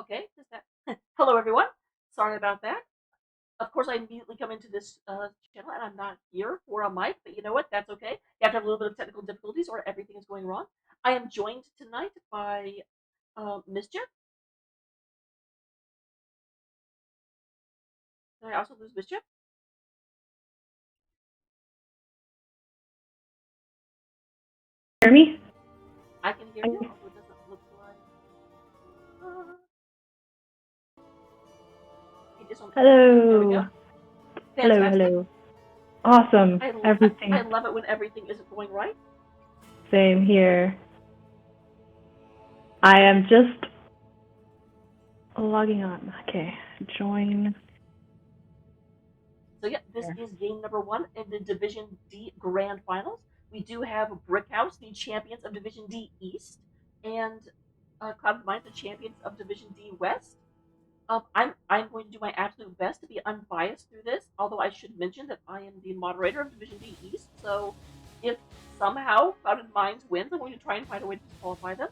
Okay, just that. Hello, everyone. Sorry about that. Of course, I immediately come into this channel and I'm not here for a mic, but you know what? That's okay. You have to have a little bit of technical difficulties or everything is going wrong. I am joined tonight by Mischief. Did I also lose Mischief? Hear me? I can hear you, although it doesn't look like. There we go. Hello. Hello, Fantastic. hello. Awesome. I Everything. love it when everything isn't going right. Same here. I am just logging on. Okay. Join. So yeah, this is game number 1 in the Division D Grand Finals. We do have Brickhouse, the champions of Division D East, and Cloud Mine, the champions of Division D West. I'm going to do my absolute best to be unbiased through this, although I should mention that I am the moderator of Division D East. So if somehow Clouded Minds wins, I'm going to try and find a way to disqualify them.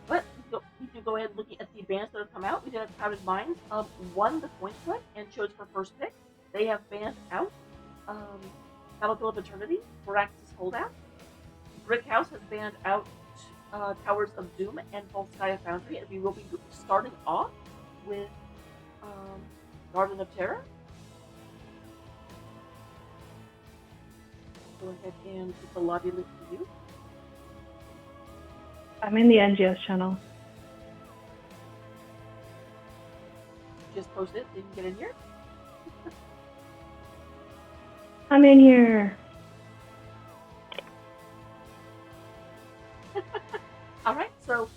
But we do go ahead and look at the bans that have come out. We did have Clouded Minds won the coin flip and chose for first pick. They have banned out Battlefield of Eternity, Firaxis Holdout. Brickhouse has banned out Towers of Doom and Volskaya Foundry, and we will be starting off with Garden of Terror. Go ahead and put the lobby link for you. I'm in the NGS channel. Just post it so you can get in here. I'm in here. Alright, so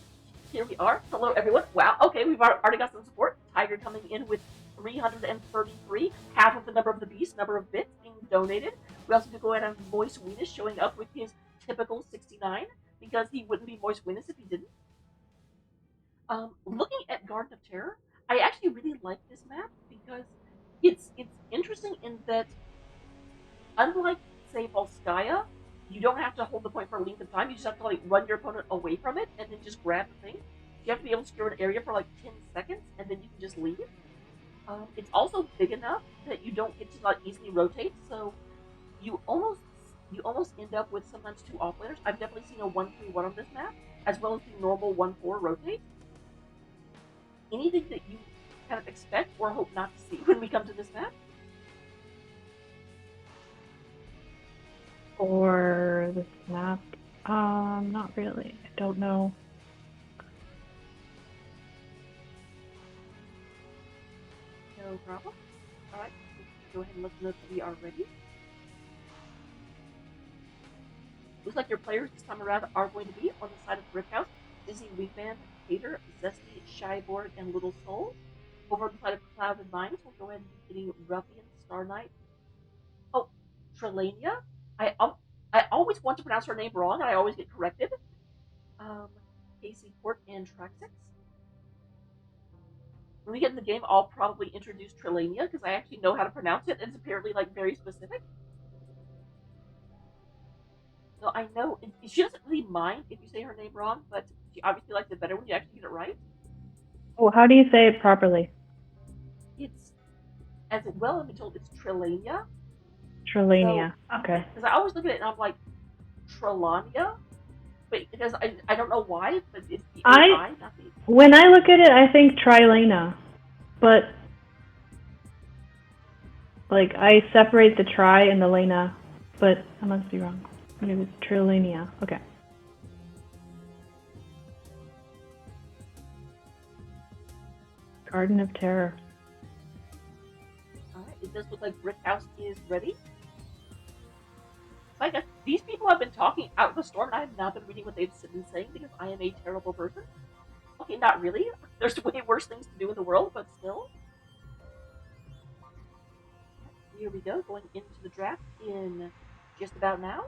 here we are. Hello, everyone. Wow, okay, we've already got some support. Tiger coming in with 333, half of the number of the beast, number of bits being donated. We also do go ahead and have Moist Weenus showing up with his typical 69, because he wouldn't be Moist Weenus if he didn't. Looking at Garden of Terror, I actually really like this map because it's interesting in that, unlike, say, Volskaya, you don't have to hold the point for a length of time. You just have to run your opponent away from it and then just grab the thing. You have to be able to secure an area for 10 seconds and then you can just leave. It's also big enough that you don't get to easily rotate, so you almost end up with sometimes 2 offlaners. I've definitely seen a 1-3-1 on this map, as well as the normal 1-4 rotate. Anything that you kind of expect or hope not to see when we come to this map? For this map? Not really. I don't know. No problem. Alright, go ahead and let them know that we are ready. Looks like your players this time around are going to be on the side of Brickhouse, Dizzy Wingman, Hater, Zesty, Shyborg, and Little Soul. Over on the side of Clouded Minds, we'll go ahead and be getting Ruffian, Star Knight. Oh, Trelania? I always want to pronounce her name wrong, and I always get corrected. Casey Port and Traxix. When we get in the game, I'll probably introduce Trelania because I actually know how to pronounce it, and it's apparently very specific. So I know she doesn't really mind if you say her name wrong, but she obviously likes it better when you actually get it right. Oh, how do you say it properly? It's, as well, I've been told it's Trelania. Trelania. So, okay. Because I always look at it and I'm like, Trelania? But because I don't know why, but it's the AI, not the... When I look at it, I think Trilena. But, I separate the tri and the Lena, but I must be wrong. Maybe it's Trilenia. Okay. Garden of Terror. Alright, it does look like Brickhouse is ready. I guess these people have been talking out of the storm, and I have not been reading what they've been saying because I am a terrible person. Okay, not really. There's way worse things to do in the world, but still. Here we go, going into the draft in just about now.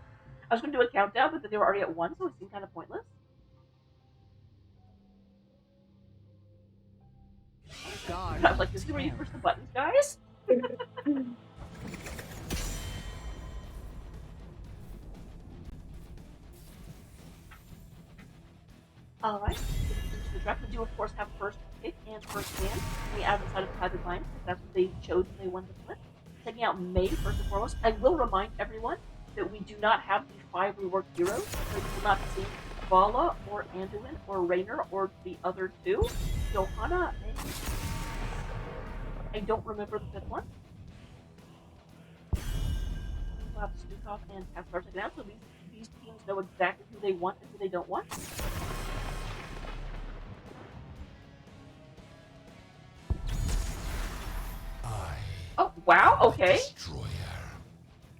I was going to do a countdown, but they were already at 1, so it seemed kind of pointless. God, I was like, this is where you push the buttons, guys? Alright, into the draft. We do, of course, have first pick and first stand. We add inside of the private line, because that's what they chose when they won the flip. Taking out May, first and foremost. I will remind everyone that we do not have the 5 reworked heroes, so you will not see Vala, or Anduin, or Raynor, or the other 2. Johanna, and I don't remember the 5th one. We'll have Stukov and Kaspar taken out, so these teams know exactly who they want and who they don't want. Oh, wow, okay.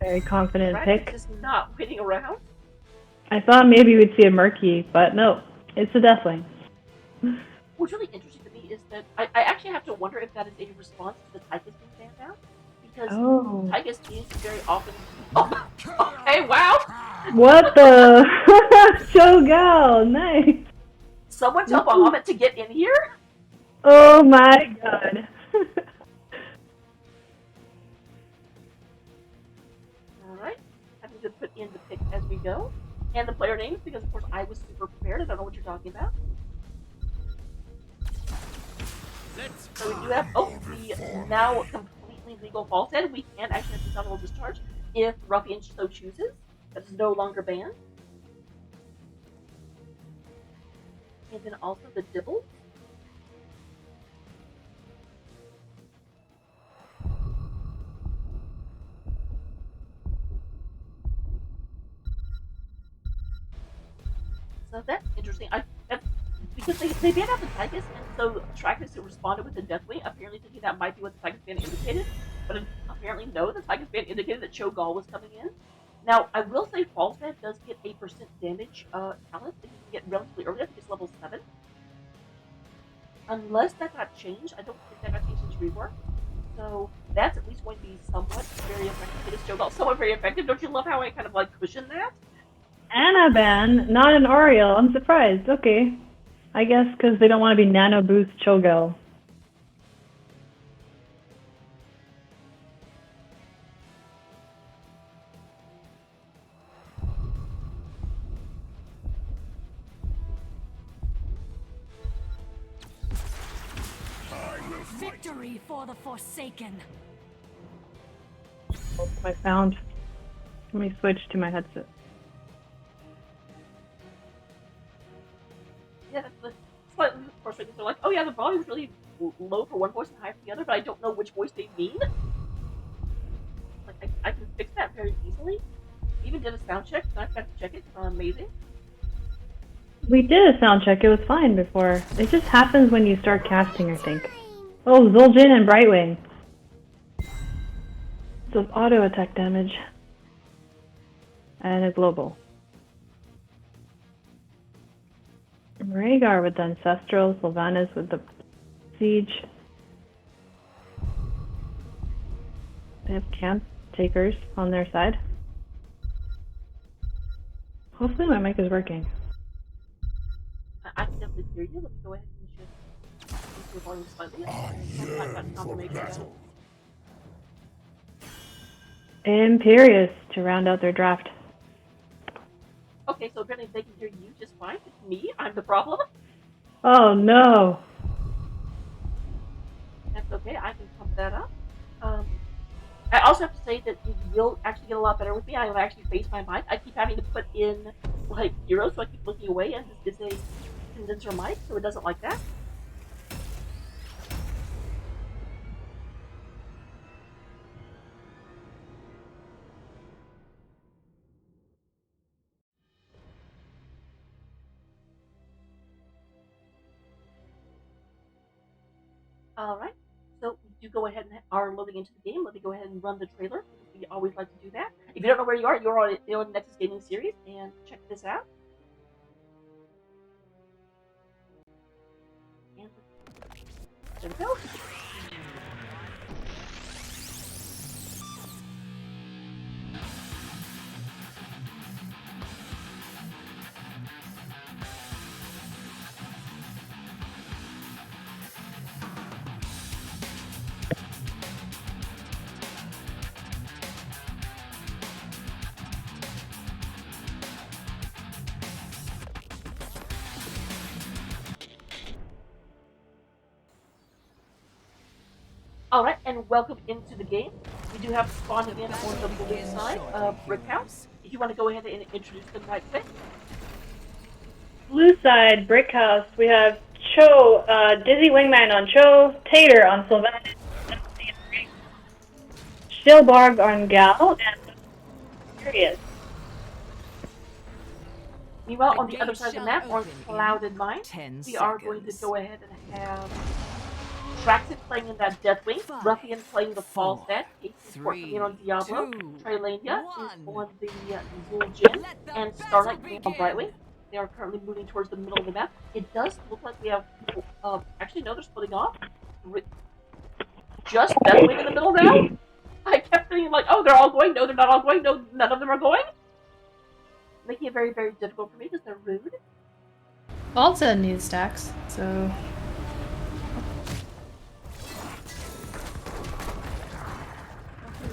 Very confident pick. Just not waiting around. I thought maybe we'd see a Murky, but no, it's a Deathwing. What's really interesting to me is that I actually have to wonder if that is a response to the Tychus being banned out. Because Tychus is very often... Oh, okay, wow! What the? Cho'Gall, nice! Someone tell Bahamut to get in here? Oh my god. Alright, having to put in the pick as we go. And the player names, because of course I was super prepared. I don't know what you're talking about. So we do have, the now completely legal false head. We can actually have dishonorable discharge if Ruffian so chooses. That is no longer banned. And then also the Dibble. So that's interesting. Because they banned out the Tychus, and so Trackers responded with the Deathwing, apparently thinking that might be what the Tychus ban indicated. But apparently no, the Tychus ban indicated that Cho'Gall was coming in. Now, I will say False Man does get a percent damage talent that you can get relatively early. I think it's level 7. Unless that got changed, I don't think that got changed since rework. So that's at least going to be somewhat very effective. It is Cho'Gall, somewhat very effective. Don't you love how I kind of like cushion that? Anaban, not an Oriole. I'm surprised. Okay. I guess because they don't want to be Nano Boost Cho'Gall. Victory for the Forsaken. I found. Let me switch to my headset. Yeah, that's the slightly frustrating. They're like, oh yeah, the volume's really low for one voice and high for the other, but I don't know which voice they mean. Like, I can fix that very easily. Even did a sound check, and I forgot to check it. Amazing. We did a sound check. It was fine before. It just happens when you start casting, I think. Oh, Zul'jin and Brightwing. Does auto attack damage. And a global. Rhaegar with the Ancestral, Sylvanas with the Siege. They have camp takers on their side. Hopefully my mic is working. I can definitely hear you. Let me go ahead and shift the volume slightly. I've got confirmation down. Imperious to round out their draft. Okay, so apparently they can hear you just fine. It's me. I'm the problem. Oh no. That's okay. I can pump that up. I also have to say that it will actually get a lot better with me. I will actually face my mic. I keep having to put in like heroes, so I keep looking away, and this is a condenser mic, so it doesn't like that. Alright, so we do go ahead and are loading into the game. Let me go ahead and run the trailer, because we always like to do that. If you don't know where you are, you're on Nexus Gaming Series, and check this out. And there we go. Alright, and welcome into the game. We do have spawned in on the blue side of Brickhouse. If you want to go ahead and introduce them right quick. Blue side, Brickhouse, we have Cho, Dizzy Wingman on Cho, Tater on Sylvanas, Shilbarg on Gal, and Curious. Meanwhile, on the other side of the map, on Clouded Mine, we are going to go ahead and have Traxxas playing in that Deathwing, Ruffian playing the Fall Set, Casey Sport coming in on Diablo, Trelania is on the Zul'jin, and Starlight coming on Brightwing. They are currently moving towards the middle of the map. It does look like we have people, actually no, they're splitting off. Just Deathwing in the middle now? I kept thinking like, oh, they're all going. No, they're not all going. No, none of them are going. Making it very, very difficult for me because they're rude. Balta needs stacks, so...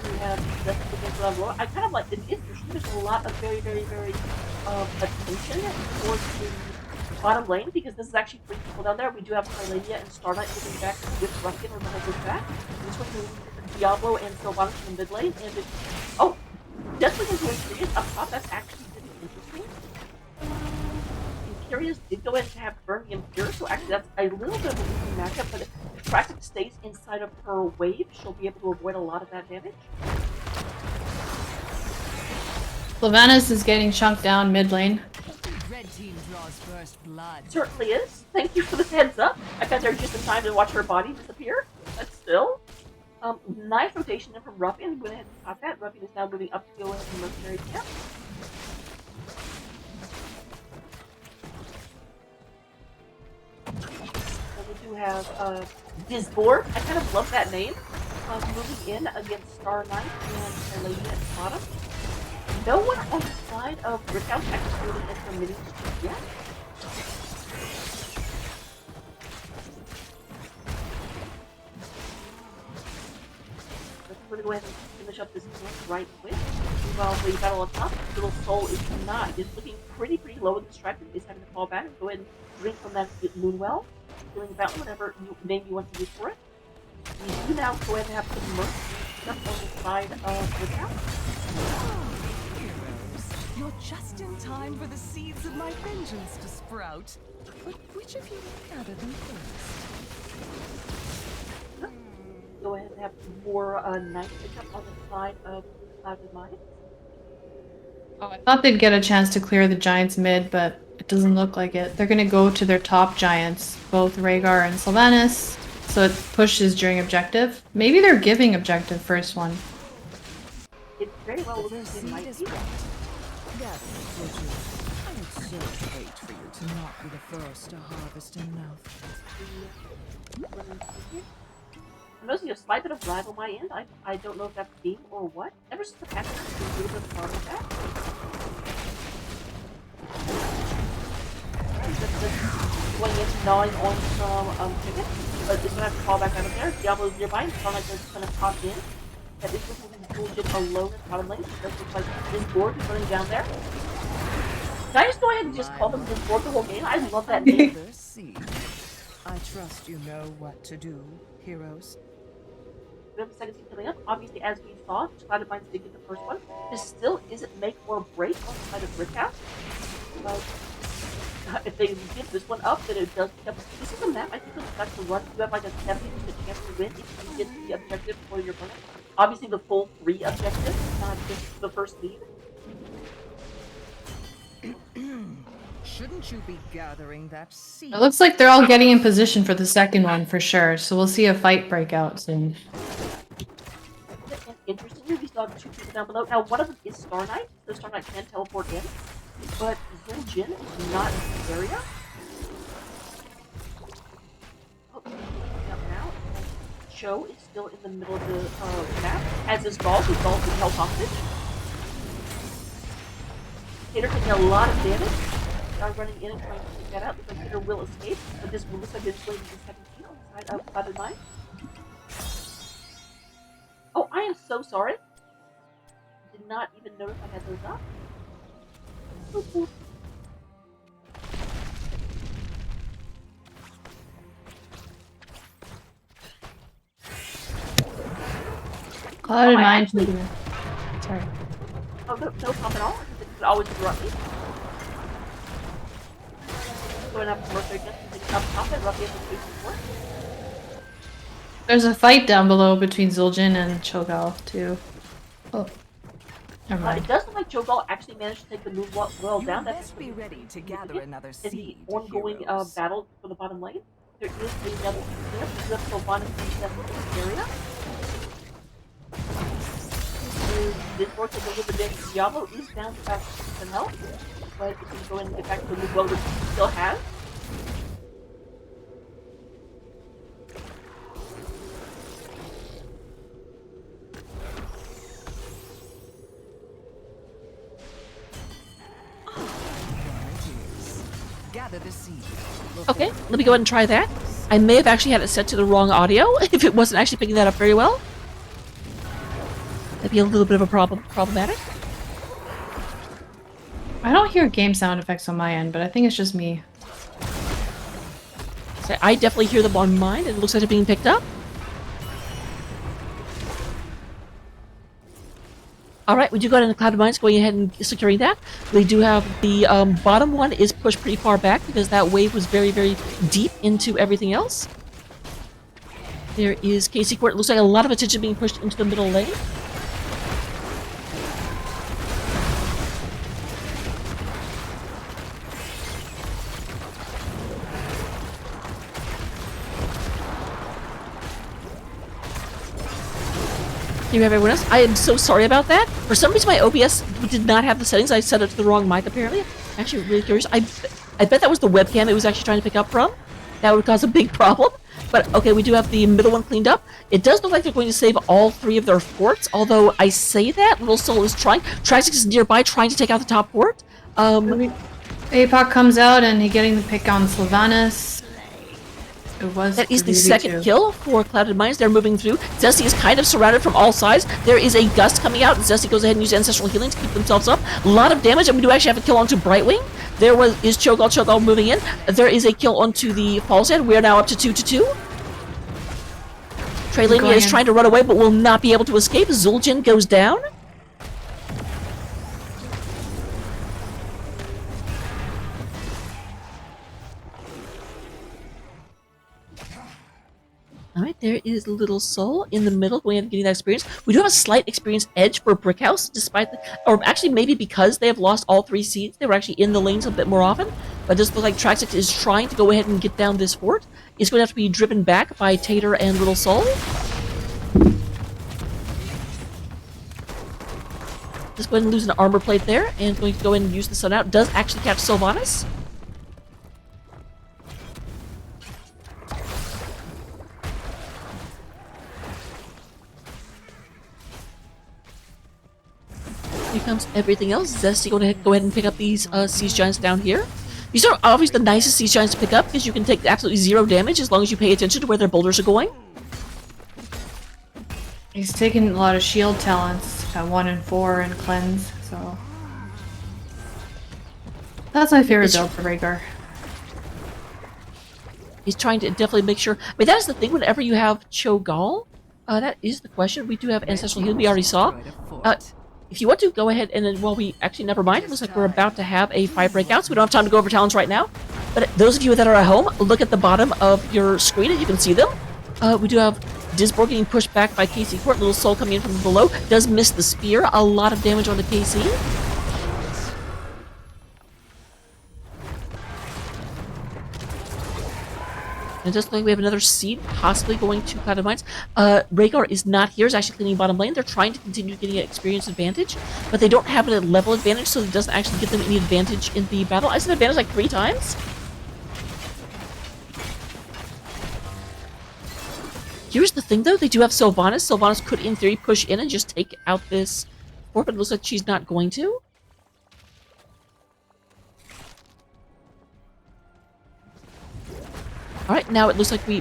We have the level. I kind of like it. There's a lot of very, very, very attention towards the bottom lane because this is actually 3 people down there. We do have Hyladia and Starlight moving back with Ruffian on the whole group back. This one is Diablo and Sylvanas in the mid lane. And it, oh, Deathwing is going serious up top. That's actually really interesting. Imperius did go ahead and have burn the Imperius, so actually that's a little bit of a weakening matchup, but if Traxxas stays inside of her wave, she'll be able to avoid a lot of that damage. Sylvanas is getting chunked down mid lane. Red team draws first blood. Certainly is. Thank you for the heads up. I got there just in time to watch her body disappear, but still. Nice rotation in from Ruffian. Went ahead and caught that. Ruffian is now moving up to go into the mercenary camp. We do have Disboard. I kind of love that name. Moving in against Star Knight and Lady at the bottom. No one on the side of Brickhouse actually really intermitting just yet. Let's go ahead and finish up this camp right quick. Meanwhile, the battle on top, Little Soul is looking pretty low and distracted. Is having to fall back and go ahead and drink from that moon well. Filling the fountain, whatever name you want to use for it. We do now go ahead and have some mercy up on the side of the town. Heroes, you're just in time for the seeds of my vengeance to sprout. But which of you will gather them first? Go ahead and have more nice pickup on the side of Clouded Mine. Oh, I thought they'd get a chance to clear the Giants mid, but it doesn't look like it. They're gonna go to their top Giants, both Rhaegar and Sylvanas, so it pushes during objective. Maybe they're giving objective first one. It's very well looking Their in my seed is view. right. That's what you. I would so hate for you to not be the first to harvest enough. I'm noticing a slight bit of lag on my end. I don't know if that's theme or what. Ever since the patch, I've been a little bit far with that. Just going in, gnawing on some tickets, but it's gonna have to fall back out of there. Diablo's nearby, and Starlight is gonna pop in. That is looking bullshit alone in bottom lane. It does look like this board is running down there. Can I just go ahead and just call them this board the whole game? I love that name. Another seed. I trust you know what to do, heroes. We have the second team coming up. Obviously, as we saw, Clouded Mines did get the first one. This still isn't make or break on the side of Brickhouse. If they give this one up, then it does pick up. This is a map I think it's best to run. You have like a 70% chance to win if you get the objective for your opponent. Obviously, the full 3 objectives, not just the first lead. Shouldn't you be gathering that seed? It looks like they're all getting in position for the second one for sure, so we'll see a fight break out soon. And interestingly, we still have 2 people down below. Now, one of them is Star Knight, so Star Knight can teleport in, but Zul'jin is not in the area. Oh, up now. Cho is still in the middle of the map, as is Gaul, who's Gaul being held hostage. Tater taking a lot of damage. Are running in and trying to take that out. Looks like Tater will escape, but this looks like it's going to be the second team on the side of Clouded Mine. Oh, I am so sorry. Did not even notice I had those up. Boop, boop. Clouded I Mind. actually- Sorry. Oh, no problem at all. You could always interrupt me. Going up to Mercury against the top and roughly at the support. There's a fight down below between Zul'jin and Cho'Gall too. Oh, never mind. It does look like Cho'Gall actually managed to take the move well You down. best be ready to gather another in the seed, ongoing heroes. battle for the bottom lane. There is another cleanup. We do have Sylvanas in this area. This works a little bit. Diablo is down to about 6 health, but if we go in and get back to the move well, which he still has. Gather the seed. Okay, let me go ahead and try that. I may have actually had it set to the wrong audio if it wasn't actually picking that up very well. That'd be a little bit of a problematic. I don't hear game sound effects on my end, but I think it's just me. So I definitely hear them on mine, and it looks like they're being picked up. Alright, we do go ahead and Cloud of Minds, going ahead and securing that. We do have the bottom one is pushed pretty far back because that wave was very, very deep into everything else. There is KC Court. It looks like a lot of attention being pushed into the middle lane. You have everyone else. I am so sorry about that. For some reason, my OBS did not have the settings. I set it to the wrong mic, apparently. Actually, really curious. I bet that was the webcam it was actually trying to pick up from. That would cause a big problem. But, okay, we do have the middle one cleaned up. It does look like they're going to save all 3 of their forts, although I say that, Little Soul is trying. Traxx is nearby, trying to take out the top fort. APOC comes out and he's getting the pick on Sylvanas. It was that is the second kill for Clouded Minds. They're moving through. Zesty is kind of surrounded from all sides. There is a gust coming out, and Zesty goes ahead and uses Ancestral Healing to keep themselves up. A lot of damage, and we do actually have a kill onto Brightwing. There is Cho'Gall moving in. There is a kill onto the False Head. We are now up to 2-2. Treylinia is trying to run away, but will not be able to escape. Zul'jin goes down. Alright, there is Little Soul in the middle, going ahead and getting that experience. We do have a slight experience edge for Brickhouse, despite or actually maybe because they have lost all 3 seeds, they were actually in the lanes a bit more often. But it does look like Traxx is trying to go ahead and get down this fort. It's going to have to be driven back by Tater and Little Soul. Just go ahead and lose an armor plate there, and going to go ahead and use the sun out. Does actually catch Sylvanas. Here comes everything else. Zesty going to go ahead and pick up these Siege Giants down here. These are obviously the nicest Siege Giants to pick up because you can take absolutely 0 damage as long as you pay attention to where their boulders are going. He's taking a lot of shield talents at 1 and 4 and cleanse, so that's my favorite build for Rhaegar. He's trying to definitely make sure. I mean, that is the thing. Whenever you have Cho'Gall, that is the question. We do have Ancestral Heal. We already saw. If you want to, go ahead and then, well, we actually, never mind. It looks like we're about to have a fight breakout, so we don't have time to go over talents right now. But those of you that are at home, look at the bottom of your screen and you can see them. We do have Disborg getting pushed back by KC Court. Little Soul coming in from below. Does miss the spear. A lot of damage on the KC. And it does look like we have another seed possibly going to Cloud of Minds. Rhaegar is not here. He's actually cleaning bottom lane. They're trying to continue getting an experience advantage, but they don't have a level advantage, so it doesn't actually give them any advantage in the battle. I said advantage like 3 times. Here's the thing, though. They do have Sylvanas. Sylvanas could, in theory, push in and just take out this fort, but it looks like she's not going to. Alright, now it looks like we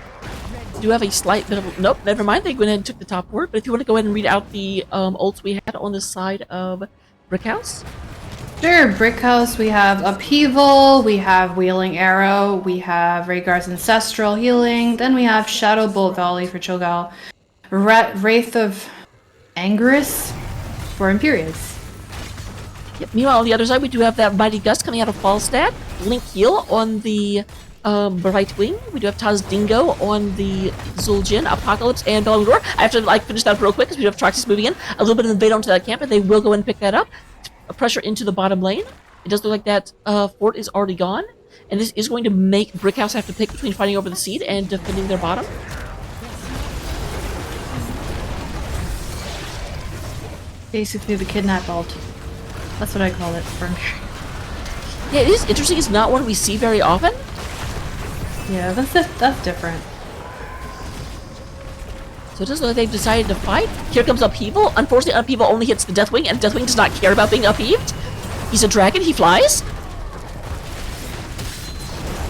do have a slight bit of... Nope, never mind. They went ahead and took the top word. But if you want to go ahead and read out the ults we had on the side of Brickhouse. Sure, Brickhouse, we have Upheaval, we have Wheeling Arrow, we have Rhaegar's Ancestral Healing, then we have Shadow Bolt Volley for Cho'Gall, Wraith of Angerus for Imperius. Yep. Meanwhile, on the other side, we do have that Mighty Gust coming out of Falstad. Blink Heal on the right wing. We do have Taz Dingo on the Zul'jin, Apocalypse, and Belangor. I have to finish that real quick because we do have Traxxas moving in. A little bit of invade onto that camp, and they will go and pick that up. Pressure into the bottom lane. It does look like that fort is already gone, and this is going to make Brickhouse have to pick between fighting over the seed and defending their bottom. Basically the kidnap ult. That's what I call it for Yeah, it is interesting. It's not one we see very often. Yeah, that's different. So it doesn't look like they've decided to fight. Here comes Upheaval. Unfortunately, Upheaval only hits the Deathwing, and Deathwing does not care about being upheaved. He's a dragon. He flies.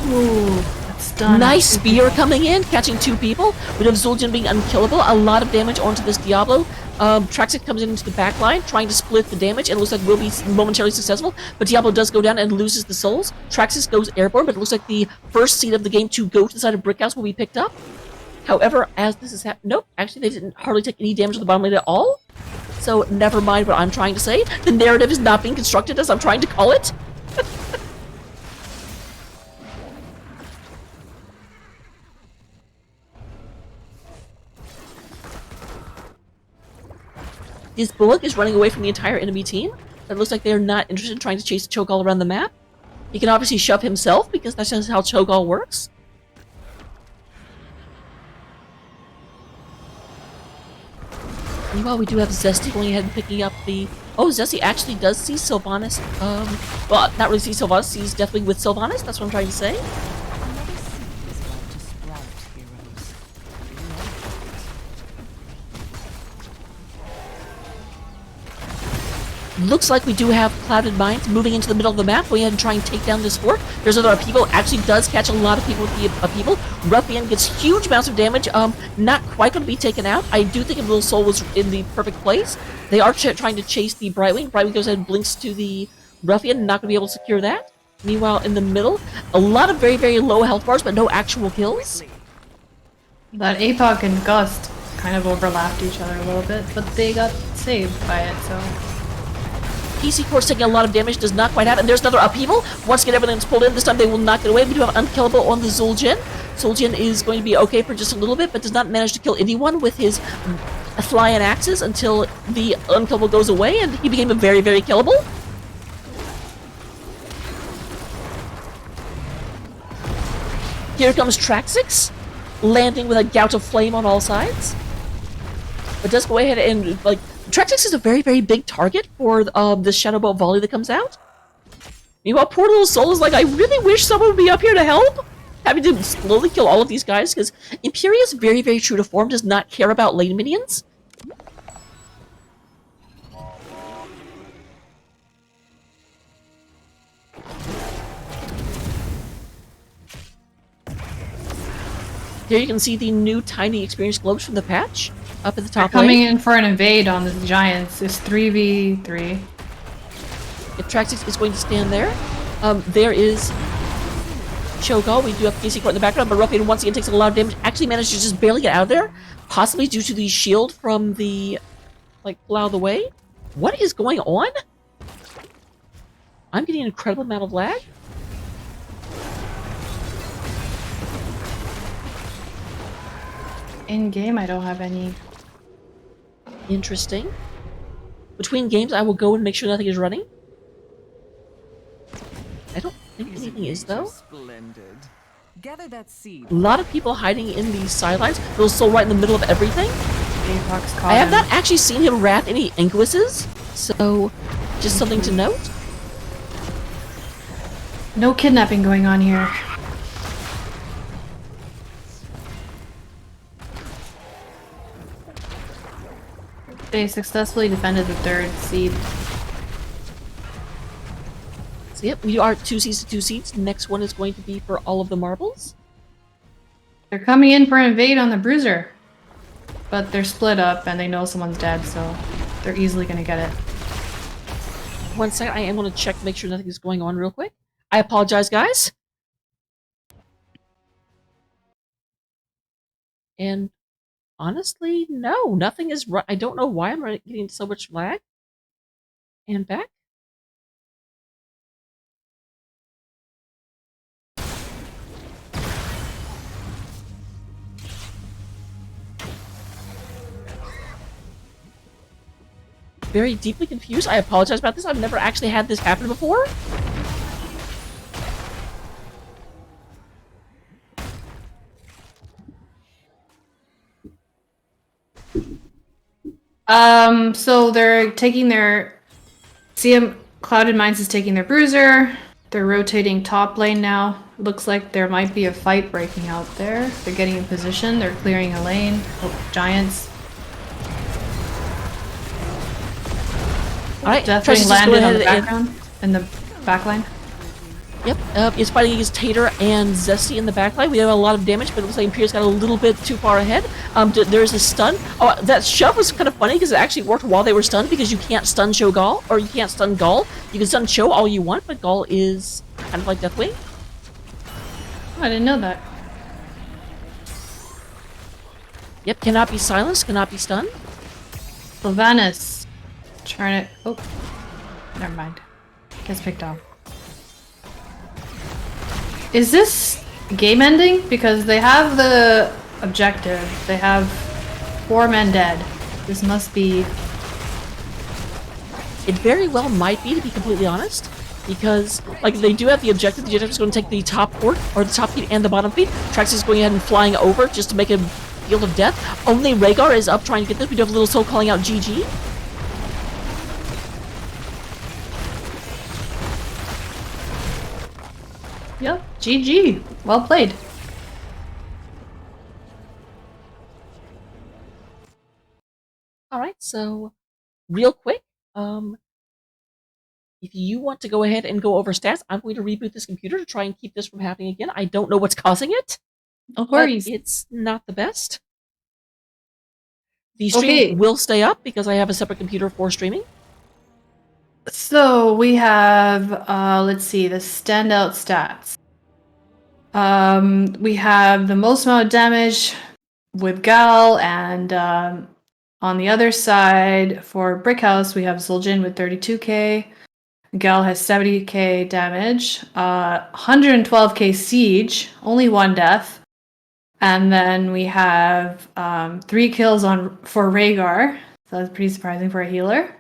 Ooh, that's done. Nice spear coming in, catching 2 people. We have Zul'jin being unkillable. A lot of damage onto this Diablo. Traxxas comes into the back line, trying to split the damage, and it looks like will be momentarily successful, but Diablo does go down and loses the souls. Traxxas goes airborne, but it looks like the first seed of the game to go to the side of Brickhouse will be picked up. However, as this is happening, nope, actually they didn't hardly take any damage to the bottom lane at all. So never mind what I'm trying to say. The narrative is not being constructed as I'm trying to call it. This Bullock is running away from the entire enemy team. It looks like they're not interested in trying to chase Cho'Gall around the map. He can obviously shove himself, because that's just how Cho'Gall works. Meanwhile, we do have Zesty going ahead and picking up the... Oh, Zesty actually does see Sylvanas. Well, not really see Sylvanas, sees Deathwing with Sylvanas. That's what I'm trying to say. Another seed is about to sprout, heroes. Looks like we do have Clouded Minds moving into the middle of the map, going ahead and try and take down this fort. There's other people, actually does catch a lot of people with the upheaval. Ruffian gets huge amounts of damage, not quite going to be taken out. I do think Little Soul was in the perfect place. They are trying to chase the Brightwing. Brightwing goes ahead and blinks to the Ruffian, not going to be able to secure that. Meanwhile, in the middle, a lot of very, very low health bars, but no actual kills. That APOC and Gust kind of overlapped each other a little bit, but they got saved by it, so... PC Core's taking a lot of damage, does not quite have it. And there's another upheaval. Once again, everything's pulled in. This time they will not get away. We do have Unkillable on the Zul'jin. Zul'jin is going to be okay for just a little bit, but does not manage to kill anyone with his flying axes until the Unkillable goes away, and he became a very, very killable. Here comes Traxxas, landing with a gout of flame on all sides. But does go ahead and, like, Traxxas is a very, very big target for the Shadow Bolt volley that comes out. Meanwhile, poor Little Soul is like, I really wish someone would be up here to help. Having to slowly kill all of these guys, because Imperius, very, very true to form, does not care about lane minions. Here you can see the new tiny experience globes from the patch up at the top They're coming lane. in for an invade on the Giants. It's 3v3. If Traxxas is going to stand there, there is Cho'Gall. We do have PC Court in the background, but Ruffian once again takes a lot of damage. Actually managed to just barely get out of there, possibly due to the shield from the, like, pull out of the way. What is going on? I'm getting an incredible amount of lag. In game, I don't have any. Interesting. Between games, I will go and make sure nothing is running. I don't think anything is, though. Splendid. Gather that seed. A lot of people hiding in the sidelines. Little Soul right in the middle of everything. APOC's caught I have him. not actually seen him wrath any Inquises, so just something to note. No kidnapping going on here. They successfully defended the third seed. So yep, we are 2 seeds to 2 seeds. The next one is going to be for all of the marbles. They're coming in for an invade on the Bruiser. But they're split up and they know someone's dead, so they're easily gonna get it. 1 second, I am going to check to make sure nothing is going on real quick. I apologize, guys. And Honestly, no. Nothing is right. I don't know why I'm getting so much lag. And back. Very deeply confused. I apologize about this. I've never actually had this happen before. So they're taking their CM Clouded Minds is taking their bruiser. They're rotating top lane now. Looks like there might be a fight breaking out there. They're getting in position. They're clearing a lane. Oh, giants. Alright, Deathwing landed on the background in the backline. Yep, it's fighting against Tater and Zesty in the backline. We have a lot of damage, but it looks like Imperius got a little bit too far ahead. There's a stun. Oh, that shove was kind of funny because it actually worked while they were stunned because you can't stun Show Gall, or you can't stun Gall. You can stun Show all you want, but Gall is kind of like Deathwing. Oh, I didn't know that. Yep, cannot be silenced, cannot be stunned. Sylvanas. Trying to... Oh. Never mind. Gets picked off. Is this game ending? Because they have the objective. They have 4 men dead. This must be... It very well might be, to be completely honest. Because, like, they do have the objective. The objective is going to take the top port, or the top feed and the bottom feed. Trax is going ahead and flying over just to make a field of death. Only Rhaegar is up trying to get this. We do have a little soul calling out GG. Yep, GG. Well played. Alright, so, real quick, if you want to go ahead and go over stats, I'm going to reboot this computer to try and keep this from happening again. I don't know what's causing it. No worries. But it's not the best. The stream will stay up because I have a separate computer for streaming. So we have, let's see, the standout stats. We have the most amount of damage with Gal, and on the other side for Brickhouse, we have Zul'jin with 32k. Gal has 70k damage, 112k siege, only 1 death. And then we have 3 kills for Rhaegar. So that's pretty surprising for a healer.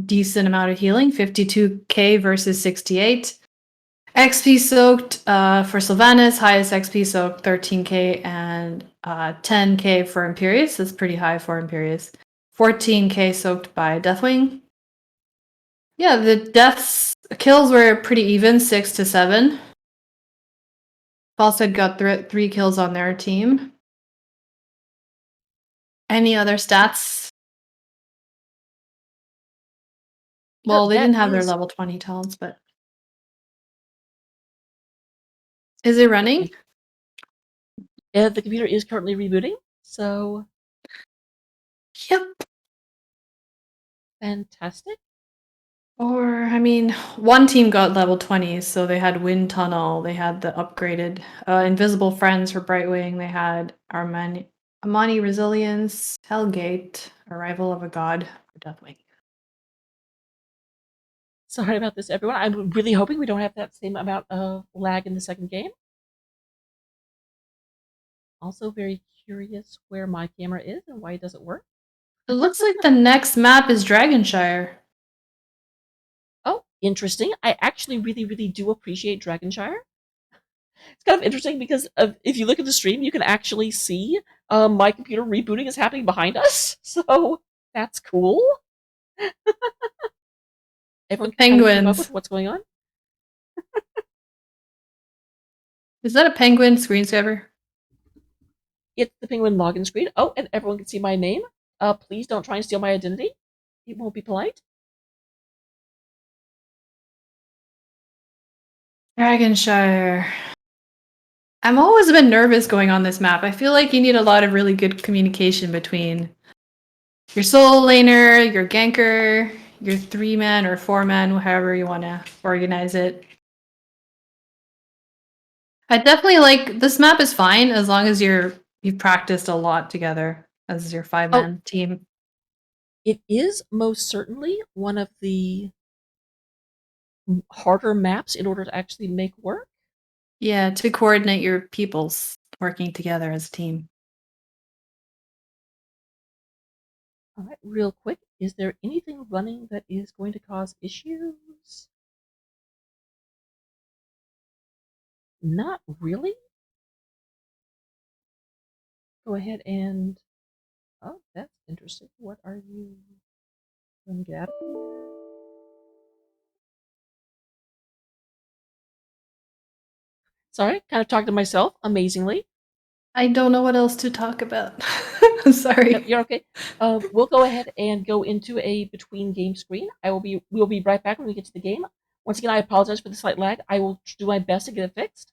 Decent amount of healing, 52k versus 68. XP soaked for Sylvanas, highest XP soaked 13k and 10k for Imperius. That's pretty high for Imperius. 14k soaked by Deathwing. Yeah, the kills were pretty even, 6 to 7. Falsehead got 3 kills on their team. Any other stats? Well, they didn't have their level 20 talents, but... Is it running? The computer is currently rebooting, so... Yep. Fantastic. Or, I mean, one team got level 20, so they had Wind Tunnel, they had the upgraded Invisible Friends for Brightwing, they had Amani Resilience, Hellgate, Arrival of a God for Deathwing. Sorry about this, everyone. I'm really hoping we don't have that same amount of lag in the second game. Also very curious where my camera is and why it doesn't work. It looks like the next map is Dragonshire. Oh, interesting. I actually really, really do appreciate Dragonshire. It's kind of interesting because if you look at the stream, you can actually see my computer rebooting is happening behind us. So that's cool. Everyone Penguins. Up with what's going on. Is that a penguin screensaver? It's the penguin login screen. Oh, and everyone can see my name. Please don't try and steal my identity. It won't be polite. Dragonshire. I'm always a bit nervous going on this map. I feel like you need a lot of really good communication between your soul laner, your ganker, your 3-man or 4-man, however you want to organize it. I definitely like this map is fine as long as you've practiced a lot together. as your 5-man team. It is most certainly one of the harder maps in order to actually make work. Yeah, to coordinate your peoples working together as a team. All right, real quick, is there anything running that is going to cause issues? Not really. Go ahead and... Oh, that's interesting. What are you going to get out of here? Sorry, kind of talking to myself, amazingly. I don't know what else to talk about. I'm sorry. Yep, you're okay. We'll go ahead and go into a between game screen. We'll be right back when we get to the game. Once again, I apologize for the slight lag. I will do my best to get it fixed.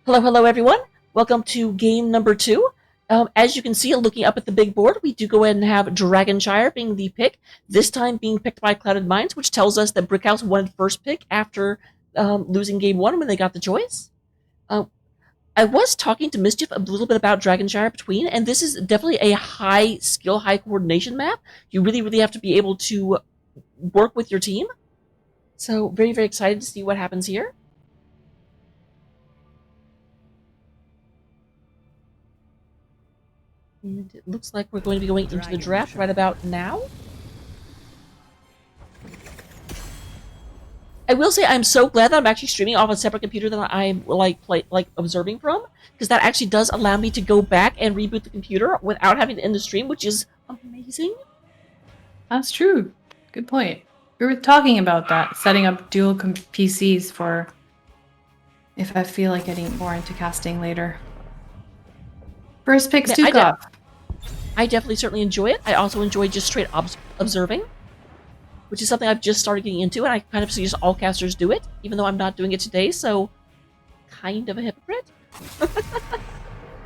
Hello, hello, everyone. Welcome to game number 2. As you can see, looking up at the big board, we do go ahead and have Dragonshire being the pick, this time being picked by Clouded Minds, which tells us that Brickhouse wanted first pick after losing game 1 when they got the choice. I was talking to Mischief a little bit about Dragonshire between, and this is definitely a high skill, high coordination map. You really, really have to be able to work with your team. So, very, very excited to see what happens here. And it looks like we're going to be going into the draft right about now. I will say I'm so glad that I'm actually streaming off a separate computer that I'm like observing from, because that actually does allow me to go back and reboot the computer without having to end the stream, which is amazing. That's true. Good point. We were talking about that, setting up dual PCs for if I feel like getting more into casting later. First pick, Stukov. I definitely certainly enjoy it. I also enjoy just straight observing, which is something I've just started getting into, and I kind of suggest all casters do it, even though I'm not doing it today, so kind of a hypocrite.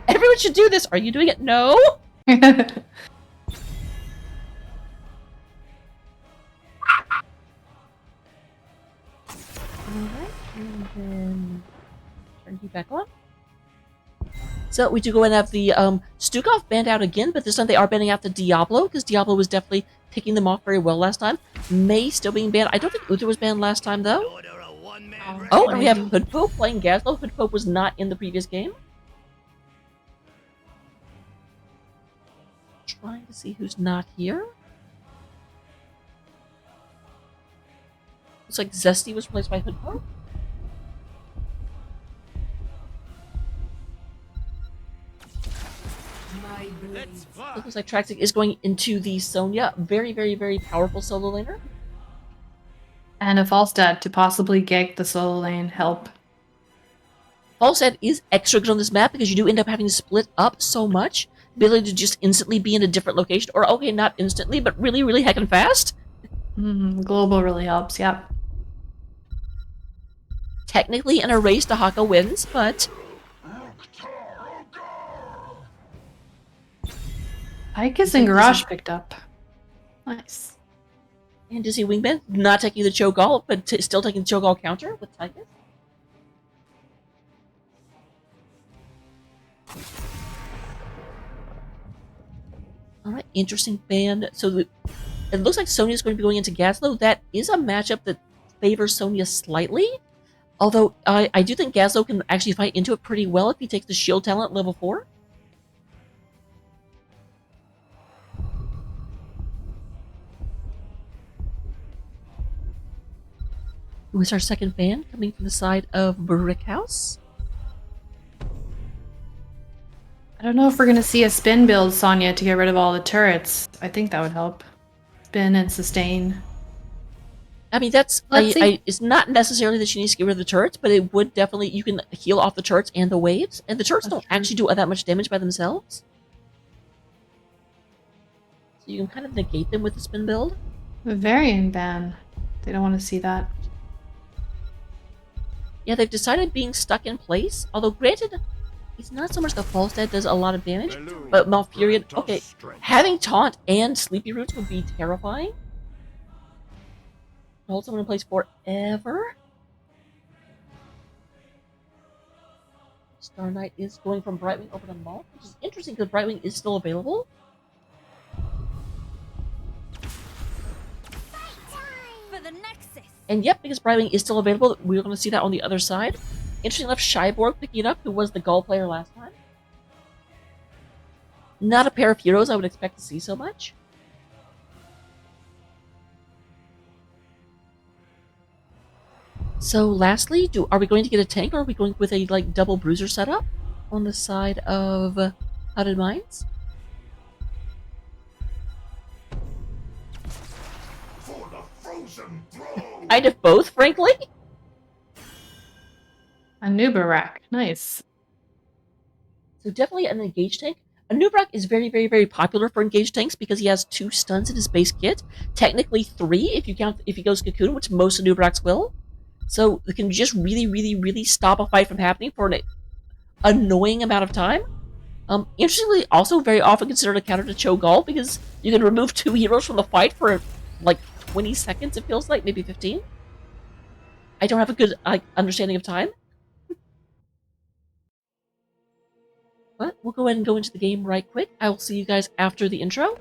Everyone should do this. Are you doing it? No? Mm-hmm. Alright, and then turn you back on. So we do go and have the Stukov banned out again, but this time they are banning out the Diablo, because Diablo was definitely picking them off very well last time. May still being banned. I don't think Uther was banned last time, though. Oh, and we have Hoodpope playing Gazlo. Hoodpope was not in the previous game. Trying to see who's not here. Looks like Zesty was replaced by Hoodpope. Looks like Traxic is going into the Sonya. Very, very, very powerful solo laner. And a Falstad to possibly gank the solo lane help. Falstad is extra good on this map because you do end up having to split up so much. Ability to just instantly be in a different location. Or, okay, not instantly, but really, really heckin' fast. Global really helps, yep. Technically, in a race, Dahaka wins, but... Tychus and Garage picked up. Nice. And Dizzy Wingman not taking the Cho'Gall, but still taking the Cho'Gall counter with Tychus. Alright, interesting ban. So it looks like Sonya's going to be going into Gazlo. That is a matchup that favors Sonya slightly. Although I do think Gazlo can actually fight into it pretty well if he takes the shield talent level 4. Who is our second fan coming from the side of Brickhouse? I don't know if we're going to see a spin build, Sonya, to get rid of all the turrets. I think that would help. Spin and sustain. I mean, that's... it's not necessarily that she needs to get rid of the turrets, but it would definitely... You can heal off the turrets and the waves, and the turrets don't actually do that much damage by themselves. So you can kind of negate them with the spin build. The Varian ban. They don't want to see that. Yeah, they've decided being stuck in place. Although, granted, it's not so much the Falstad does a lot of damage, but Malfurion... Okay, having Taunt and Sleepy Roots would be terrifying. Hold someone in place forever. Star Knight is going from Brightwing over to Malf, which is interesting because Brightwing is still available. And yep, because Brightwing is still available, we're going to see that on the other side. Interesting enough, Shyborg picking it up, who was the Gull player last time. Not a pair of heroes I would expect to see so much. So lastly, are we going to get a tank, or are we going with a double bruiser setup on the side of Clouded Minds? Kind of both, frankly. A Nubarak. Nice. So definitely an engaged tank. A Nubarak is very, very, very popular for engaged tanks because he has 2 stuns in his base kit. Technically 3 if he goes Cocoon, which most Nubaraks will. So it can just really, really, really stop a fight from happening for annoying amount of time. Interestingly, also very often considered a counter to Cho'Gall because you can remove 2 heroes from the fight for like 20 seconds, it feels like, maybe 15. I don't have a good understanding of time. But we'll go ahead and go into the game right quick. I will see you guys after the intro.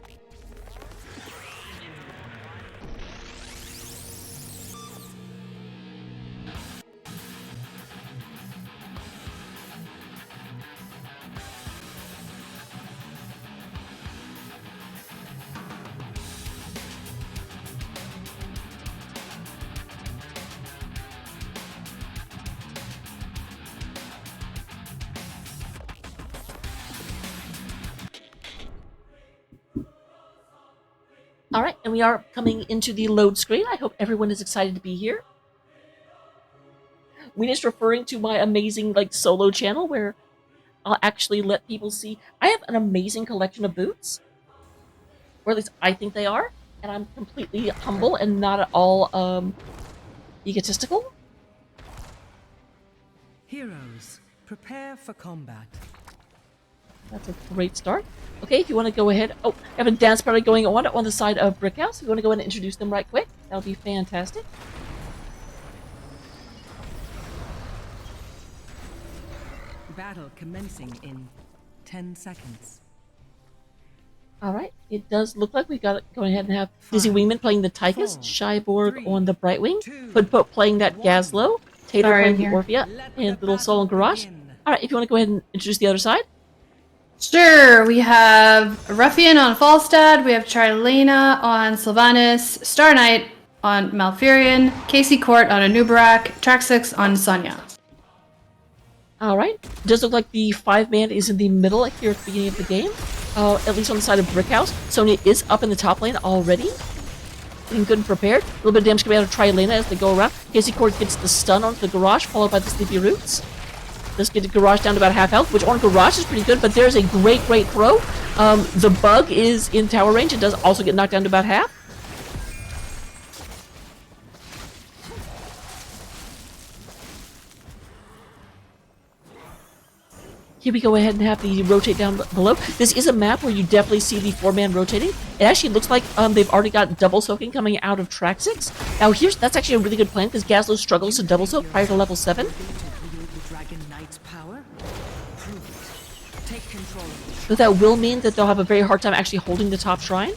Alright, and we are coming into the load screen. I hope everyone is excited to be here. We're just referring to my amazing solo channel where I'll actually let people see. I have an amazing collection of boots. Or at least I think they are. And I'm completely humble and not at all egotistical. Heroes, prepare for combat. That's a great start. Okay, if you want to go ahead... Oh, I have a dance party going on the side of Brickhouse. If you want to go ahead and introduce them right quick, that'll be fantastic. Battle commencing in 10 seconds. Alright, it does look like we got it going ahead and have Dizzy Wingman playing the Tychus, Shyborg on the Brightwing, Hoodput playing that Gazlo, Tater playing the Orphea, and Little Soul and Garage. Alright, if you want to go ahead and introduce the other side. Sure, we have Ruffian on Falstad, we have Charlena on Sylvanas, Star Knight on Malfurion, Casey Court on Anubarak, Traxxas on Sonya. Alright, it does look like the 5-man is in the middle here at the beginning of the game. At least on the side of Brickhouse. Sonya is up in the top lane already. Getting good and prepared. A little bit of damage coming out of Trilena as they go around. Casey Court gets the stun onto the Garage, followed by the Sleepy Roots. Let's get the Garage down to about half health, which on Garage is pretty good, but there's a great throw. The Bug is in tower range. It does also get knocked down to about half. Here we go ahead and have the rotate down below. This is a map where you definitely see the 4-man rotating. It actually looks like they've already got double soaking coming out of Traxxas. Now that's actually a really good plan because Gazlo struggles to double soak prior to level 7. But that will mean that they'll have a very hard time actually holding the top shrine.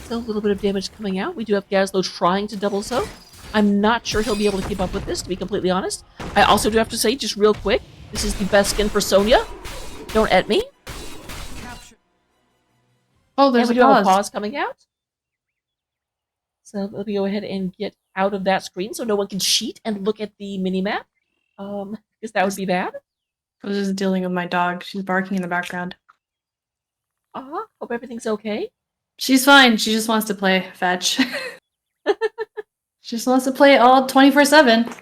A little bit of damage coming out. We do have Gazlo trying to double soak. I'm not sure he'll be able to keep up with this, to be completely honest. I also do have to say, just real quick, this is the best skin for Sonya. Don't at me. Oh, there's a pause coming out. So let me go ahead and get out of that screen so no one can cheat and look at the mini-map. Because that would be bad. I was just dealing with my dog. She's barking in the background. Hope everything's okay. She's fine. She just wants to play fetch. She just wants to play all 24/7.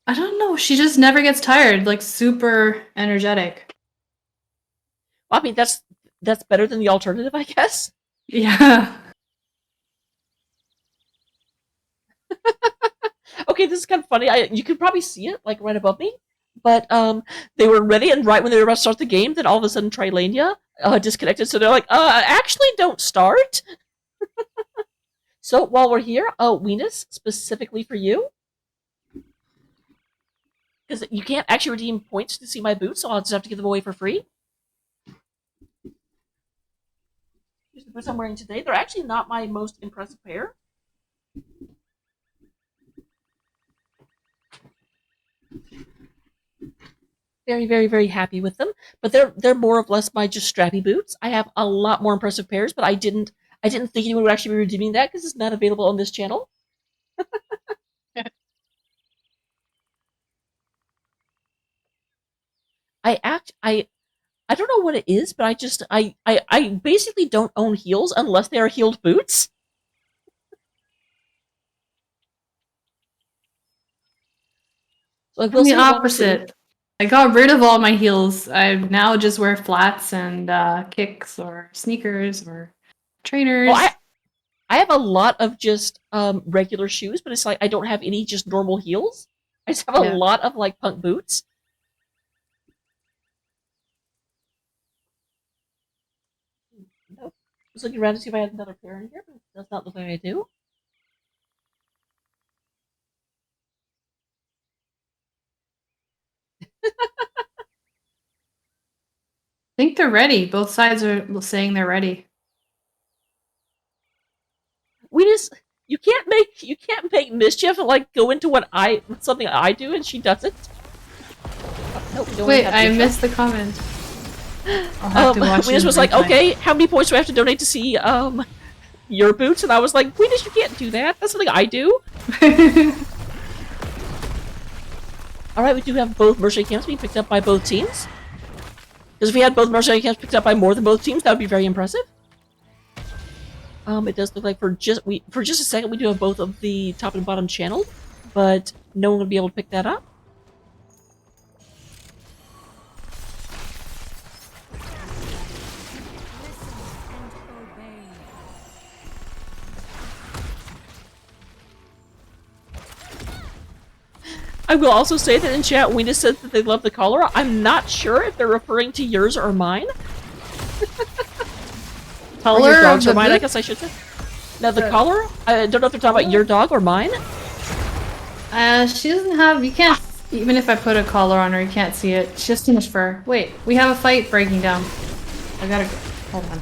I don't know. She just never gets tired. Super energetic. Well, I mean, that's better than the alternative, I guess. Yeah. Okay, this is kind of funny. You can probably see it, right above me. But they were ready, and right when they were about to start the game, then all of a sudden Trilenia disconnected. So they're like, actually don't start. So while we're here, Venus, specifically for you. Because you can't actually redeem points to see my boots, so I'll just have to give them away for free. Here's the boots I'm wearing today. They're actually not my most impressive pair. Very, very, very happy with them. But they're more or less my just strappy boots. I have a lot more impressive pairs, but I didn't think anyone would actually be redeeming that because it's not available on this channel. I don't know what it is, but I basically don't own heels unless they are heeled boots. So I'm the opposite. I got rid of all my heels. I now just wear flats and kicks or sneakers or trainers. I have a lot of just regular shoes, but it's like I don't have any just normal heels. I just have a Yeah. lot of like punk boots. Nope. I was looking around to see if I had another pair in here, but it does not look like I do. I think they're ready. Both sides are saying they're ready. We just you can't make Mischief like go into something I do and she doesn't. Nope, we don't Wait, have I Mischief. missed the comment. I'll have to watch We it just in was like, replay. okay, how many points do I have to donate to see your boots? And I was like, Weenus, you can't do that. That's something I do. Alright, we do have both mercenary camps being picked up by both teams. Because if we had both mercenary camps picked up by more than both teams, that would be very impressive. It does look like for just a second we do have both of the top and bottom channeled, but no one would be able to pick that up. I will also say that in chat, Weena said that they love the collar. I'm not sure if they're referring to yours or mine. Color or your of dog's the or mine, I boot? guess I should say. Now the collar, I don't know if they're talking about your dog or mine. She doesn't have. You can't. Even if I put a collar on her, you can't see it. She has too much fur. Wait, we have a fight breaking down. I gotta go. Hold on.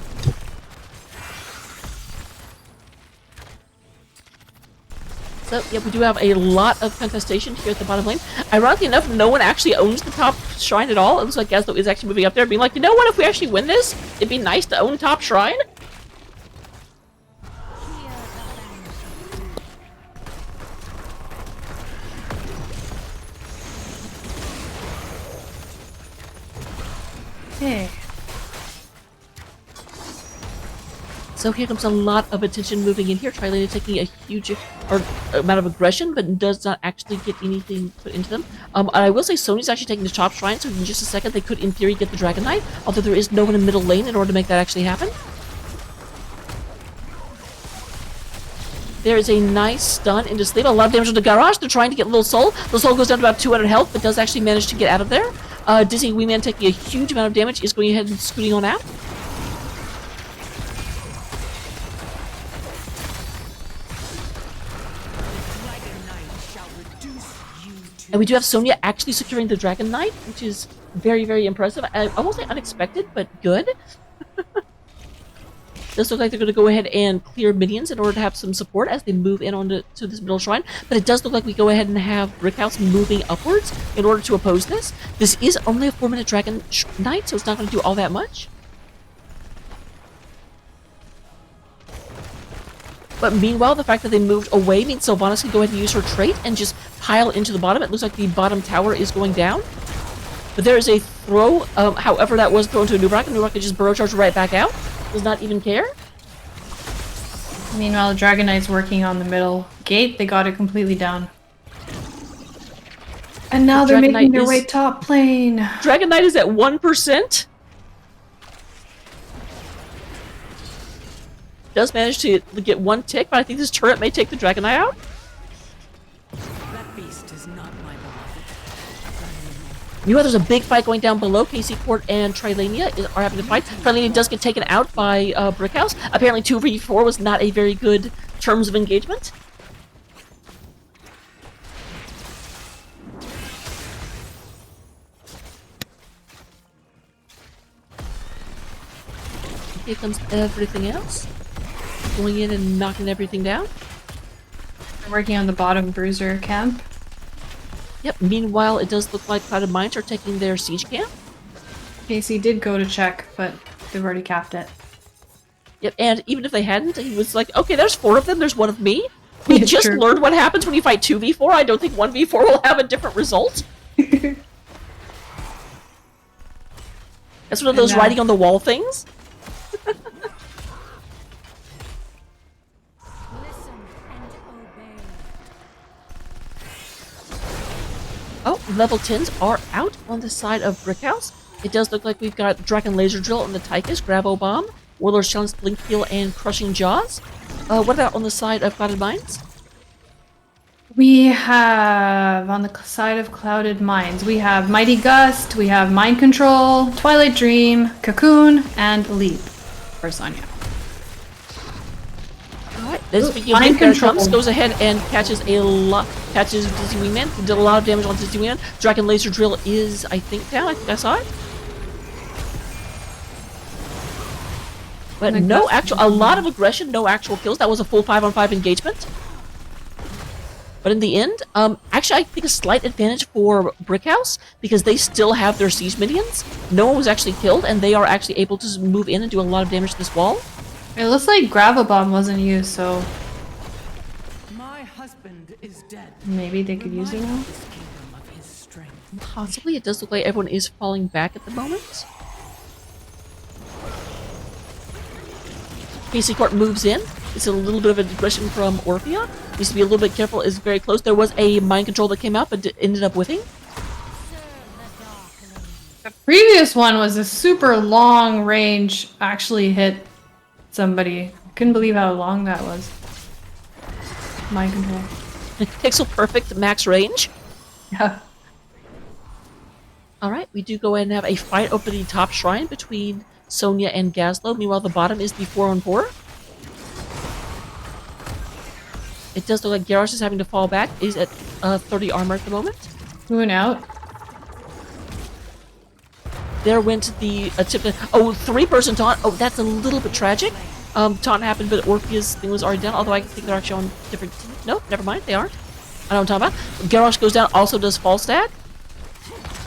So, yeah, we do have a lot of contestation here at the bottom lane. Ironically enough, no one actually owns the top shrine at all. It looks like Gazdo is actually moving up there, being like, you know what, if we actually win this, it'd be nice to own top shrine. Hey. So here comes a lot of attention moving in here. Trilania taking a huge amount of aggression, but does not actually get anything put into them. And I will say Sony's actually taking the top shrine, so in just a second they could, in theory, get the Dragon Knight, although there is no one in middle lane in order to make that actually happen. There is a nice stun into sleep. A lot of damage on the garage. They're trying to get Little Soul. Little Soul goes down to about 200 health, but does actually manage to get out of there. Disney Wee Man taking a huge amount of damage is going ahead and scooting on out. And we do have Sonya actually securing the Dragon Knight, which is very, very impressive. I won't say unexpected, but good. Does look like they're going to go ahead and clear minions in order to have some support as they move in onto this middle shrine. But it does look like we go ahead and have Brickhouse moving upwards in order to oppose this. This is only a 4-minute Dragon Knight, so it's not going to do all that much. But meanwhile, the fact that they moved away means Sylvanas can go ahead and use her trait and just pile into the bottom. It looks like the bottom tower is going down. But there is a throw, however that was thrown to a Nubrak, and Nubrak can just burrow charge right back out. Does not even care. Meanwhile, the Dragon Knight's working on the middle gate. They got it completely down. And now they're making their way top lane. Dragon Knight is at 1%. Does manage to get one tick, but I think this turret may take the Dragon Knight out. That beast is not my beloved. Meanwhile, there's a big fight going down below. KC Court and Trilania are having a fight. Trilania does get taken out by Brickhouse. Apparently 2v4 was not a very good terms of engagement. Here comes everything else. Going in and knocking everything down. They're working on the bottom bruiser camp. Yep, meanwhile, it does look like Clouded Minds are taking their siege camp. Casey did go to check, but they've already capped it. Yep, and even if they hadn't, he was like, okay, there's 4 of them, there's 1 of me. We It's just true. learned what happens when you fight 2v4. I don't think 1v4 will have a different result. That's one of those And, writing on the wall things. Oh, level 10s are out on the side of Brickhouse. It does look like we've got Dragon Laser Drill on the Tychus, Grabo Bomb, Warlord's Challenge, Blink Heal, and Crushing Jaws. What about on the side of Clouded Minds? We have, on the side of Clouded Minds, we have Mighty Gust, we have Mind Control, Twilight Dream, Cocoon, and Leap for Sonya. Alright, then speaking of Mind Leap, there it Control. comes, goes ahead and catches Dizzy Wingman, did a lot of damage on Dizzy Wingman. Dragon Laser Drill is, I think, down, I think I saw it. But no actual, a lot of aggression, no actual kills. That was a full 5-on-5 engagement. But in the end, actually I think a slight advantage for Brickhouse, because they still have their siege minions. No one was actually killed, and they are actually able to move in and do a lot of damage to this wall. It looks like Grab-a-Bomb wasn't used, so My husband is dead. maybe they could use it now. Remind this kingdom of his strength. Possibly, it does look like everyone is falling back at the moment. Casey Court moves in. It's a little bit of aggression from Orphea. Needs to be a little bit careful, is very close. There was a mind control that came out, but ended up whiffing. The previous one was a super long range, actually hit somebody. Couldn't believe how long that was. Mind control. Pixel perfect max range. Yeah. Alright, we do go ahead and have a fight over the top shrine between Sonya and Gazlo. Meanwhile, the bottom is the 4-on-4. It does look like Garrosh is having to fall back. He's at 30 armor at the moment. Moving out. There went the attempt. Oh, 3-person taunt. Oh, that's a little bit tragic. Taunt happened, but Orphea's thing was already done. Although I think they're actually on different. Nope, never mind. They aren't. I know what I'm talking about. Garrosh goes down. Also does fall stat.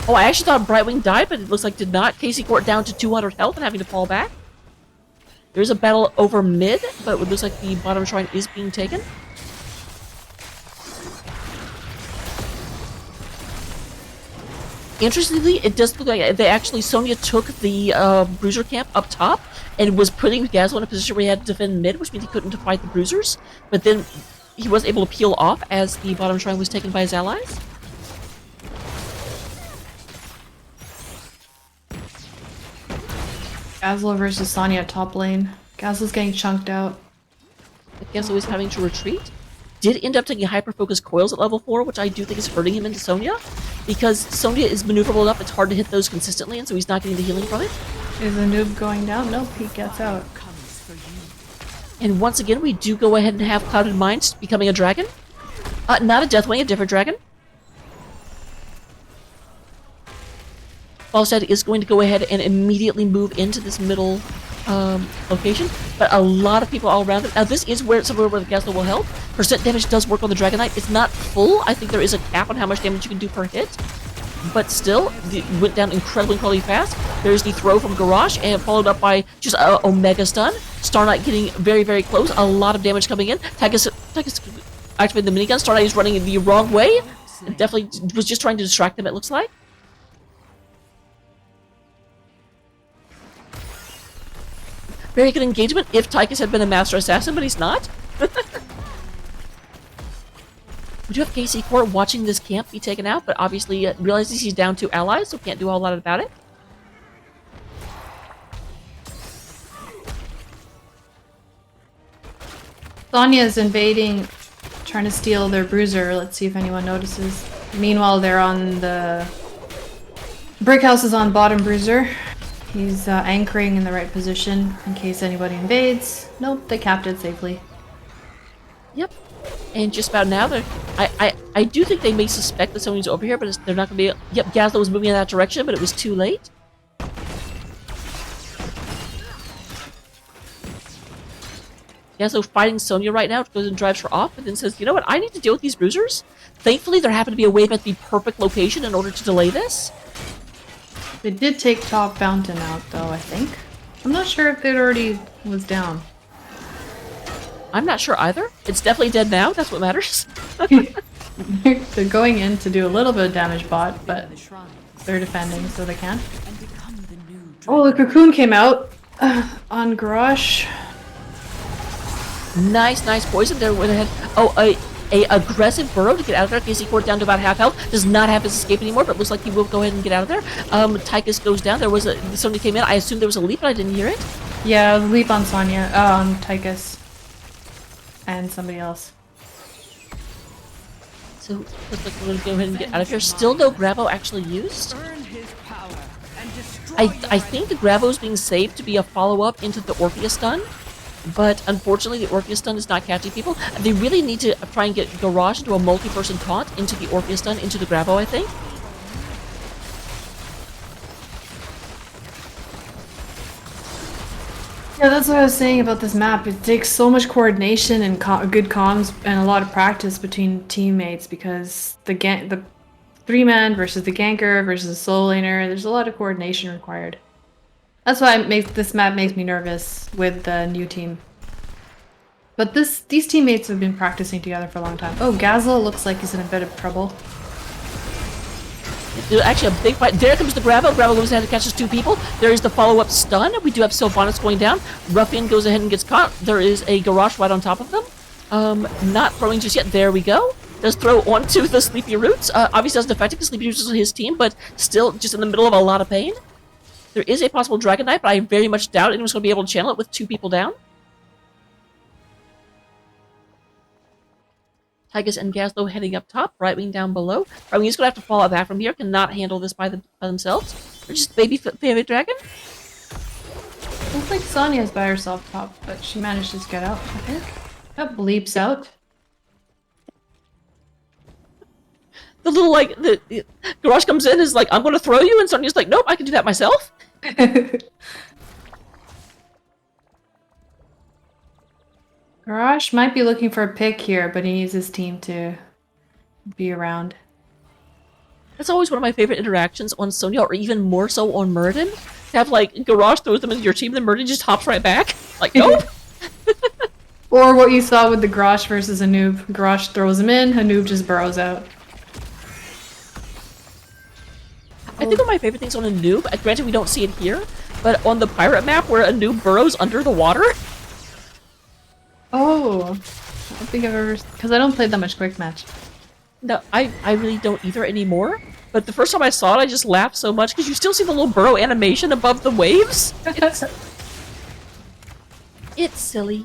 Oh, I actually thought Brightwing died, but it looks like did not. Casey Court down to 200 health and having to fall back. There's a battle over mid, but it looks like the bottom shrine is being taken. Interestingly, it does look like they actually, Sonya took the bruiser camp up top and was putting Gazlo in a position where he had to defend mid, which means he couldn't fight the bruisers. But then he was able to peel off as the bottom shrine was taken by his allies. Gazlo versus Sonya top lane. Gazlo's getting chunked out. Gazlo is having to retreat. Did end up taking hyper-focused coils at level 4, which I do think is hurting him into Sonya. Because Sonya is maneuverable enough, it's hard to hit those consistently, and so he's not getting the healing from it. Is the noob going down? Nope, he gets out. Comes for you. And once again, we do go ahead and have Clouded Minds becoming a dragon. Not a Deathwing, a different dragon. Falstad is going to go ahead and immediately move into this middle location, but a lot of people all around it. Now this is somewhere where the Gazlo will help. Percent damage does work on the Dragon Knight. It's not full. I think there is a cap on how much damage you can do per hit, but still, it went down incredibly fast. There's the throw from Garrosh, and followed up by just a Omega Stun. Star Knight getting very close. A lot of damage coming in. Tychus activated the minigun. Star Knight is running the wrong way. It definitely was just trying to distract them, it looks like. Very good engagement if Tychus had been a Master Assassin, but he's not. We do have Casey Court watching this camp be taken out, but obviously realizes he's down 2 allies, so can't do a whole lot about it. Sonya's invading, trying to steal their bruiser. Let's see if anyone notices. Meanwhile, they're on the... Brickhouse is on bottom bruiser. He's anchoring in the right position in case anybody invades. Nope, they capped it safely. Yep. And just about now, I do think they may suspect that someone's over here, but they're not going to be... Yep, Gazlo was moving in that direction, but it was too late. Gazlo fighting Sonya right now, goes and drives her off, but then says, you know what, I need to deal with these bruisers. Thankfully, there happened to be a wave at the perfect location in order to delay this. They did take top fountain out, though, I think. I'm not sure if it already was down. I'm not sure either. It's definitely dead now, that's what matters. They're going in to do a little bit of damage bot, but The shrine they're defending, so they can. and become the new Oh, the cocoon came out on Garrosh. Nice poison there with a head. Oh, a aggressive burrow to get out of there. Casey Court down to about half health. Does not have his escape anymore, but looks like he will go ahead and get out of there. Tychus goes down. There was somebody came in. I assumed there was a leap, but I didn't hear it. Yeah, leap on Sonya. On Tychus. And somebody else. So looks like we're gonna go ahead and get out of here. Still no Grabo actually used. Earn his power and destroy I think the Grabo is being saved to be a follow-up into the Orpheus stun, but unfortunately the Orpheus stun is not catching people. They really need to try and get Garage into a multi-person taunt into the Orpheus stun into the Grabo, I think. Yeah, that's what I was saying about this map. It takes so much coordination and good comms and a lot of practice between teammates because the 3-man versus the ganker versus the solo laner, there's a lot of coordination required. That's why this map makes me nervous with the new team. But these teammates have been practicing together for a long time. Oh, Gazelle looks like he's in a bit of trouble. There's actually a big fight. There comes the Grabo. Grabo goes ahead and catches 2 people. There is the follow-up stun. We do have Sylvanas going down. Ruffian goes ahead and gets caught. There is a Garage right on top of them. Not throwing just yet. There we go. Does throw onto the Sleepy Roots. Obviously doesn't affect it because Sleepy Roots is his team, but still just in the middle of a lot of pain. There is a possible Dragon Knight, but I very much doubt anyone's going to be able to channel it with 2 people down. Tychus and Gazlo heading up top, Brightwing down below. Brightwing is going to have to fall back from here, cannot handle this by themselves. They're just baby dragon. Looks like Sonya's by herself top, but she managed to get out, I think. Yep, leaps out. The little, like, the Garage comes in, is like, I'm going to throw you, and Sonya's like, nope, I can do that myself. Garage might be looking for a pick here, but he needs his team to be around. That's always one of my favorite interactions on Sonya, or even more so on Muradin. To have, like, Garage throws them into your team, then Muradin just hops right back. Like, nope. Or what you saw with the Garage versus Anub. Garage throws him in, Anub just burrows out. I think one of my favorite things on a noob, granted we don't see it here, but on the pirate map where a noob burrows under the water. Oh, I don't think I've ever, because I don't play that much quick match. No, I really don't either anymore. But the first time I saw it, I just laughed so much because you still see the little burrow animation above the waves. It's silly.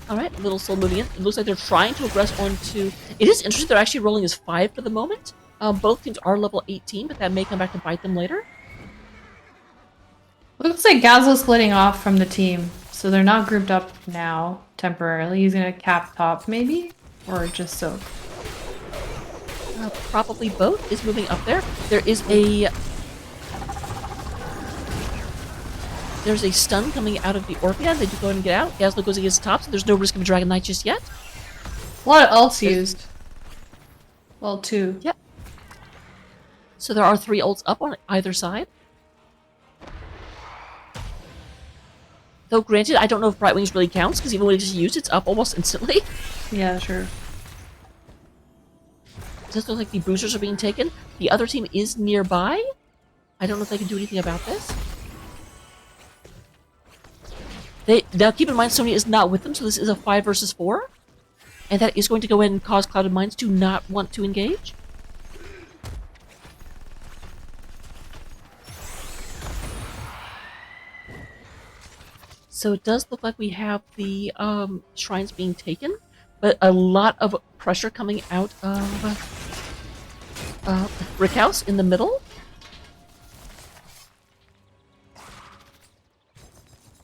Alright, Little Soul moving in. It looks like they're trying to aggress onto... It is interesting they're actually rolling as 5 for the moment. Both teams are level 18, but that may come back to bite them later. Looks like Gazzo's splitting off from the team, so they're not grouped up now, temporarily. He's gonna cap top, maybe? Or just so? Probably both is moving up there. There's a stun coming out of the Orpheus. They do go ahead and get out. Gazlo goes against top, so there's no risk of a Dragon Knight just yet. A lot of ults used. Well, 2. Yep. So there are 3 ults up on either side. Though granted, I don't know if Brightwings really counts, because even when it's used, it's up almost instantly. Yeah, sure. It does look like the boosters are being taken. The other team is nearby. I don't know if they can do anything about this. Now keep in mind, Sony is not with them, so this is a 5 versus 4. And that is going to go ahead and cause Clouded Minds to not want to engage. So it does look like we have the shrines being taken, but a lot of pressure coming out of Brickhouse in the middle.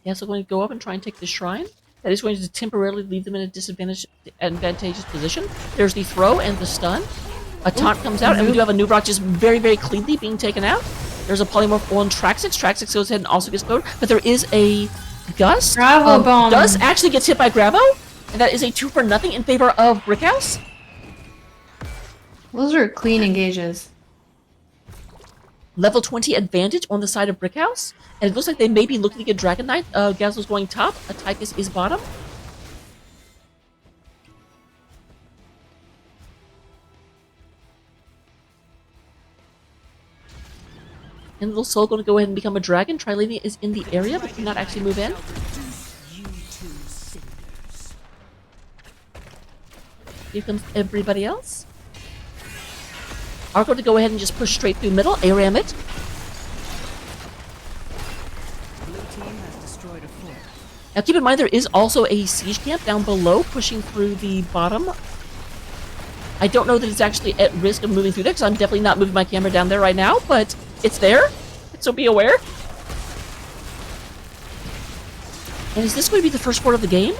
Yeah, so we're going to go up and try and take the shrine. That is going to temporarily leave them in a advantageous position. There's the throw and the stun. A taunt comes out, and we do have a Nubrock just very, very cleanly being taken out. There's a polymorph on Traxix. Traxix goes ahead and also gets slowed, but there is a Gust. Gravel bomb. Gust actually gets hit by Grabo, and that is a 2 for nothing in favor of Brickhouse. Those are clean engages. Level 20 advantage on the side of Brickhouse, and it looks like they may be looking to get Dragon Knight. Gazlo's going top, Tychus is bottom. And Little Soul going to go ahead and become a dragon. Trilania is in the area, but cannot actually move in. Here comes everybody else. Are going to go ahead and just push straight through middle. ARAM it. Now keep in mind there is also a siege camp down below pushing through the bottom. I don't know that it's actually at risk of moving through there because I'm definitely not moving my camera down there right now, but it's there, so be aware. And is this going to be the first fort of the game?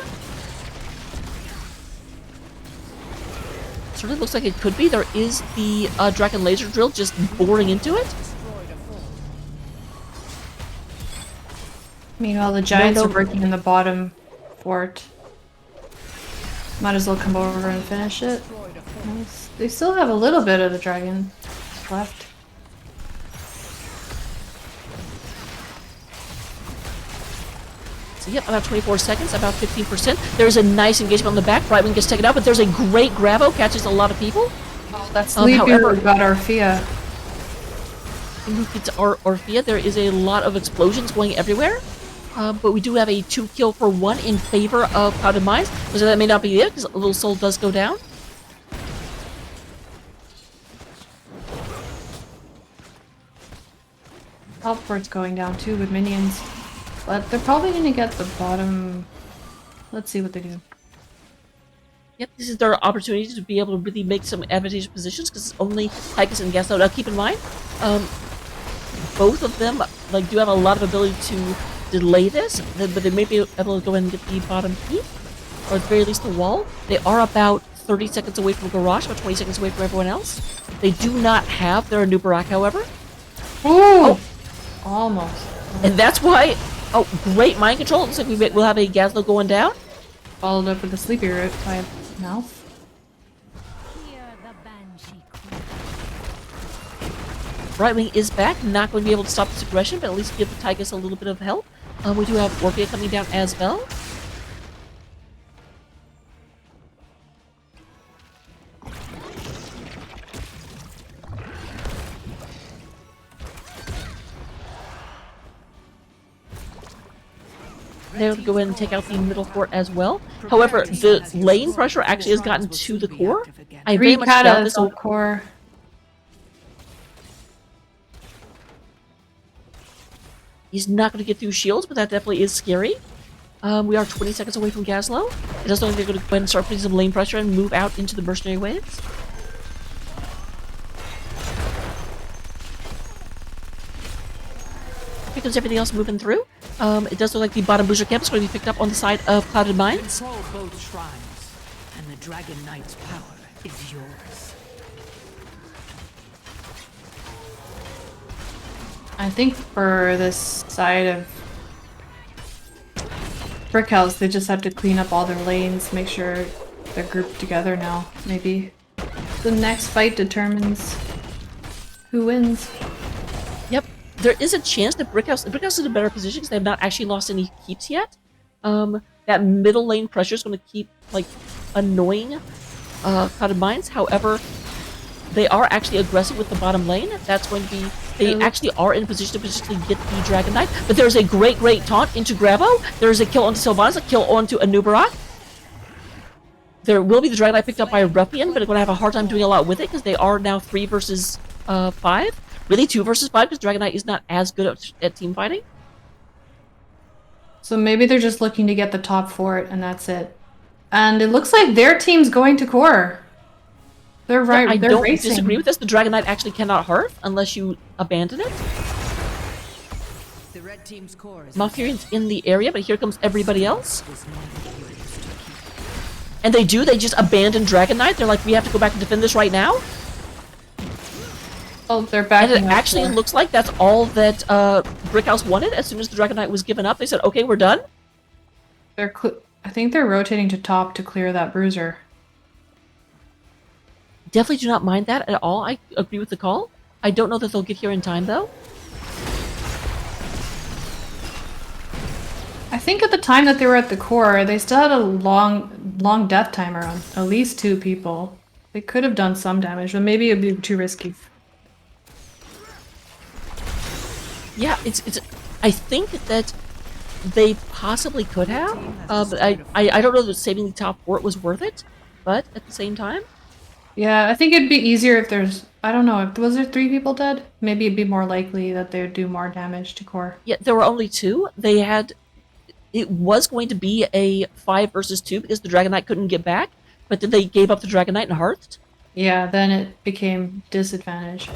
Certainly looks like it could be. There is the Dragon Laser Drill just boring into it. Meanwhile, the giants are working in the bottom fort. Might as well come over and finish it. Nice. They still have a little bit of the dragon left. So yep, about 24 seconds, about 15%. There's a nice engagement on the back. Right wing gets taken out, but there's a great grabo, catches a lot of people. Oh, that's however, got Orphea. Who gets Orphea? There is a lot of explosions going everywhere. But we do have a 2 kill for 1 in favor of Clouded Mines. So that may not be it, because a little soul does go down. Top fort's going down too with minions. But they're probably gonna get the bottom. Let's see what they do. Yep, this is their opportunity to be able to really make some advantageous positions, because it's only Tychus and Gaslow. Now keep in mind, both of them do have a lot of ability to delay this, but they may be able to go in and get the bottom heap, or at the very least the wall. They are about 30 seconds away from Garage, about 20 seconds away from everyone else. They do not have their Anubarak, however. Ooh! Oh. Almost. And that's why... Oh, great mind control. It looks like we'll have a Gaslow going down. Followed up with the sleepy root by mouth. Right wing is back, not going to be able to stop this aggression, but at least give the Tychus a little bit of help. We do have Orphea coming down as well. They're going to go ahead and take out the middle fort as well. However, the lane pressure actually has gotten to the core. I very much doubt this will... core. He's not going to get through shields, but that definitely is scary. We are 20 seconds away from Gaslow. It does look like they're going to go ahead and start putting some lane pressure and move out into the mercenary waves. Here comes everything else moving through. It does look like the bottom booster camp is going to be picked up on the side of Clouded Mines. Control both shrines, and the Dragon Knight's power is yours. I think for this side of Brickhouse, they just have to clean up all their lanes, make sure they're grouped together now. Maybe the next fight determines who wins. Yep, there is a chance that Brickhouse is in a better position because they have not actually lost any keeps yet. That middle lane pressure is going to keep annoying Clouded Mines. However, they are actually aggressive with the bottom lane. That's going to be... They actually are in a position to potentially get the Dragon Knight. But there's a great taunt into Grabo. There's a kill onto Sylvanas, a kill onto Anubarak. There will be the Dragon Knight picked up by Ruffian, but they're going to have a hard time doing a lot with it because they are now 3 versus 5. Really 2 versus 5 because Dragon Knight is not as good at team fighting. So maybe they're just looking to get the top fort and that's it. And it looks like their team's going to core. They're right. Yeah, I they're don't racing. disagree with this. The Dragon Knight actually cannot hearth unless you abandon it. The red team's core is Malfurion's in the area, but here comes everybody else. And they just abandon Dragon Knight. They're like, we have to go back and defend this right now. Oh, they're back. And it actually looks like that's all that Brickhouse wanted. As soon as the Dragon Knight was given up, they said, okay, we're done. I think they're rotating to top to clear that bruiser. Definitely do not mind that at all. I agree with the call. I don't know that they'll get here in time, though. I think at the time that they were at the core, they still had a long death timer on at least 2 people. They could have done some damage, but maybe it'd be too risky. Yeah, it's. I think that they possibly could have. But I don't know that saving the top fort was worth it. But at the same time. Yeah, I think it'd be easier if there's... I don't know, was there 3 people dead? Maybe it'd be more likely that they would do more damage to core. Yeah, there were only 2. They had... it was going to be a 5 versus 2 because the Dragon Knight couldn't get back, but then they gave up the Dragon Knight and Hearthed. Yeah, then it became disadvantage.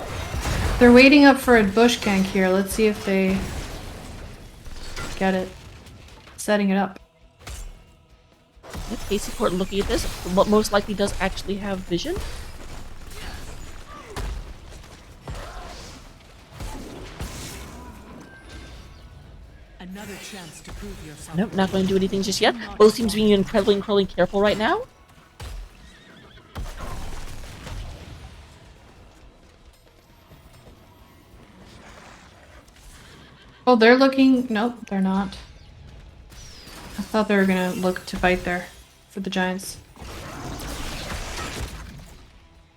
They're waiting up for a bush gank here. Let's see if they get it. Setting it up. Casey Court looking at this, what most likely does actually have vision. Another chance to prove yourself. Nope, not going to do anything just yet. Both teams being incredibly careful right now. Oh, they're looking. Nope, they're not. I thought they were gonna look to fight there for the Giants.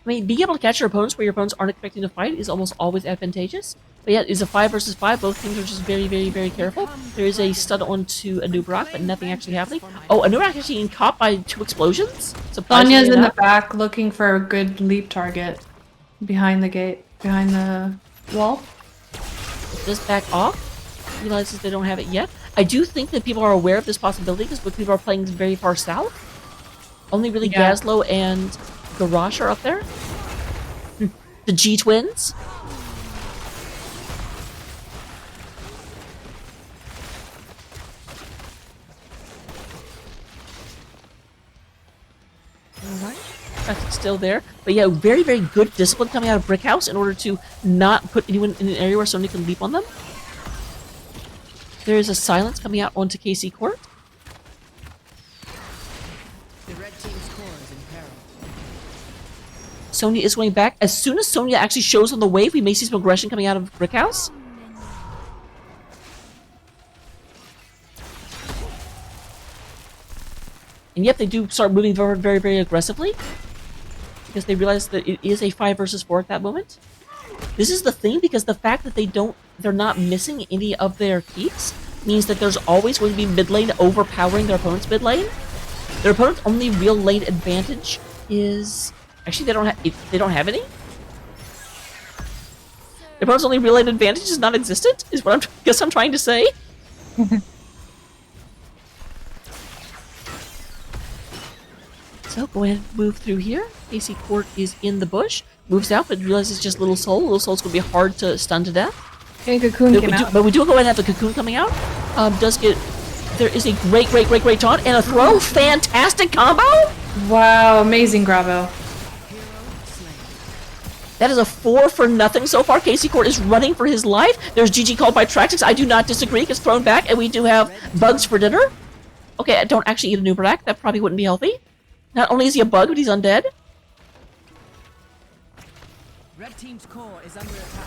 I mean, being able to catch your opponents where your opponents aren't expecting to fight is almost always advantageous. But yeah, it's a 5 versus 5. Both teams are just very careful. There is a stun onto Anub'arak, but nothing actually happening. Oh, Anub'arak actually getting caught by 2 explosions. Tanya's in the back looking for a good leap target behind the gate, behind the wall. Just back off. Realizes they don't have it yet. I do think that people are aware of this possibility because people are playing very far south. Only really Gazlo and Garrosh are up there. The G twins. Alright. That's still there. But yeah, very good discipline coming out of Brickhouse in order to not put anyone in an area where somebody can leap on them. There is a silence coming out onto KC Court. The red team's core is in peril. Sonya is going back. As soon as Sonya actually shows on the wave, we may see some aggression coming out of Brickhouse. And yet they do start moving forward very aggressively. Because they realize that it is a 5 versus 4 at that moment. This is the thing, because the fact that they're not missing any of their keeps means that there's always going to be mid lane overpowering their opponent's mid lane. Their opponent's only real lane advantage is... Actually, they don't have any. Their opponent's only real lane advantage is non-existent, is what I'm trying to say. So, go ahead and move through here. KC Court is in the bush. Moves out, but realizes it's just Little Soul. Little Soul's going to be hard to stun to death. Okay, Cocoon came out. But we do go ahead and have the Cocoon coming out. There is a great taunt and a throw. Fantastic combo! Wow, amazing Grabo. That is a 4 for nothing so far. KC Court is running for his life. There's GG called by Traxix. I do not disagree. Gets thrown back, and we do have bugs for dinner. Okay, I don't actually eat a Nubarak. That probably wouldn't be healthy. Not only is he a bug, but he's undead. Red team's core is under attack.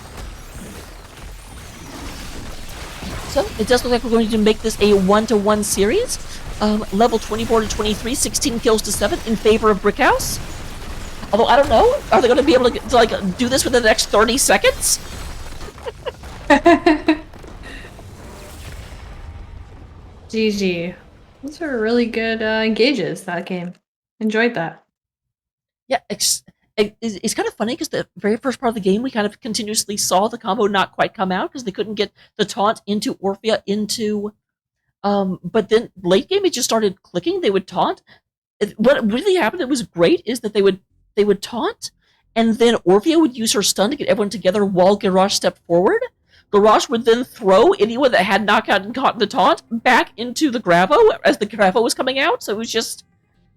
So, it does look like we're going to make this a 1-to-1 series. Level 24 to 23, 16 kills to 7 in favor of Brickhouse. Although, I don't know, are they going to be able to do this within the next 30 seconds? GG. Those are really good engages, that game. Enjoyed that. Yeah, it's kind of funny because the very first part of the game, we kind of continuously saw the combo not quite come out because they couldn't get the taunt into Orphea into... but then late game, it just started clicking. They would taunt. What really happened that was great is that they would taunt, and then Orphea would use her stun to get everyone together while Garrosh stepped forward. Garrosh would then throw anyone that had not gotten caught in the taunt back into the Gravo as the Gravo was coming out. So it was just,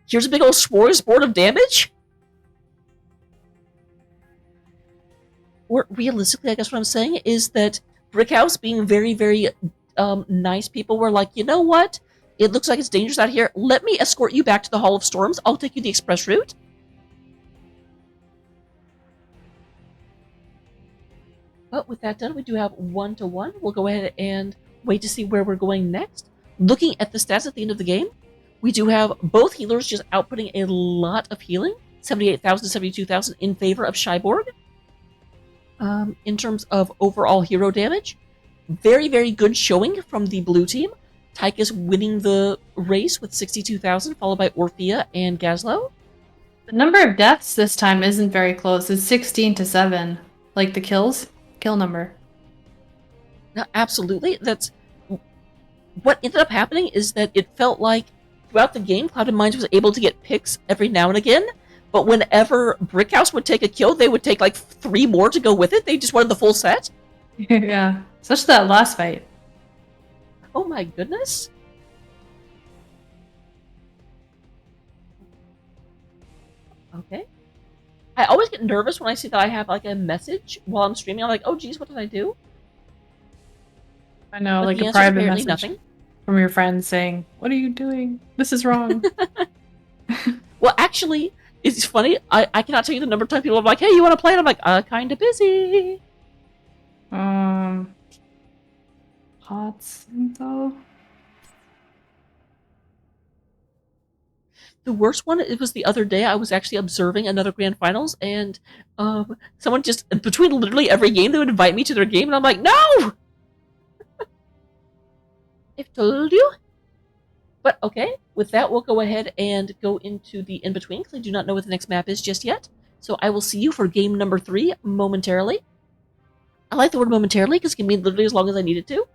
here's a big old smorgasbord of damage. Or realistically, I guess what I'm saying is that Brickhouse being very nice people were like, you know what? It looks like it's dangerous out here. Let me escort you back to the Hall of Storms. I'll take you the express route. But with that done, we do have 1-to-1. We'll go ahead and wait to see where we're going next. Looking at the stats at the end of the game, we do have both healers just outputting a lot of healing. 78,000 to 72,000 in favor of Shyborg. In terms of overall hero damage, very good showing from the blue team. Tychus winning the race with 62,000, followed by Orphea and Gazlo. The number of deaths this time isn't very close. It's 16 to 7. Like the kill number. No, absolutely. what ended up happening is that it felt like throughout the game, Clouded Minds was able to get picks every now and again, but whenever Brickhouse would take a kill, they would take like 3 more to go with it. They just wanted the full set. Yeah, especially that last fight. Oh my goodness. Okay. I always get nervous when I see that I have like a message while I'm streaming. I'm like, oh geez, what did I do? I know, But like the a answer is private apparently message nothing. from your friend saying, "What are you doing? This is wrong." Well, actually, it's funny. I cannot tell you the number of times people are like, hey, you want to play? And I'm like, kind of busy. Pots info. The worst one, it was the other day. I was actually observing another grand finals, and someone just between literally every game they would invite me to their game, and I'm like, no. I've told you. But okay, with that, we'll go ahead and go into the in between because I do not know what the next map is just yet. So I will see you for game number 3 momentarily. I like the word momentarily because it can mean literally as long as I need it to.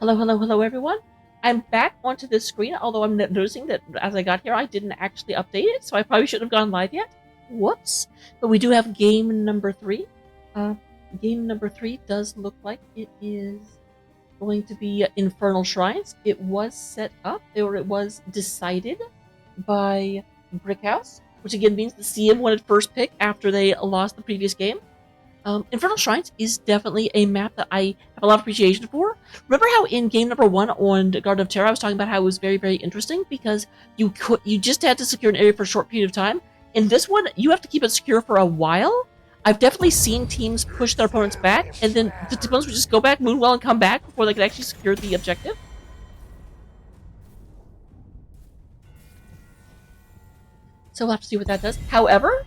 Hello, everyone. I'm back onto this screen, although I'm noticing that as I got here, I didn't actually update it, so I probably shouldn't have gone live yet. Whoops. But we do have game number 3. Game number 3 does look like it is going to be Infernal Shrines. It was set up, or it was decided by Brickhouse, which again means the CM wanted first pick after they lost the previous game. Infernal Shrines is definitely a map that I have a lot of appreciation for. Remember how in game number 1 on Garden of Terror I was talking about how it was very, very interesting because you just had to secure an area for a short period of time. In this one, you have to keep it secure for a while. I've definitely seen teams push their opponents back, and then the opponents would just go back, Moonwell, and come back before they could actually secure the objective. So we'll have to see what that does. However,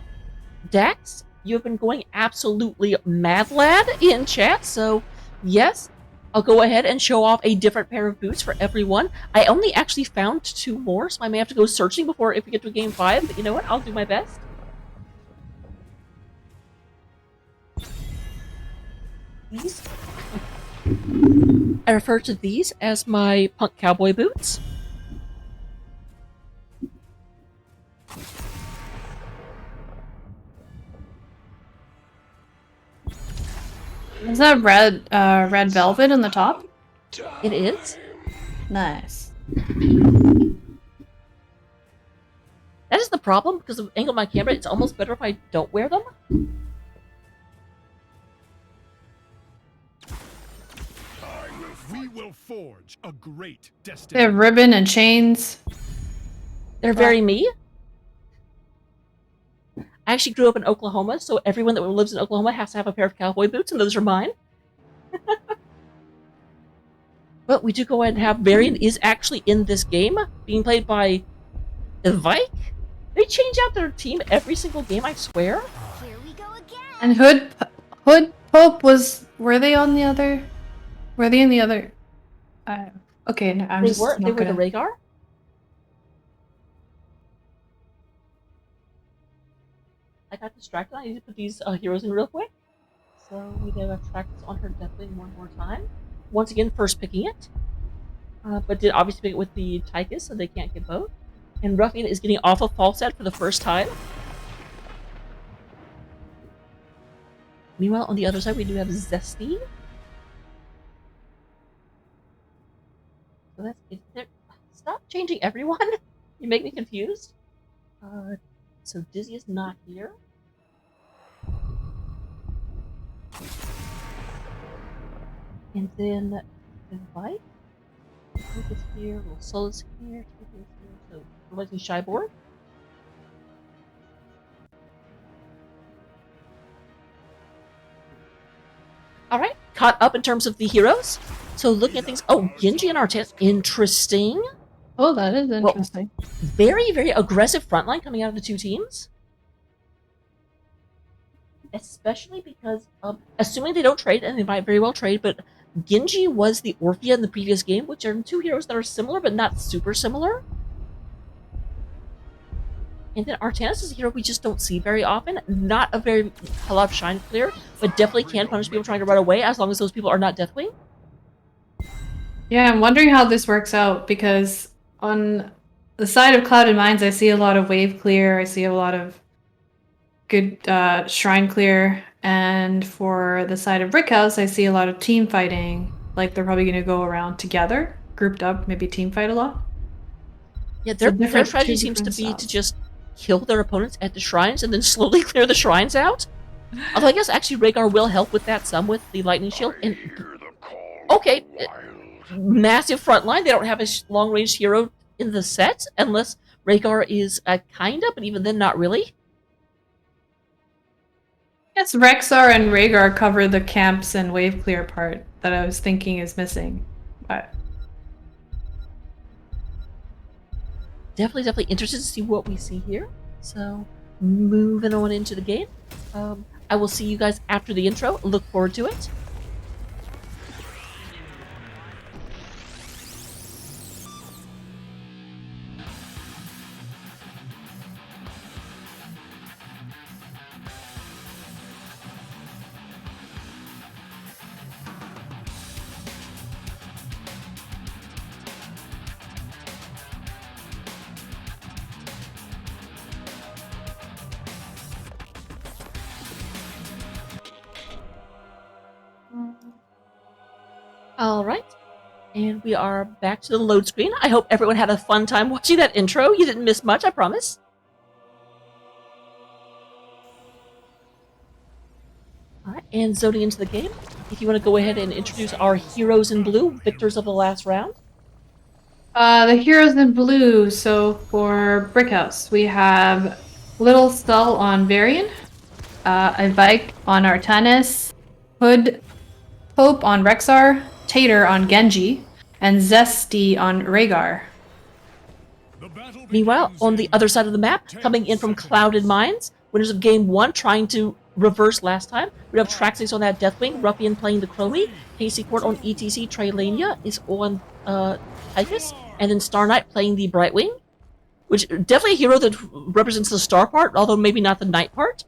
Dax, you have been going absolutely mad lad in chat, so yes, I'll go ahead and show off a different pair of boots for everyone. I only actually found 2 more, so I may have to go searching before if we get to game 5, but you know what, I'll do my best. These, I refer to these as my punk cowboy boots. Is that red velvet on the top? It is. Nice. That is the problem, because of the angle of my camera, it's almost better if I don't wear them. We will forge a great destiny. They have ribbon and chains. They're very me. I actually grew up in Oklahoma, so everyone that lives in Oklahoma has to have a pair of cowboy boots, and those are mine. But we do go ahead and have Varian is actually in this game, being played by Vike. They change out their team every single game, I swear. Here we go again. And Hood Pope was. Were they on the other? Were they in the other? Okay, no, I'm just. They were the Rhaegar. I got distracted. I need to put these heroes in real quick. So we have attracts on her definitely one more time. Once again, first picking it. But did obviously pick it with the Tychus, so they can't get both. And Ruffian is getting off of Falset for the first time. Meanwhile, on the other side, we do have Zesty. So that's it. Stop changing everyone. You make me confused. So Dizzy is not here. And then Invite. Luke is here. Little Soul is here. Tiffany is here. So we're making Shy Board. Alright, caught up in terms of the heroes. So looking at things. Oh, Genji and Artest. Interesting. Oh, that is interesting. Well, very, very aggressive frontline coming out of the 2 teams. Especially because, assuming they don't trade, and they might very well trade, but Genji was the Orphea in the previous game, which are 2 heroes that are similar, but not super similar. And then Artanis is a hero we just don't see very often. Not a lot of shine clear, but definitely can punish people trying to run away as long as those people are not Deathwing. Yeah, I'm wondering how this works out because on the side of Clouded Mines, I see a lot of wave clear. I see a lot of good shrine clear. And for the side of Brickhouse, I see a lot of team fighting. Like they're probably going to go around together, grouped up, maybe team fight a lot. Yeah, their strategy seems to be to just kill their opponents at the shrines and then slowly clear the shrines out. Although I guess actually Rhaegar will help with that some with the lightning shield. And okay, massive front line. They don't have a long-range hero in the set unless Rhaegar is kinda, but even then not really. Yes, Rexar and Rhaegar cover the camps and wave clear part that I was thinking is missing. But definitely interested to see what we see here. So moving on into the game. I will see you guys after the intro. Look forward to it. Alright. And we are back to the load screen. I hope everyone had a fun time watching that intro. You didn't miss much, I promise. Alright, and zoning into the game. If you want to go ahead and introduce our heroes in blue, victors of the last round. The heroes in blue. So for Brickhouse, we have Little Skull on Varian, a Vike on Artanis, Hood Hope on Rexar, Tater on Genji, and Zesty on Rhaegar. Meanwhile, on the other side of the map, coming in from Clouded Mines, winners of Game 1 trying to reverse last time. We have Traxxas on that Deathwing, Ruffian playing the Chromie, Casey Court on ETC, Traylania is on Typhus, and then Star Knight playing the Brightwing, which definitely a hero that represents the Star part, although maybe not the Knight part.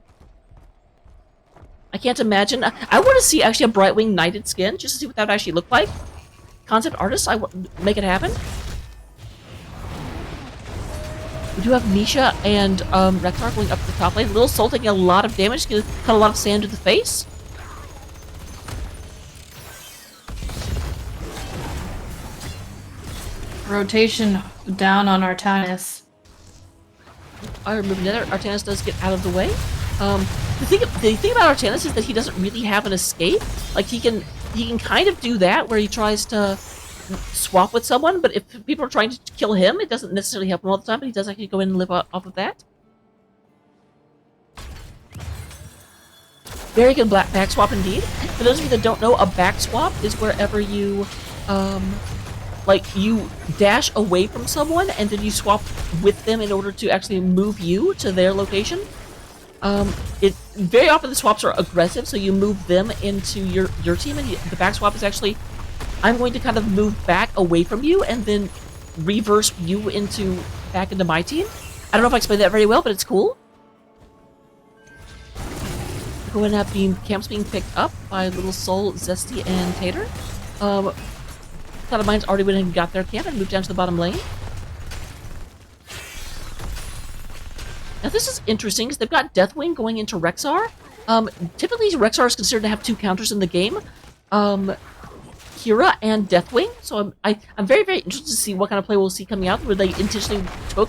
I can't imagine. I want to see actually a Brightwing Knighted skin, just to see what that would actually look like. Concept artists, make it happen. We do have Misha and Rexar going up to the top lane. Little Soul taking a lot of damage, gonna cut a lot of sand to the face. Rotation down on Artanis. I remove another. Artanis does get out of the way. The thing about Artanis is that he doesn't really have an escape. Like he can kind of do that where he tries to swap with someone, but if people are trying to kill him, it doesn't necessarily help him all the time, but he does actually go in and live off of that. Very good back swap indeed. For those of you that don't know, a back swap is wherever you, like, you dash away from someone and then you swap with them in order to actually move you to their location. Very often the swaps are aggressive, so you move them into your team, and the back swap is actually, I'm going to kind of move back away from you and then reverse you back into my team. I don't know if I explained that very well, but it's cool. We're going to have camps being picked up by Little Soul, Zesty, and Tater. Cloud of Mine's already went and got their camp and moved down to the bottom lane. Now this is interesting because they've got Deathwing going into Rexar. Typically Rexar is considered to have 2 counters in the game. Kira and Deathwing. So I'm very, very interested to see what kind of play we'll see coming out where they intentionally took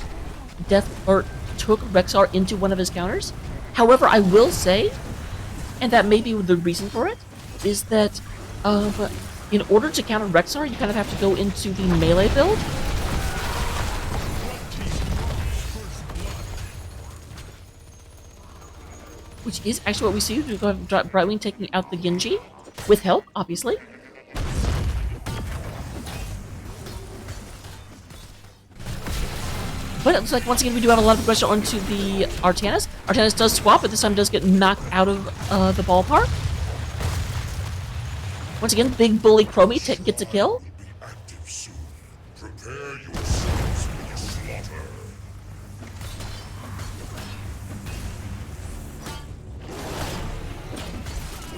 Rexar into one of his counters. However, I will say, and that may be the reason for it, is that in order to counter Rexar, you kind of have to go into the melee build. Which is actually what we see. We've got Brightwing taking out the Genji, with help, obviously. But it looks like, once again, we do have a lot of aggression onto the Artanis. Artanis does swap, but this time does get knocked out of the ballpark. Once again, Big Bully Chromie gets a kill.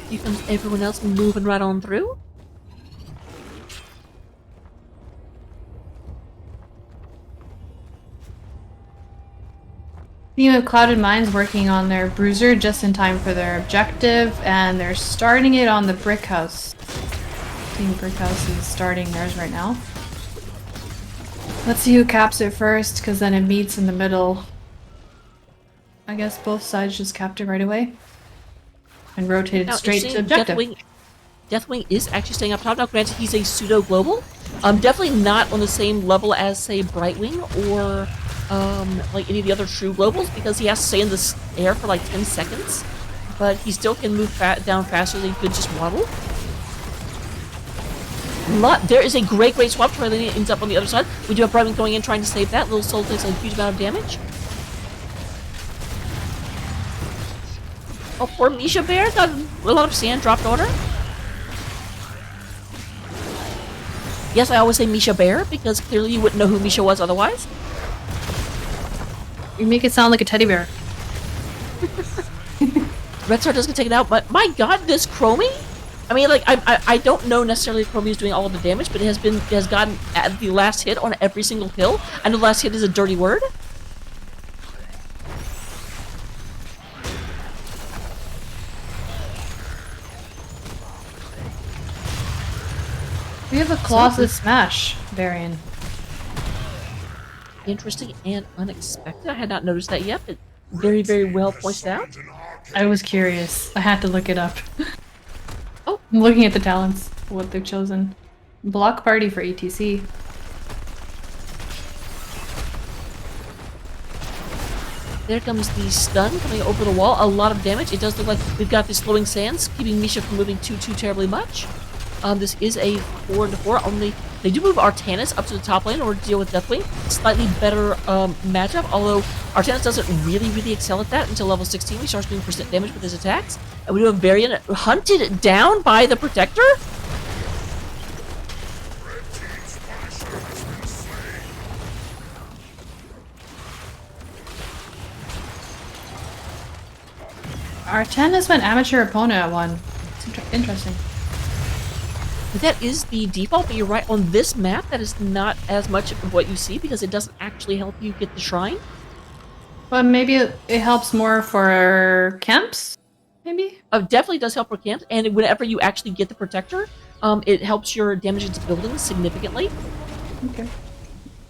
Here comes everyone else moving right on through. Team of Clouded Mines working on their Bruiser just in time for their objective, and they're starting it on the Brickhouse. Team Brickhouse is starting theirs right now. Let's see who caps it first, because then it meets in the middle. I guess both sides just capped it right away. And rotated straight to objective. Deathwing is actually staying up top. Now, granted, he's a pseudo-global. Definitely not on the same level as, say, Brightwing or like any of the other true globals, because he has to stay in the air for like 10 seconds. But he still can move down faster than he could just waddle. There is a great swap. Traylania ends up on the other side. We do have Brightwing going in trying to save that. Little Soul takes a huge amount of damage. Oh, poor Misha Bear got a lot of sand dropped on her. Yes, I always say Misha Bear, because clearly you wouldn't know who Misha was otherwise. You make it sound like a teddy bear. Red Star does get taken out, but my god, this Chromie? I mean, like, I don't know necessarily if Chromie is doing all of the damage, but it has gotten at the last hit on every single kill. I know the last hit is a dirty word. We have a Colossus Smash variant. Interesting and unexpected. I had not noticed that yet, but very, very well pointed out. I was curious. I had to look it up. Oh. I'm looking at the talents, what they've chosen. Block party for ETC. There comes the stun coming over the wall. A lot of damage. It does look like we've got the slowing sands, keeping Misha from moving too terribly much. This is a 4-4. Only they do move Artanis up to the top lane in order to deal with Deathwing. Slightly better matchup, although Artanis doesn't really excel at that until level 16. He starts doing percent damage with his attacks. And we do have Varian hunted down by the Protector. Artanis went amateur opponent at 1. It's interesting. That is the default, but you're right, on this map, that is not as much of what you see because it doesn't actually help you get the shrine. But maybe it helps more for camps? Maybe? Definitely does help for camps, and whenever you actually get the Protector, it helps your damage into buildings significantly. Okay.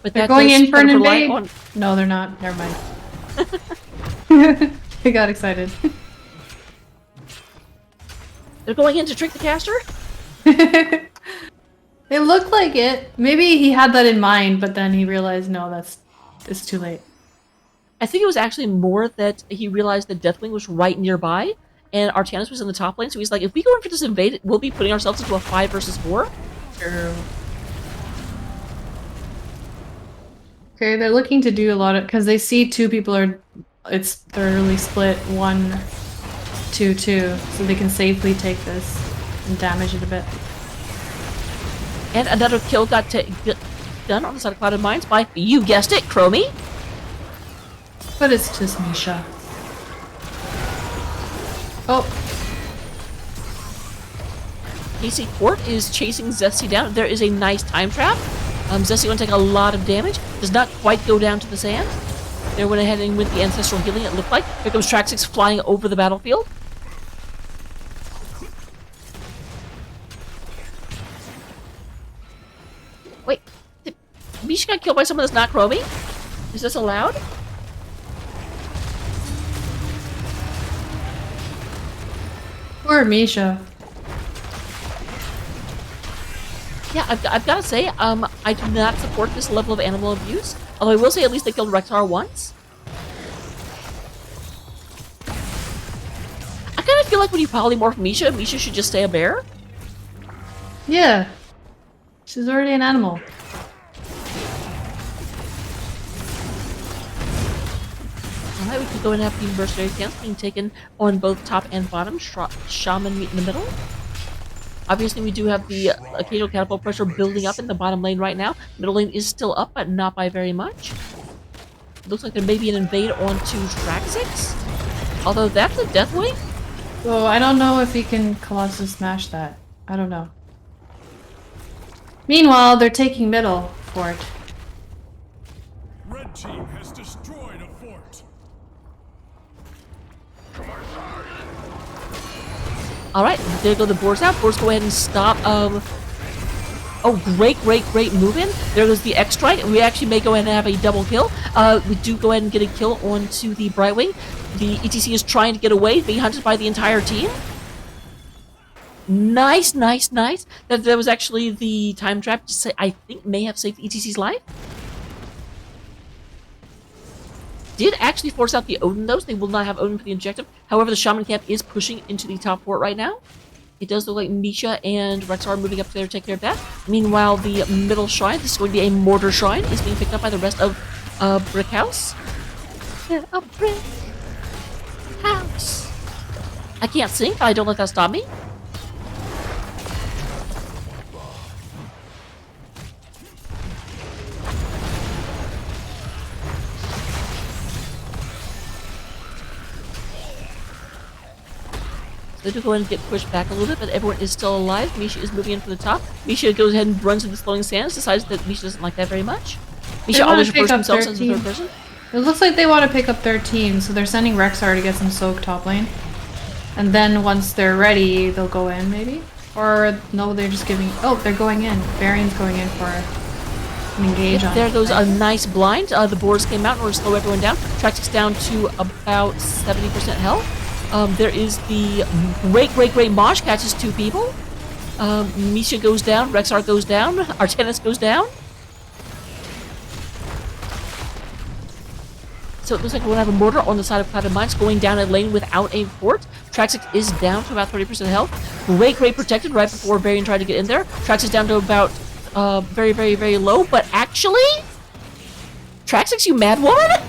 But They're that going does in for an kind of rely invade? on- No, they're not. Never mind. I got excited. They're going in to trick the caster? It looked like it. Maybe he had that in mind, but then he realized, no, it's too late. I think it was actually more that he realized that Deathwing was right nearby, and Artanis was in the top lane, so he's like, if we go in for this invade, we'll be putting ourselves into a 5 versus 4. True. Okay, they're looking to do a lot of, because they see two people are, it's thoroughly split 1-2-2, so they can safely take this and damage it a bit. And another kill got done on the side of Clouded Minds by, you guessed it, Chromie. But it's just Misha. Oh, KC Court is chasing Zesty down. There is a nice time trap. Zesty going to take a lot of damage. Does not quite go down to the sand. They went ahead and with the Ancestral Healing, it looked like. Here comes Traxix flying over the battlefield. Wait, did Misha got killed by someone that's not Chromie? Is this allowed? poor Misha. Yeah, I've got to say, I do not support this level of animal abuse. Although I will say at least they killed Rexar once. I kind of feel like when you polymorph Misha, Misha should just stay a bear. Yeah. She's already an animal. Alright, we can go and have the mercenary camps being taken on both top and bottom. Shaman meet in the middle. Obviously, we do have the occasional catapult pressure building up in the bottom lane right now. Middle lane is still up, but not by very much. Looks like there may be an invade onto Traxix. Although that's a Deathwing. So I don't know if he can Colossus smash that. I don't know. Meanwhile, they're taking middle fort. Red team has destroyed a fort. Alright, there go the boards out. Boards go ahead and stop. Oh, great move in. There goes the X-Strike. We actually may go ahead and have a double kill. We do go ahead and get a kill onto the Brightwing. The ETC is trying to get away, being hunted by the entire team. Nice. That was actually the time trap to say, I think may have saved the ETC's life. Did actually force out the Odin, though, so they will not have Odin for the objective. However, the Shaman camp is pushing into the top fort right now. It does look like Misha and Rexar are moving up there to take care of that. Meanwhile, the middle shrine, this is going to be a mortar shrine, is being picked up by the rest of Brickhouse. A brick house. I can't sing, but I don't let that stop me. They do go ahead and get pushed back a little bit, but everyone is still alive. Misha is moving in for the top. Misha goes ahead and runs into the flowing sands, decides that Misha doesn't like that very much. Misha always refers to himself as the third person. It looks like they want to pick up their team, so they're sending Rexar to get some soak top lane. And then once they're ready, they'll go in, maybe? Or no, they're just giving. Oh, they're going in. Varian's going in for an engage on. There goes a nice blind. The boards came out in order to slow everyone down. Traxxas down to about 70% health. There is the great Mosh catches 2 people. Misha goes down. Rexar goes down. Artenis goes down. So it looks like we're going to have a mortar on the side of Clouded Mines going down a lane without a fort. Traxxas is down to about 30% health. Great protected right before Varian tried to get in there. Traxxas down to about very low, but actually... Traxxas, you mad woman?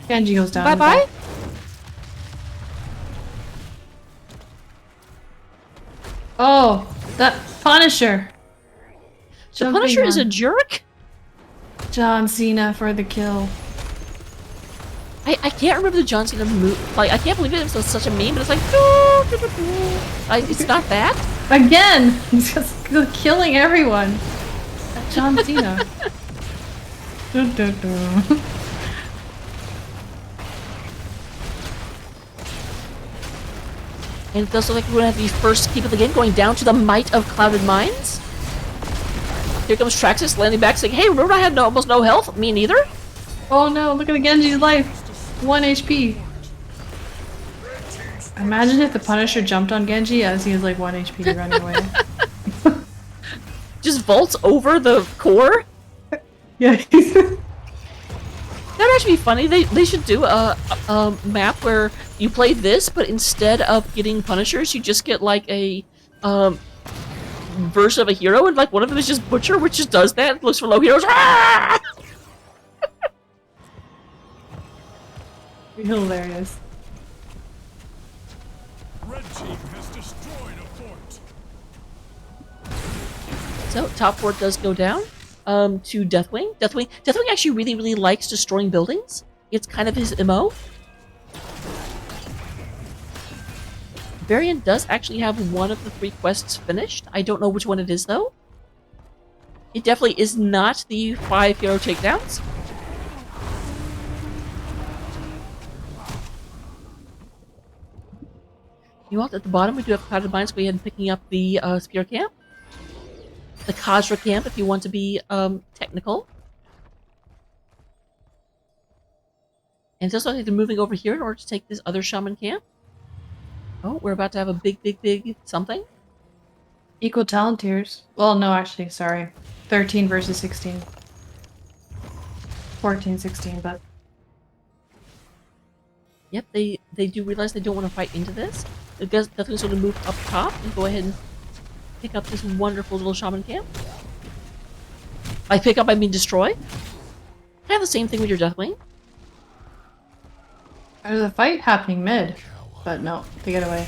Genji goes down. Bye-bye. Oh, that Punisher. The Punisher is a jerk? John Cena for the kill. I can't remember the John Cena move. Like, I can't believe it was such a meme, but it's like... it's not that. Again! He's just killing everyone. John Cena. And it does look like we're going to have the first keep of the game going down to the might of Clouded Mines. Here comes Traxxas landing back saying, hey, remember I had almost no health? Me neither. Oh no, look at Genji's life. 1 HP. Imagine if the Punisher jumped on Genji as he was like 1 HP running away. Just vaults over the core. Yeah. That'd actually be funny. They should do a map where you play this, but instead of getting Punishers, you just get like a version of a hero, and like one of them is just Butcher, which just does that. Looks for low heroes. Ah! Hilarious. Red team has destroyed a fort. So top fort does go down to Deathwing. Deathwing actually really likes destroying buildings. It's kind of his MO. Varian does actually have one of the 3 quests finished. I don't know which one it is though. It definitely is not the 5 hero takedowns. You want at the bottom, we do have Clouded Mines. Go ahead and picking up the Spear Camp. The Kajra Camp, if you want to be technical. And it does look like they're moving over here in order to take this other Shaman Camp. Oh, we're about to have a big something. Equal talent tiers. Well, no, actually, sorry. 13 versus 16. 14, 16, but... Yep, they do realize they don't want to fight into this. Definitely sort of move up top and go ahead and pick up this wonderful little Shaman Camp. By pick up, I mean destroy. Kind of the same thing with your Deathwing. There's a fight happening mid, but no, they get away.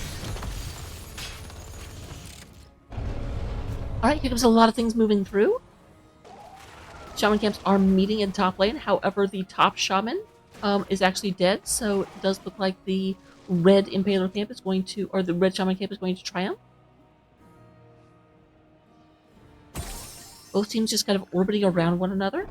Alright, here comes a lot of things moving through. Shaman camps are meeting in top lane, however the top Shaman is actually dead, so it does look like the red Impaler camp is going to, or the red Shaman camp is going to triumph. Both teams just kind of orbiting around one another.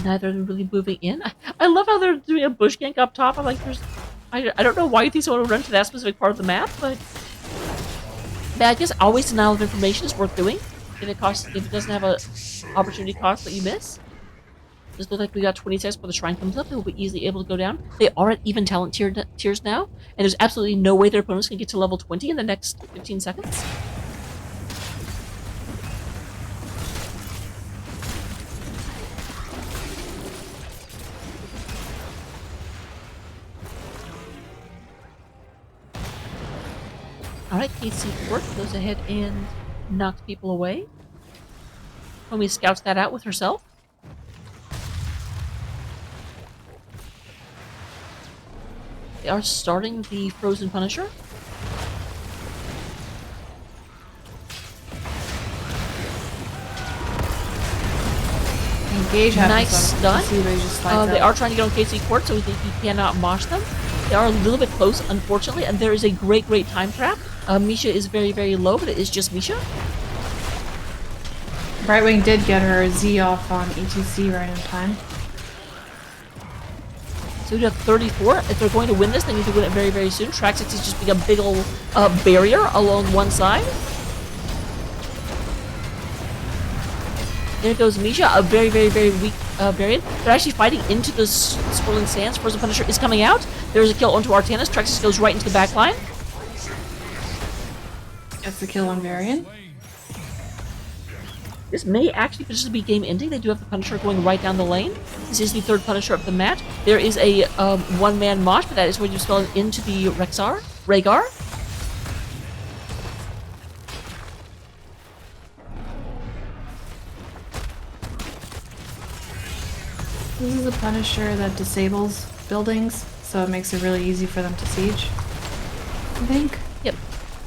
Neither of them really moving in. I love how they're doing a bush gank up top. I'm like, I don't know why you think someone would run to that specific part of the map, but I guess always denial of information is worth doing. If it doesn't have a opportunity cost that you miss. Just look like we got 20 seconds before the shrine comes up. They will be easily able to go down. They are at even talent tiers now, and there's absolutely no way their opponents can get to level 20 in the next 15 seconds. Alright, KC Court goes ahead and knocks people away. Homie scouts that out with herself. They are starting the Frozen Punisher. Engage nice stun. They are are trying to get on KC Court, so we think he cannot mosh them. They are a little bit close, unfortunately, and there is a great time trap. Misha is very low, but it is just Misha. Brightwing did get her Z off on ETC right in time. So we have 34. If they're going to win this, they need to win it very, very soon. Track 6 is just being a big old barrier along one side. There goes Misha, a very, very, very weak variant. They're actually fighting into the swirling sands. Frozen Punisher is coming out. There's a kill onto Artanis. Track 6 goes right into the back line. Gets the kill on Varian. This may actually potentially be game ending. They do have the Punisher going right down the lane. This is the third Punisher of the match. There is a one-man mosh, but that is where you spell into the Rhaegar. This is a Punisher that disables buildings, so it makes it really easy for them to siege, I think. Yep.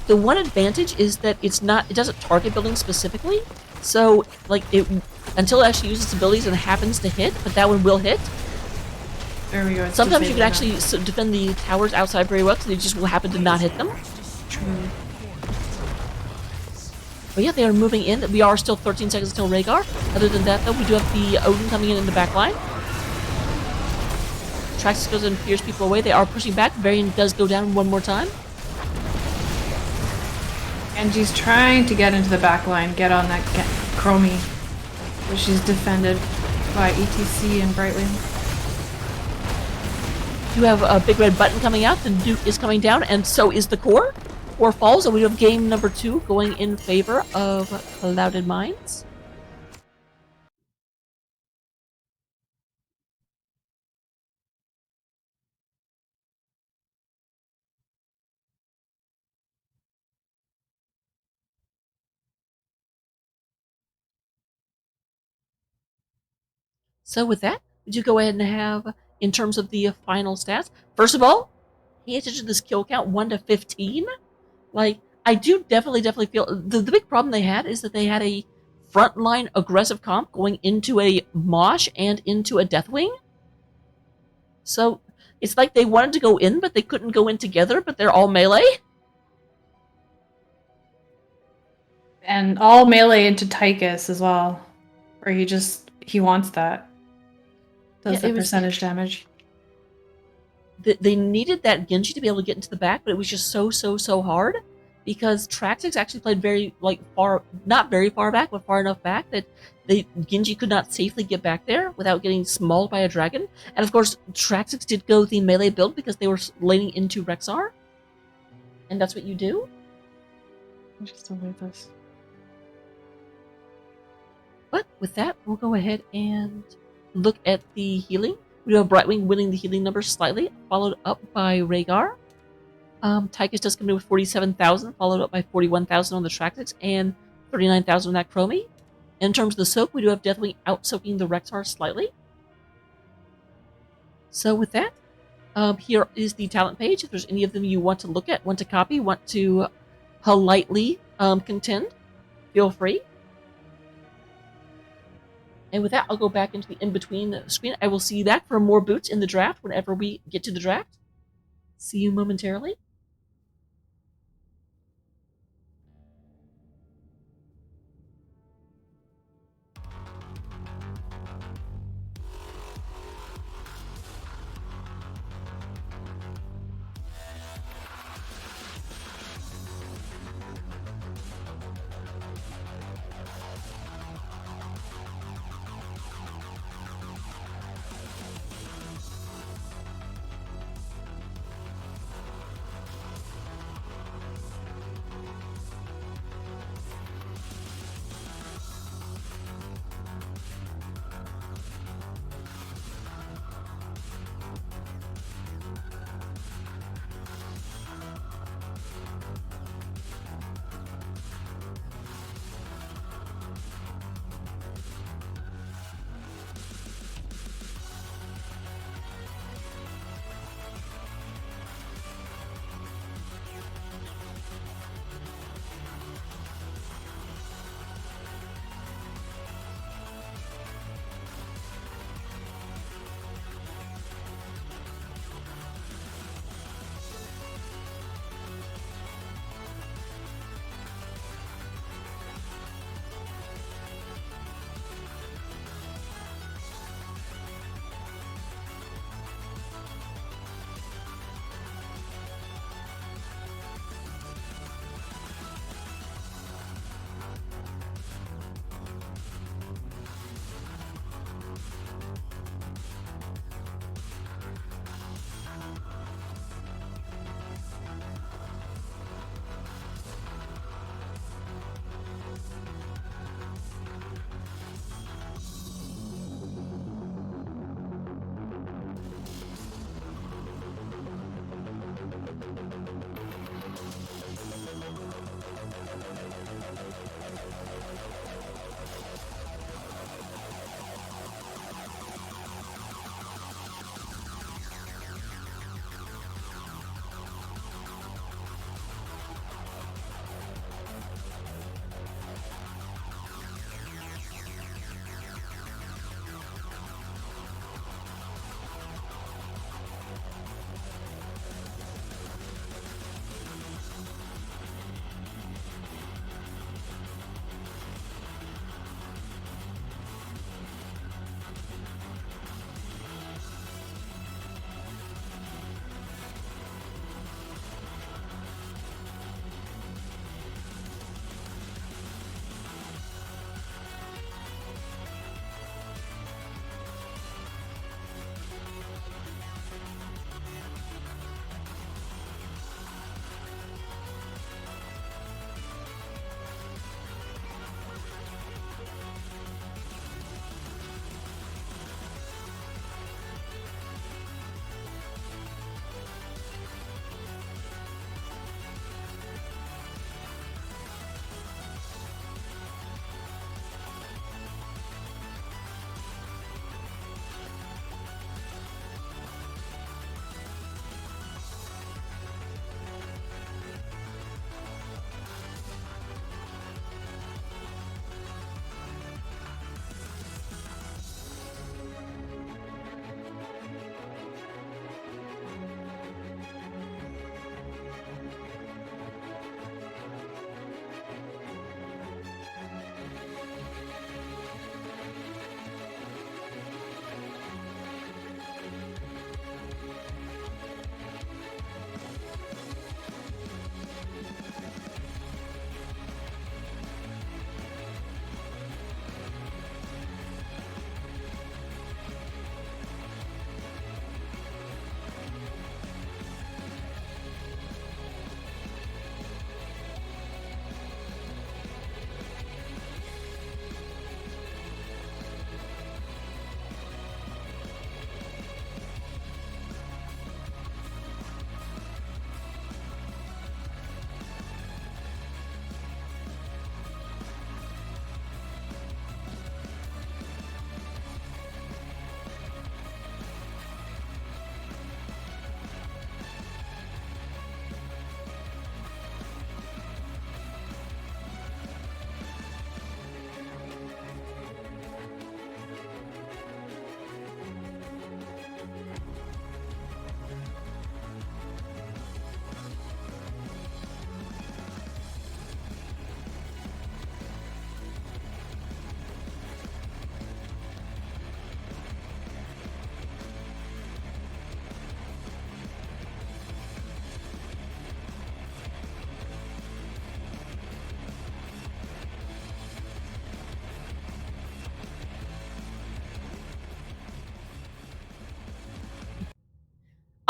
The one advantage is that it doesn't target buildings specifically. So, like, until it actually uses its abilities and happens to hit, but that one will hit. There we go. Sometimes you can actually defend the towers outside very well, so they just will happen to not hit them. True. But yeah, they are moving in. We are still 13 seconds until Rhaegar. Other than that, though, we do have the Odin coming in the back line. Traxxas goes and clears people away. They are pushing back. Varian does go down one more time. Angie's trying to get into the back line, get on that Chromie, but she's defended by ETC and Brightwing. You have a big red button coming out. The Duke is coming down, and so is the core. Core falls, and we have game number 2 going in favor of Clouded Minds. So with that, would you go ahead and have, in terms of the final stats, first of all, pay attention to this kill count, 1 to 15. Like, I do definitely feel, the big problem they had is that they had a frontline aggressive comp going into a Mosh and into a Deathwing. So, it's like they wanted to go in, but they couldn't go in together, but they're all melee. And all melee into Tychus as well, where he wants that. Does the percentage damage. They needed that Genji to be able to get into the back, but it was just so hard because Traxxas actually played very, like, far, not very far back, but far enough back that Genji could not safely get back there without getting mauled by a dragon. And of course, Traxxas did go the melee build because they were laning into Rexxar. And that's what you do. Just avoid this. But with that, we'll go ahead and look at the healing. We have Brightwing winning the healing numbers slightly, followed up by Rhaegar. Tychus does come in with 47,000, followed up by 41,000 on the Traxxas and 39,000 on that Chromie. In terms of the soak, we do have Deathwing out-soaking the Rexxar slightly. So with that, here is the talent page. If there's any of them you want to look at, want to copy, want to politely contend, feel free. And with that, I'll go back into the in-between screen. I will see you back for more boots in the draft whenever we get to the draft. See you momentarily.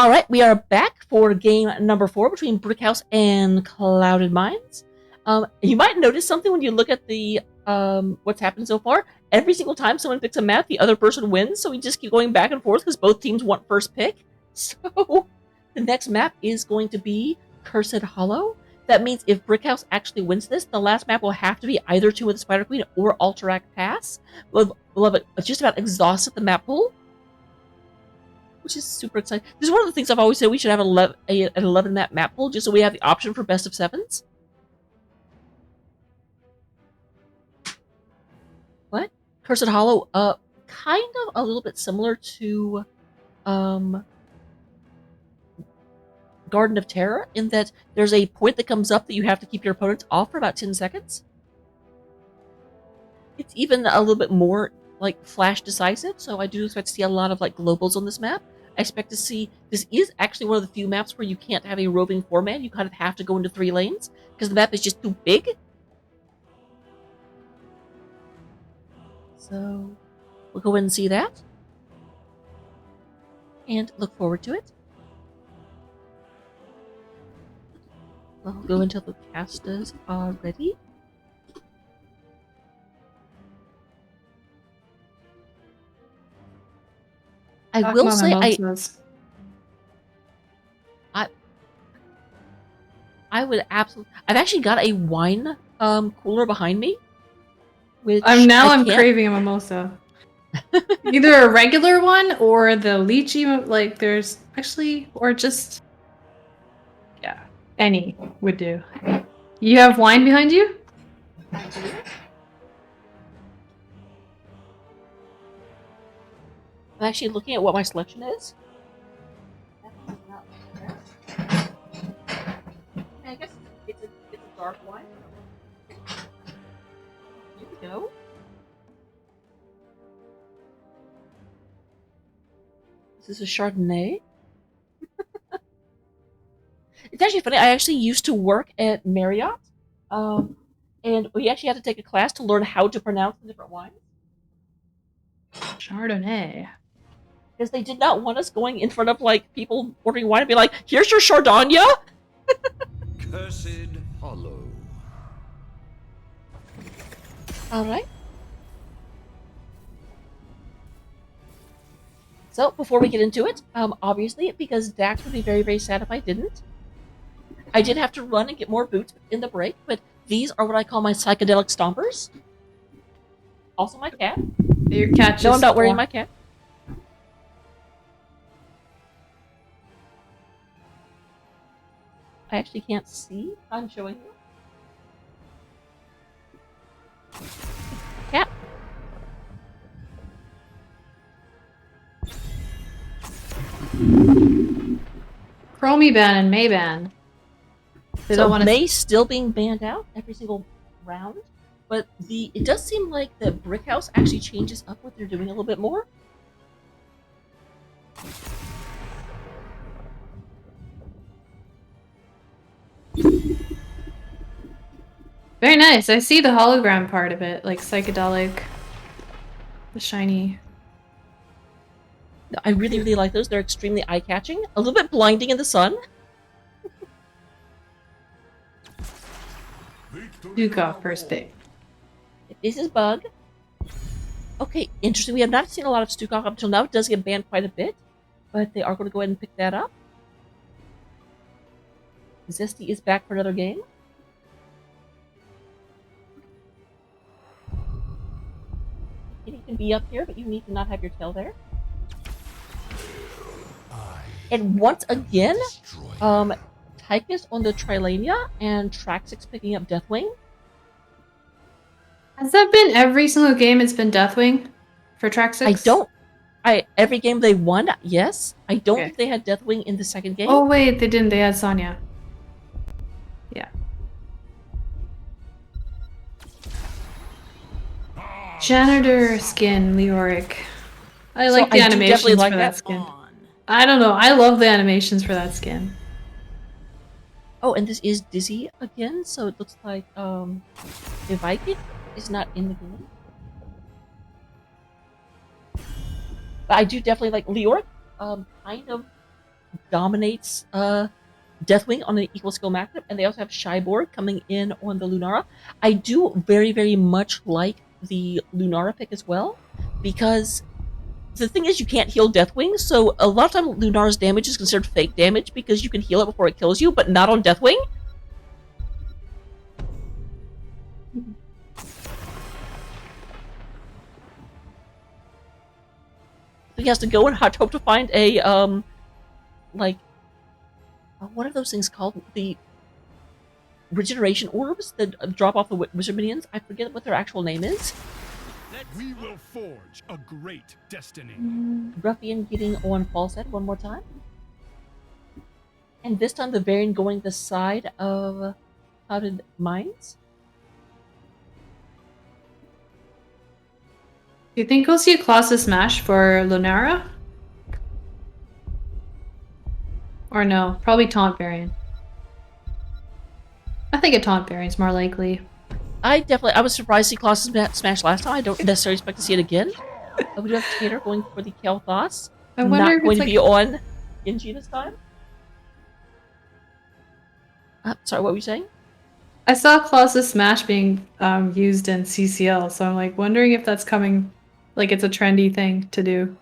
All right, we are back for game number 4 between Brickhouse and Clouded Mines. You might notice something when you look at the what's happened so far. Every single time someone picks a map, the other person wins, so we just keep going back and forth because both teams want first pick. So the next map is going to be Cursed Hollow. That means if Brickhouse actually wins this, the last map will have to be either Tomb of the Spider Queen or Alterac Pass. We'll have just about exhausted the map pool, which is super exciting. This is one of the things I've always said, we should have an 11 map pool just so we have the option for best of 7s. What? Cursed Hollow, kind of a little bit similar to Garden of Terror, in that there's a point that comes up that you have to keep your opponents off for about 10 seconds. It's even a little bit more like flash decisive, so I do expect to see a lot of like globals on this map. I expect to see, this is actually one of the few maps where you can't have a roving 4-man, you kind of have to go into 3 lanes, because the map is just too big. So, we'll go ahead and see that. And look forward to it. I'll go until the casters are ready. I will say I would absolutely. I've actually got a wine cooler behind me. Which I'm craving a mimosa. Either a regular one or the lychee. Like there's actually, or just any would do. You have wine behind you? I do. I'm actually looking at what my selection is. I guess it's a dark wine. Here we go. This is a Chardonnay. It's actually funny. I actually used to work at Marriott, and we actually had to take a class to learn how to pronounce the different wines. Chardonnay. Because they did not want us going in front of like people ordering wine and be like, "Here's your Chardonnay." Cursed Hollow. All right. So before we get into it, obviously because Dax would be very, very sad if I didn't. I did have to run and get more boots in the break, but these are what I call my psychedelic stompers. Also my cat. Your cat just... No, I'm not wearing my cat. I actually can't see. I'm showing you. Cat. Chromie ban and May ban. They So don't want May still being banned out every single round, but it does seem like the Brickhouse actually changes up what they're doing a little bit more. Very nice. I see the hologram part of it, like psychedelic, the shiny. I really, really like those. They're extremely eye-catching. A little bit blinding in the sun. Duke first pick. This is Bug. Okay, interesting. We have not seen a lot of Stukov up until now. It does get banned quite a bit, but they are going to go ahead and pick that up. Zesty is back for another game. You can be up here, but you need to not have your tail there. And once again, Tychus on the Trilania and Traxix picking up Deathwing. Has that been every single game it's been Deathwing for Traxix? Every game they won, yes. I don't think they had Deathwing in the second game. Oh wait, they didn't. They had Sonya. Yeah. Janitor skin, Leoric. I like the animations for that skin. I don't know. I love the animations for that skin. Oh, and this is Dizzy again, so it looks like the Viking is not in the game. But I do definitely like Leoric. Kind of dominates Deathwing on an equal skill matchup, and they also have Shyborg coming in on the Lunara. I do very, very much like the Lunara pick as well, because the thing is you can't heal Deathwing, so a lot of time Lunara's damage is considered fake damage because you can heal it before it kills you, but not on Deathwing. So he has to go and hope to find a, what are those things called? The regeneration orbs that drop off the wizard minions. I forget what their actual name is. We will forge a great destiny. Ruffian getting on Falset one more time. And this time the Varian going the side of Clouded Mines. Do you think we'll see a Colossus Smash for Lunara? Or no? Probably Taunt Variant. I think a Taunt Variant's more likely. I was surprised to see Colossus Smash last time. I don't necessarily expect to see it again. We do have Tater going for the Kael'thas. I wonder Not if going it's to be on Genji this time. Sorry, what were you saying? I saw Colossus Smash being used in CCL, so I'm like wondering if that's coming, like it's a trendy thing to do.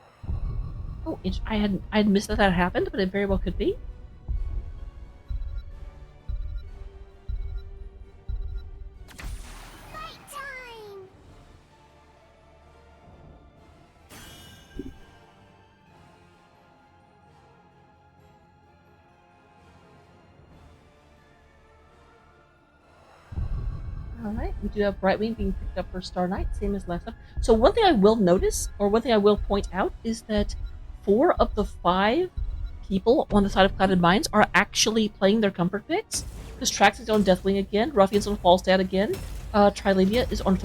Oh, I had missed that happened, but it very well could be. Alright, we do have Brightwing being picked up for Star Knight, same as last time. So one thing I will notice, or one thing I will point out, is that 4 of the 5 people on the side of Clouded Mines are actually playing their comfort picks. Because Trax is on Deathwing again, Ruffian's on Falstad again, Trilania is on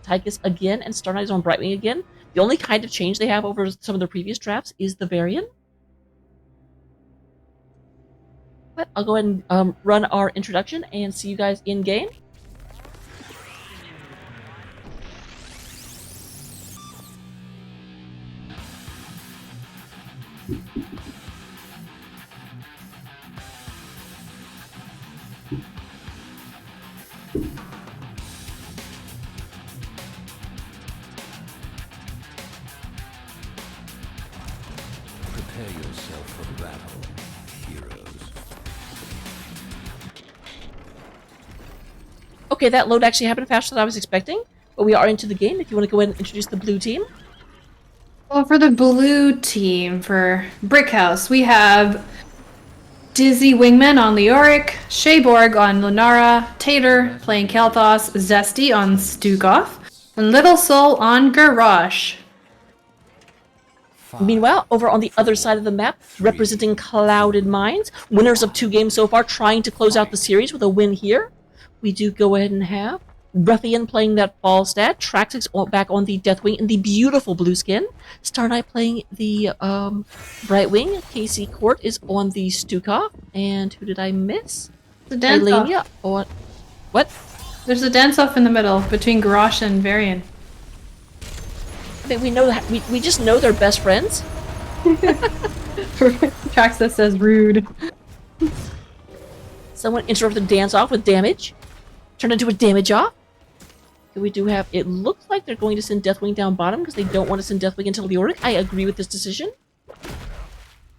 Tychus again, and Star Knight is on Brightwing again. The only kind of change they have over some of the previous drafts is the Varian. But I'll go ahead and run our introduction and see you guys in game. Prepare yourself for battle, heroes. Okay, that load actually happened faster than I was expecting, but we are into the game. If you want to go ahead and introduce the blue team. Well, for the blue team, for Brickhouse, we have Dizzy Wingman on Leoric, Shayborg on Lunara, Tater playing Kael'thas, Zesty on Stukov, and Little Soul on Garrosh. Meanwhile, over on the other side of the map, representing Clouded Mines, winners of 2 games so far, trying to close out the series with a win here. We do go ahead and have Ruffian playing that Falstad, Traxxas back on the Deathwing in the beautiful blue skin, Star Knight playing the Brightwing, KC Court is on the Stukov, and who did I miss? The dance-off. On... What? There's a dance-off in the middle between Garrosh and Varian. I think we know that we just know they're best friends. Traxxas says rude. Someone interrupted the dance off with damage. Turned into a damage off. Okay, we do have, it looks like they're going to send Deathwing down bottom because they don't want to send Deathwing into Leoric. I agree with this decision.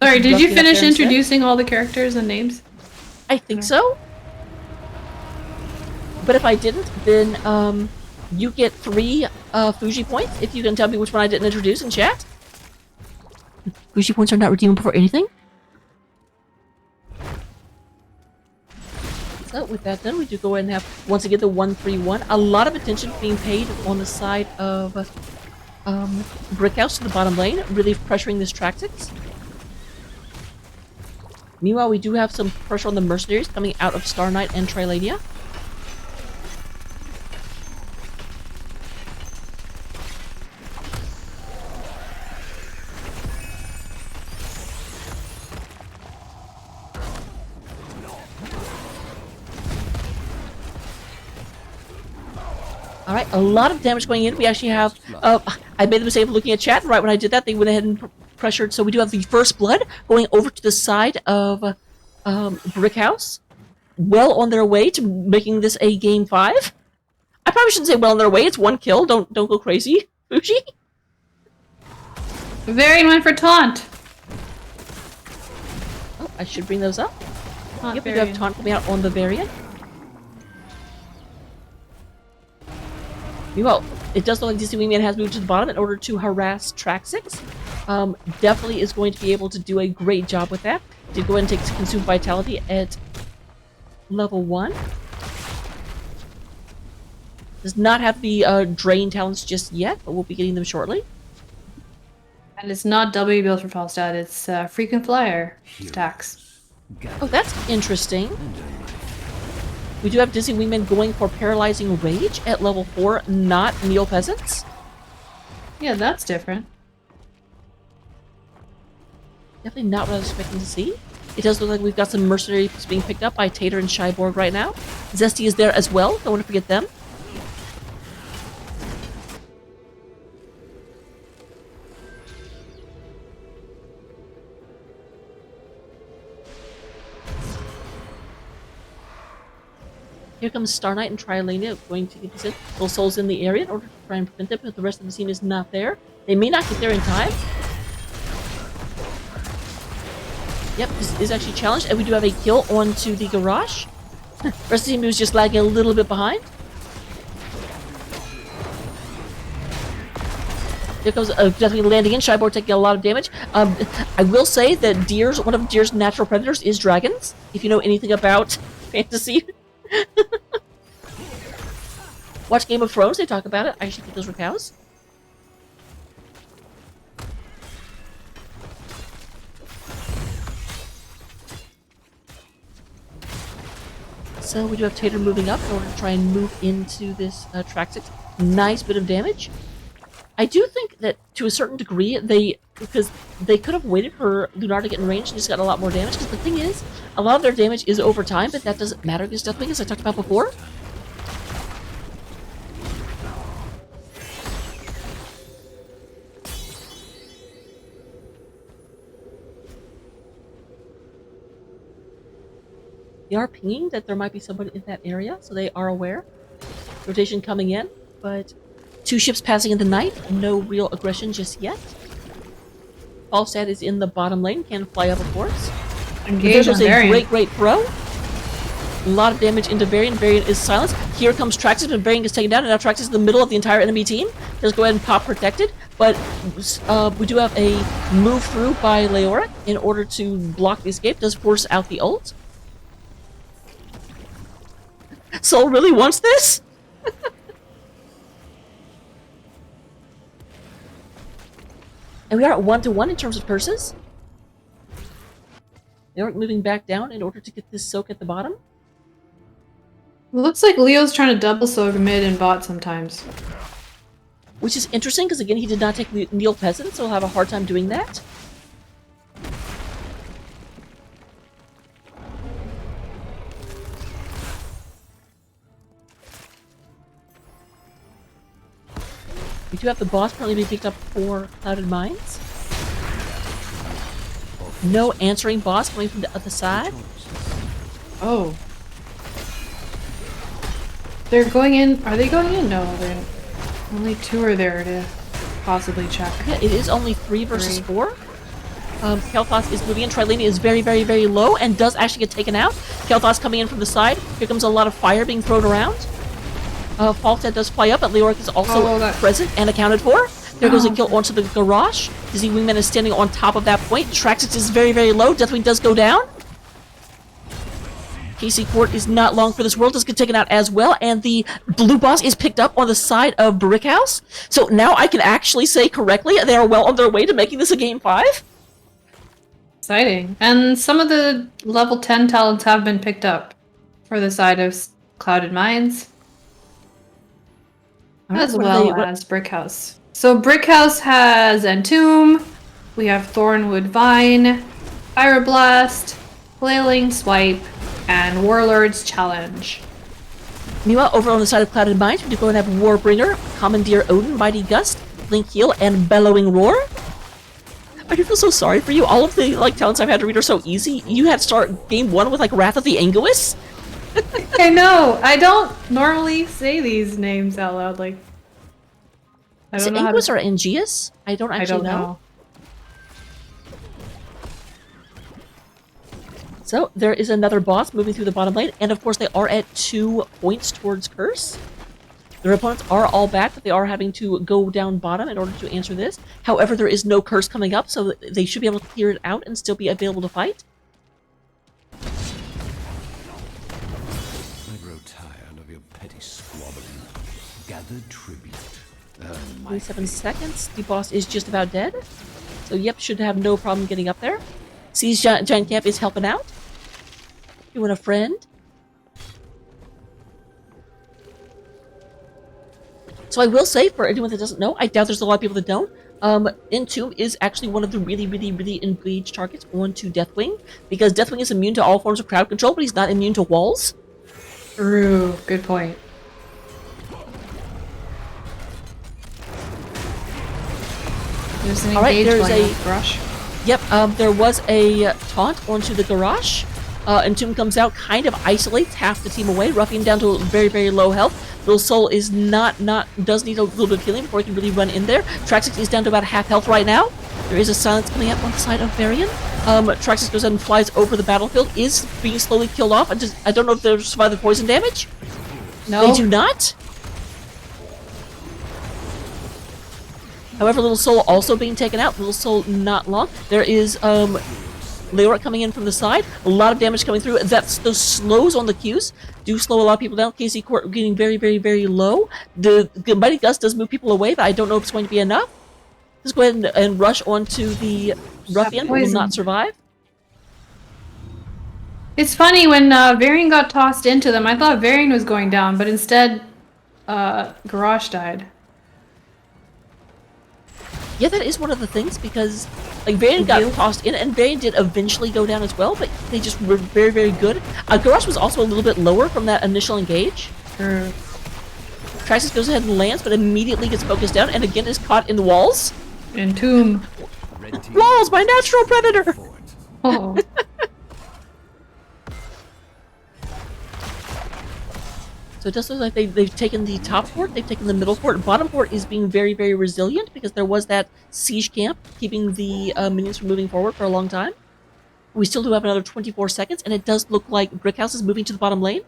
Sorry, did you Ruffian up finish there instead. introducing all the characters and names? I think so. But if I didn't, then you get 3 Fuji points if you can tell me which one I didn't introduce in chat. Fuji points are not redeemable for anything. So with that done, we do go ahead and have, once again, the 1-3-1. A lot of attention being paid on the side of Brickhouse to the bottom lane, really pressuring this Traxxas. Meanwhile, we do have some pressure on the mercenaries coming out of Star Knight and Trilania. Alright, a lot of damage going in. We actually have... I made the mistake of looking at chat. Right when I did that, they went ahead and pressured. So we do have the first blood going over to the side of Brickhouse. Well on their way to making this a game 5. I probably shouldn't say well on their way. It's 1 kill. Don't go crazy, Fuji. Varian went for taunt. Oh, I should bring those up. Taunt Yep, we do have Varian. taunt coming out on the Varian. Well, it does look like DC Wingman has moved to the bottom in order to harass track 6. Definitely is going to be able to do a great job with that. Did go ahead and take Consume Vitality at level 1. Does not have the Drain talents just yet, but we'll be getting them shortly. And it's not W build for Falstad, it's Frequent Flyer stacks. Oh, that's interesting. We do have Dizzy Wingman going for Paralyzing Rage at level 4, not Neo Peasants. Yeah, that's different. Definitely not what I was expecting to see. It does look like we've got some mercenaries being picked up by Tater and Shyborg right now. Zesty is there as well, don't want to forget them. Here comes Star Knight and Triolania going to get this in. Little Souls in the area in order to try and prevent them, but the rest of the team is not there. They may not get there in time. Yep, this is actually challenged, and we do have a kill onto the garage. Rest of the team is just lagging a little bit behind. Here comes definitely landing in. Shyborg taking a lot of damage. I will say that one of deer's natural predators is dragons. If you know anything about fantasy. Watch Game of Thrones, they talk about it. I actually think those were cows. So we do have Tater moving up in order to try and move into this track 6. Nice bit of damage. I do think that to a certain degree, because they could have waited for Lunar to get in range and just got a lot more damage, because the thing is, a lot of their damage is over time, but that doesn't matter because Deathwing, as I talked about before. They are pinging that there might be somebody in that area, so they are aware. Rotation coming in, but 2 ships passing in the night. No real aggression just yet. Falstad is in the bottom lane, can fly up, of course. Engage on a Varian. great throw. A lot of damage into Varian. Varian is silenced. Here comes Traxxas, and Varian gets taken down, and now Traxxas is in the middle of the entire enemy team. Just go ahead and pop protected, but we do have a move through by Leoric in order to block the escape. Does force out the ult. Soul really wants this? And we are at 1-1 in terms of curses. They aren't moving back down in order to get this soak at the bottom. Looks like Leo's trying to double soak mid and bot sometimes. Which is interesting, because again, he did not take Neil Peasant, so he'll have a hard time doing that. We do have the boss currently being picked up for Clouded Mines. No answering boss coming from the other side. Oh. They're going in. Are they going in? No, they're in. Only 2 are there to possibly check. Yeah, it is only 3 versus 4. Kel'Thas is moving in. Trilania is very, very, very low and does actually get taken out. Kel'Thas coming in from the side. Here comes a lot of fire being thrown around. Falstad does fly up, but Leoric is also present and accounted for. There goes a kill onto the garage. Dizzy Wingman is standing on top of that point. Traxxas is very, very low. Deathwing does go down. KC Court is not long for this world. Does get taken out as well. And the blue boss is picked up on the side of Brickhouse. So now I can actually say correctly they are well on their way to making this a game 5. Exciting. And some of the level 10 talents have been picked up for the side of Clouded Mines. As well as Brickhouse. So Brickhouse has Entomb, we have Thornwood Vine, Pyroblast, Flailing Swipe, and Warlord's Challenge. Meanwhile, over on the side of Clouded Mines, we do go and have Warbringer, Commandeer Odin, Mighty Gust, Blink Heal, and Bellowing Roar. I do feel so sorry for you. All of the like talents I've had to read are so easy. You had to start game 1 with like Wrath of the Anguis. I know. I don't normally say these names out loud. Like, I Is don't it know how Anguis to. or Angius? I don't actually know. So there is another boss moving through the bottom lane, and of course they are at 2 points towards Curse. Their opponents are all back, but they are having to go down bottom in order to answer this. However, there is no Curse coming up, so they should be able to clear it out and still be available to fight. I grow tired of your petty squabbling. Gather tribute. 27 seconds. The boss is just about dead. So yep, should have no problem getting up there. Sees Giant Camp is helping out. You want a friend? So I will say, for anyone that doesn't know, I doubt there's a lot of people that don't. Entomb is actually one of the really engaged targets onto Deathwing, because Deathwing is immune to all forms of crowd control, but he's not immune to walls. True. Good point. There's an engage there's going a on Brush. Yep, there was a taunt onto the garage. Entomb comes out, kind of isolates half the team away. Ruffian down to very low health. Little Soul is does need a little bit of healing before he can really run in there. Traxx is down to about half health right now. There is a silence coming up on the side of Varian. Traxx goes ahead and flies over the battlefield, is being slowly killed off. I don't know if they'll survive the poison damage. No. They do not. However, Little Soul also being taken out. Little Soul not long. There is Leoric coming in from the side. A lot of damage coming through. Those slows on the Qs do slow a lot of people down. KC Court getting very low. The Mighty Gust does move people away, but I don't know if it's going to be enough. Let's go ahead and rush onto the Ruffian, who will not survive. It's funny, when Varian got tossed into them, I thought Varian was going down, but instead, Garrosh died. Yeah, that is one of the things, because like Varian got tossed in, and Varian did eventually go down as well, but they just were very good. Garrosh was also a little bit lower from that initial engage. True. Traxx goes ahead and lands, but immediately gets focused down, and again is caught in the walls. Entomb. Walls, my natural predator! Oh. So it does look like they've taken the top fort, they've taken the middle fort. Bottom fort is being very resilient, because there was that siege camp keeping the minions from moving forward for a long time. We still do have another 24 seconds, and it does look like Brickhouse is moving to the bottom lane.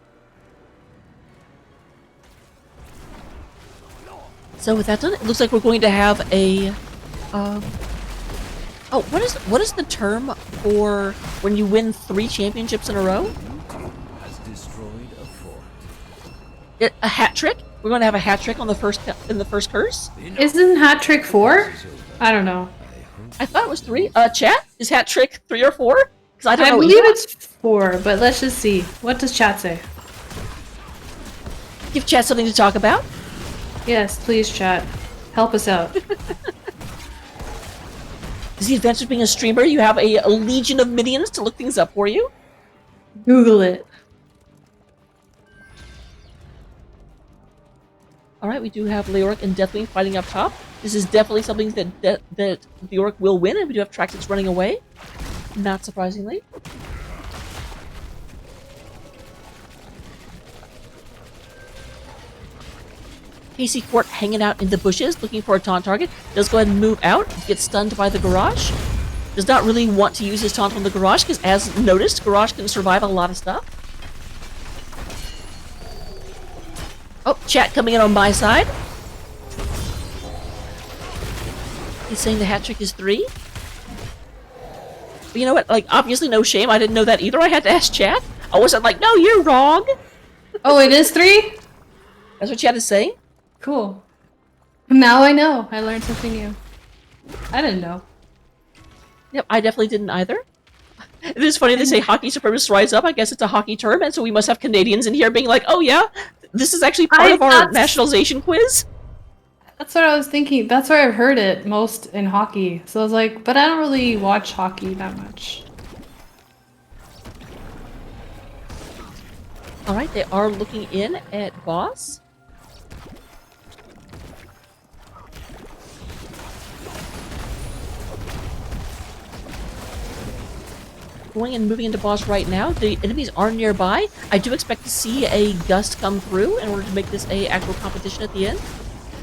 So with that done, it looks like we're going to have a... Oh, what is the term for when you win 3 championships in a row? Has destroyed a fort. A hat trick? We're going to have a hat trick on the first curse? Isn't hat trick 4? I don't know. I thought it was 3. Chat? Is hat trick 3 or 4? Because I don't know. I believe it's 4, but let's just see. What does chat say? Give chat something to talk about. Yes, please, chat. Help us out. Is the advantage of being a streamer? You have a legion of minions to look things up for you. Google it. Alright, we do have Leoric and Deathwing fighting up top. This is definitely something that Leoric will win, and we do have Traxx running away. Not surprisingly. KC Court hanging out in the bushes, looking for a taunt target. Does go ahead and move out, gets stunned by the garage. Does not really want to use his taunt on the garage, because as noticed, garage can survive a lot of stuff. Oh, chat coming in on my side. He's saying the hat trick is 3. But you know what? Like, obviously no shame. I didn't know that either. I had to ask chat. I wasn't like, no, you're wrong. Oh, it is 3? That's what chat is saying. Cool. Now I know. I learned something new. I didn't know. Yep, I definitely didn't either. It is funny they say hockey supremacists rise up. I guess it's a hockey term, and so we must have Canadians in here being like, oh yeah, this is actually part of our nationalization quiz. That's what I was thinking. That's where I've heard it most in hockey. So I was like, but I don't really watch hockey that much. Alright, they are looking in at boss. going and moving into boss right now. The enemies are nearby. I do expect to see a gust come through in order to make this a actual competition at the end.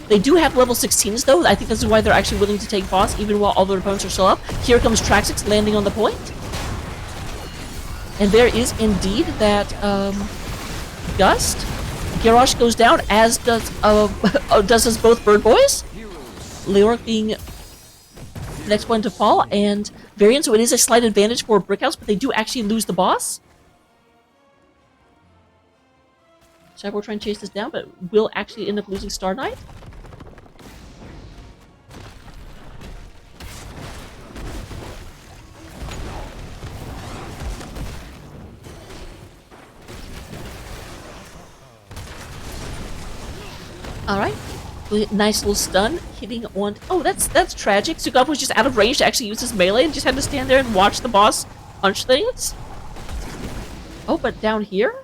They do have level 16s though. I think this is why they're actually willing to take boss even while all their opponents are still up. Here comes Traxix landing on the point. And there is indeed that gust. Garrosh goes down, as does does both Bird Boys. Leoric being the next one to fall, and Varian, so it is a slight advantage for Brickhouse, but they do actually lose the boss. Cyborg trying to chase this down, but will actually end up losing Star Knight. Alright. Nice little stun hitting on. Oh, that's tragic. Sugov was just out of range to actually use his melee and just had to stand there and watch the boss punch things. Oh, but down here?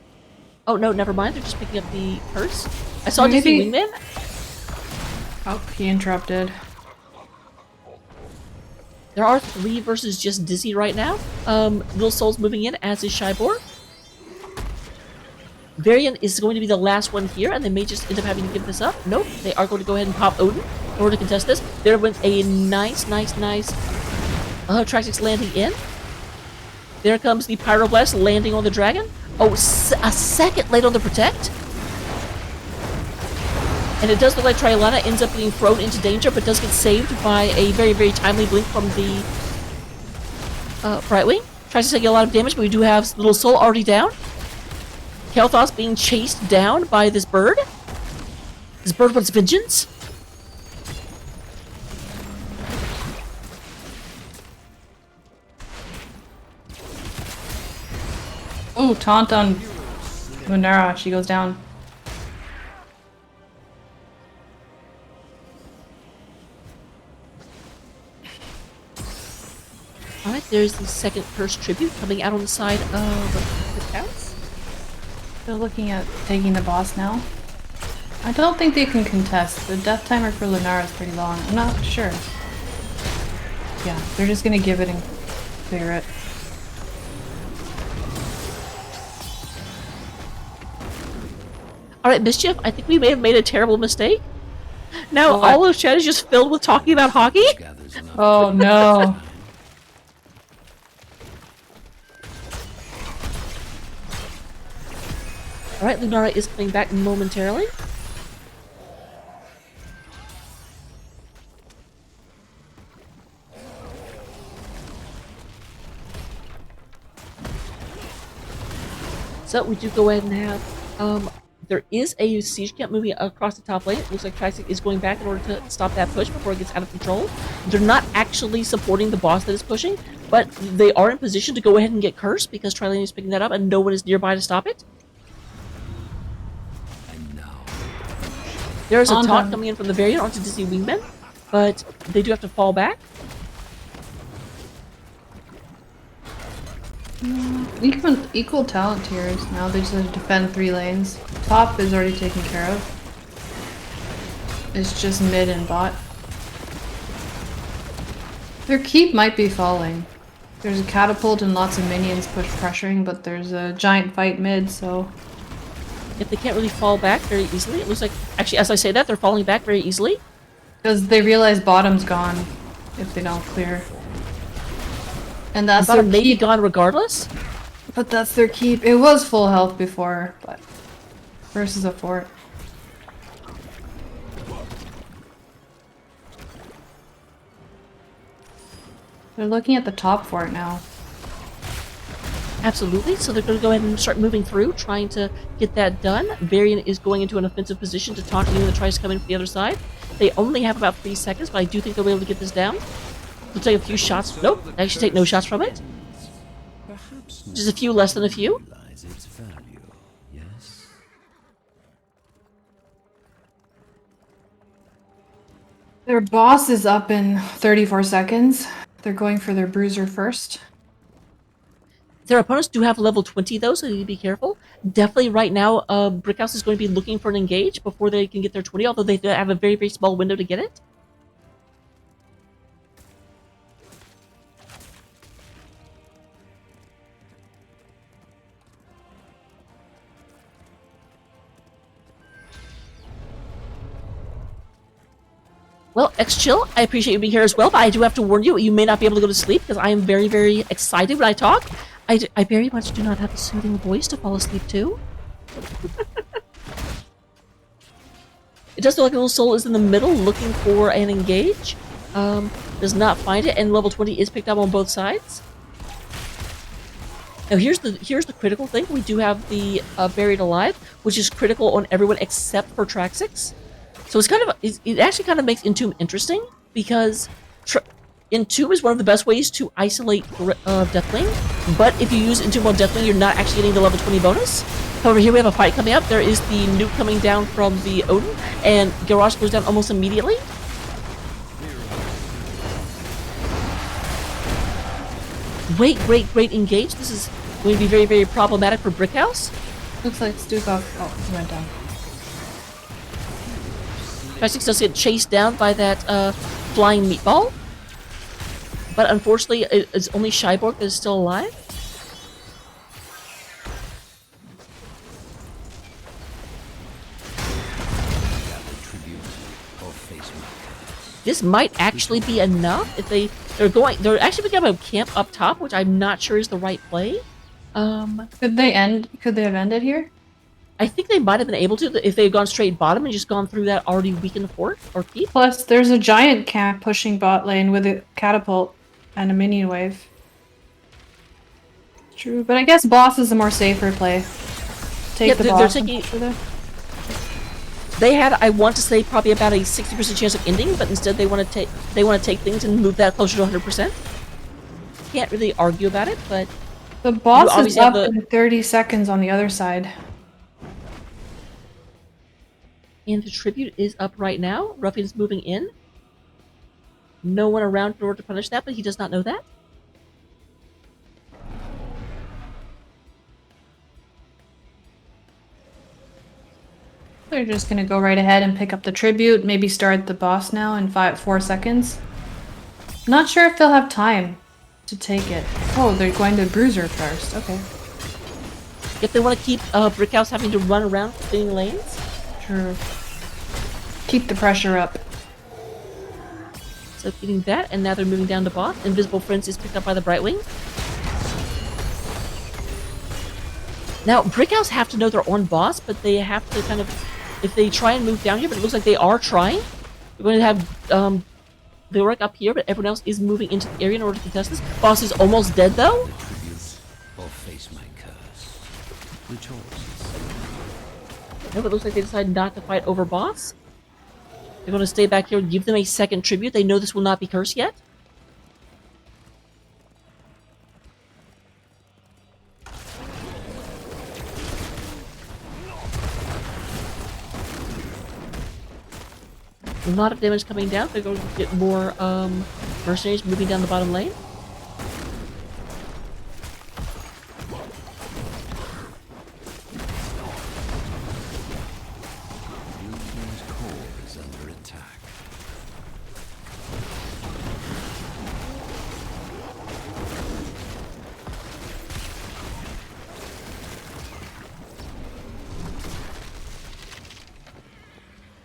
Oh no, never mind. They're just picking up the purse. I saw Dizzy Wingman. Oh, he interrupted. There are 3 versus just Dizzy right now. Little Soul's moving in, as is Shybor. Varian is going to be the last one here, and they may just end up having to give this up. Nope, they are going to go ahead and pop Odin in order to contest this. There went a nice Traxix landing in. There comes the Pyroblast landing on the dragon. Oh, a second late on the Protect. And it does look like Triolana ends up being thrown into danger, but does get saved by a very timely blink from the Brightwing. Tries to take a lot of damage, but we do have Little Soul already down. Kel'Thas being chased down by this bird. This bird wants vengeance. Oh, taunt on Lunara. She goes down. Alright, there's the second Curse Tribute coming out on the side of the house. They're looking at taking the boss now. I don't think they can contest. The death timer for Lunara is pretty long. I'm not sure. Yeah, they're just gonna give it and clear it. Alright, Mischief, I think we may have made a terrible mistake. Now What? all of chat is just filled with talking about hockey. Oh no. Alright, Lunara is coming back momentarily. So we do go ahead and have there is a siege camp moving across the top lane. It looks like Trixic is going back in order to stop that push before it gets out of control. They're not actually supporting the boss that is pushing, but they are in position to go ahead and get cursed because Trilane is picking that up and no one is nearby to stop it. There is a taunt coming in from the Variant onto Dizzy Wingman, but they do have to fall back. Equal talent tiers. Now they just have to defend 3 lanes. Top is already taken care of. It's just mid and bot. Their keep might be falling. There's a catapult and lots of minions push pressuring, but there's a giant fight mid, so... If they can't really fall back very easily, it looks like... Actually, as I say that, they're falling back very easily. Because they realize bottom's gone if they don't clear. And that's their Bottom may be keep. gone regardless. But that's their keep. It was full health before, but... Versus a fort. They're looking at the top fort now. Absolutely, so they're going to go ahead and start moving through, trying to get that done. Varian is going into an offensive position to taunt anyone that tries to come in from the other side. They only have about 3 seconds, but I do think they'll be able to get this down. They'll take a few shots. Nope, they actually take no shots from it. Just a few less than a few. Their boss is up in 34 seconds. They're going for their bruiser first. Their opponents do have level 20 though, so they need to be careful. Definitely right now, Brickhouse is going to be looking for an engage before they can get their 20, although they have a very small window to get it. Well, X-Chill, I appreciate you being here as well, but I do have to warn you, you may not be able to go to sleep because I am very, very excited when I talk. I very much do not have a soothing voice to fall asleep to. It does look like a little soul is in the middle looking for an engage. Does not find it, and level 20 is picked up on both sides. Now here's the critical thing. We do have the Buried Alive, which is critical on everyone except for Traxix. So it's kind of it actually kind of makes Entomb interesting because Entomb is one of the best ways to isolate Deathwing. But if you use Entomb on Deathwing, you're not actually getting the level 20 bonus. However, here we have a fight coming up. There is the nuke coming down from the Odin, and Garrosh goes down almost immediately. Great engage. This is going to be very, very problematic for Brickhouse. Looks like Stukov. Oh, he went down. Traxix does get chased down by that flying meatball. But unfortunately, it's only Shyborg that is still alive. This might actually be enough if they're actually picking up a camp up top, which I'm not sure is the right play. Could they have ended here? I think they might have been able to if they had gone straight bottom and just gone through that already weakened fort or keep. Plus, there's a giant camp pushing bot lane with a catapult and a minion wave. True, but I guess boss is a more safer play. Take the boss. They had, I want to say, probably about a 60% chance of ending, but instead they want to take things and move that closer to 100%. Can't really argue about it, but the boss is up in 30 seconds on the other side. And the tribute is up right now. Ruffian's moving in. No one around in order to punish that, but he does not know that. They're just gonna go right ahead and pick up the tribute, maybe start the boss now in 4 seconds. Not sure if they'll have time to take it. Oh, they're going to Bruiser first. Okay. If they want to keep Brickhouse having to run around cleaning lanes. True. Keep the pressure up. So getting that, and now they're moving down to boss. Invisible Friends is picked up by the Brightwing. Now, Brickhouse have to know they're on boss, but they have to kind of, if they try and move down here, but it looks like they are trying. They're going to have Vilric up here, but everyone else is moving into the area in order to contest this. Boss is almost dead, though. Or face my curse. The choice. No, but it looks like they decided not to fight over boss. They're going to stay back here and give them a second tribute. They know this will not be cursed yet. A lot of damage coming down. They're going to get more mercenaries moving down the bottom lane.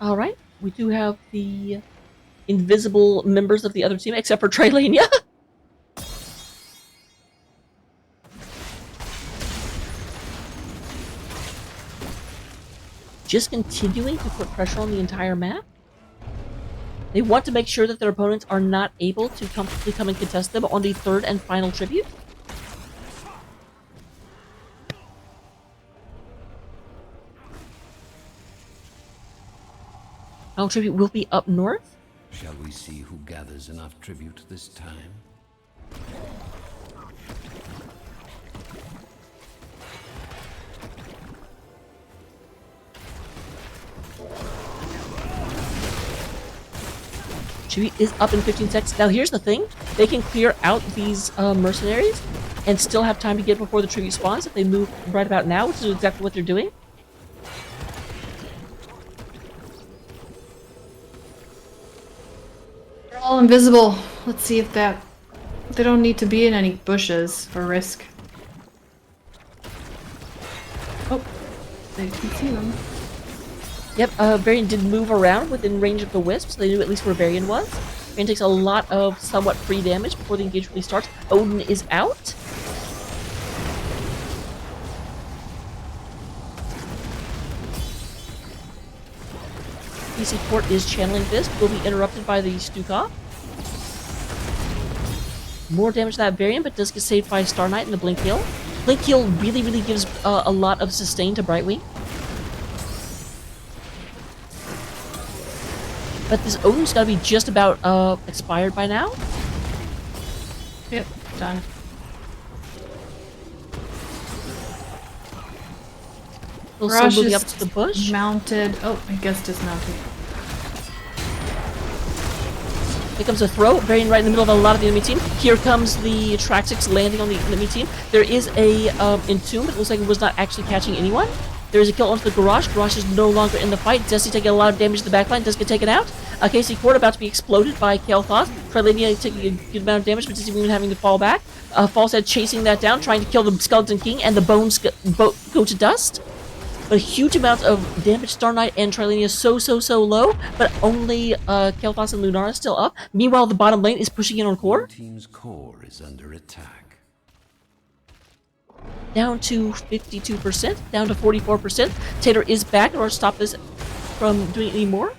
All right. We do have the invisible members of the other team, except for Trilania. Just continuing to put pressure on the entire map. They want to make sure that their opponents are not able to comfortably come and contest them on the third and final tribute. Final tribute will be up north. Shall we see who gathers enough tribute this time? Tribute is up in 15 seconds. Now here's the thing. They can clear out these mercenaries and still have time to get before the tribute spawns if they move right about now, which is exactly what they're doing. All invisible. Let's see if they don't need to be in any bushes for risk. Oh, they can see them. Yep, Varian did move around within range of the Wisp, so they knew at least where Varian was. Varian takes a lot of somewhat free damage before the engagement really starts. Odin is out. PC Port is channeling this, will be interrupted by the Stukov. More damage to that Varian, but does get saved by Star Knight and the Blink Heal. Blink Heal really gives a lot of sustain to Brightwing. But this Odin's gotta be just about expired by now. Yep, done. Also Rush moving is up to the bush. mounted. Oh, I guess dismounted. Here comes a throw, Varian right in the middle of a lot of the enemy team. Here comes the Traxix landing on the enemy team. There is a Entomb, it looks like it was not actually catching anyone. There is a kill onto the Garage. Garage is no longer in the fight. Desi taking a lot of damage to the backline, does get taken out. KC Court about to be exploded by Kael'thas. Trilania taking a good amount of damage, but Desi even having to fall back. Falsehead chasing that down, trying to kill the Skeleton King, and the bones go to dust. But a huge amount of damage. Star Knight and Trilania so low, but only Kael'thas and Lunara still up. Meanwhile, the bottom lane is pushing in on Core. Team's core is under attack. Down to 52%, down to 44%. Tater is back in order to stop this from doing any more.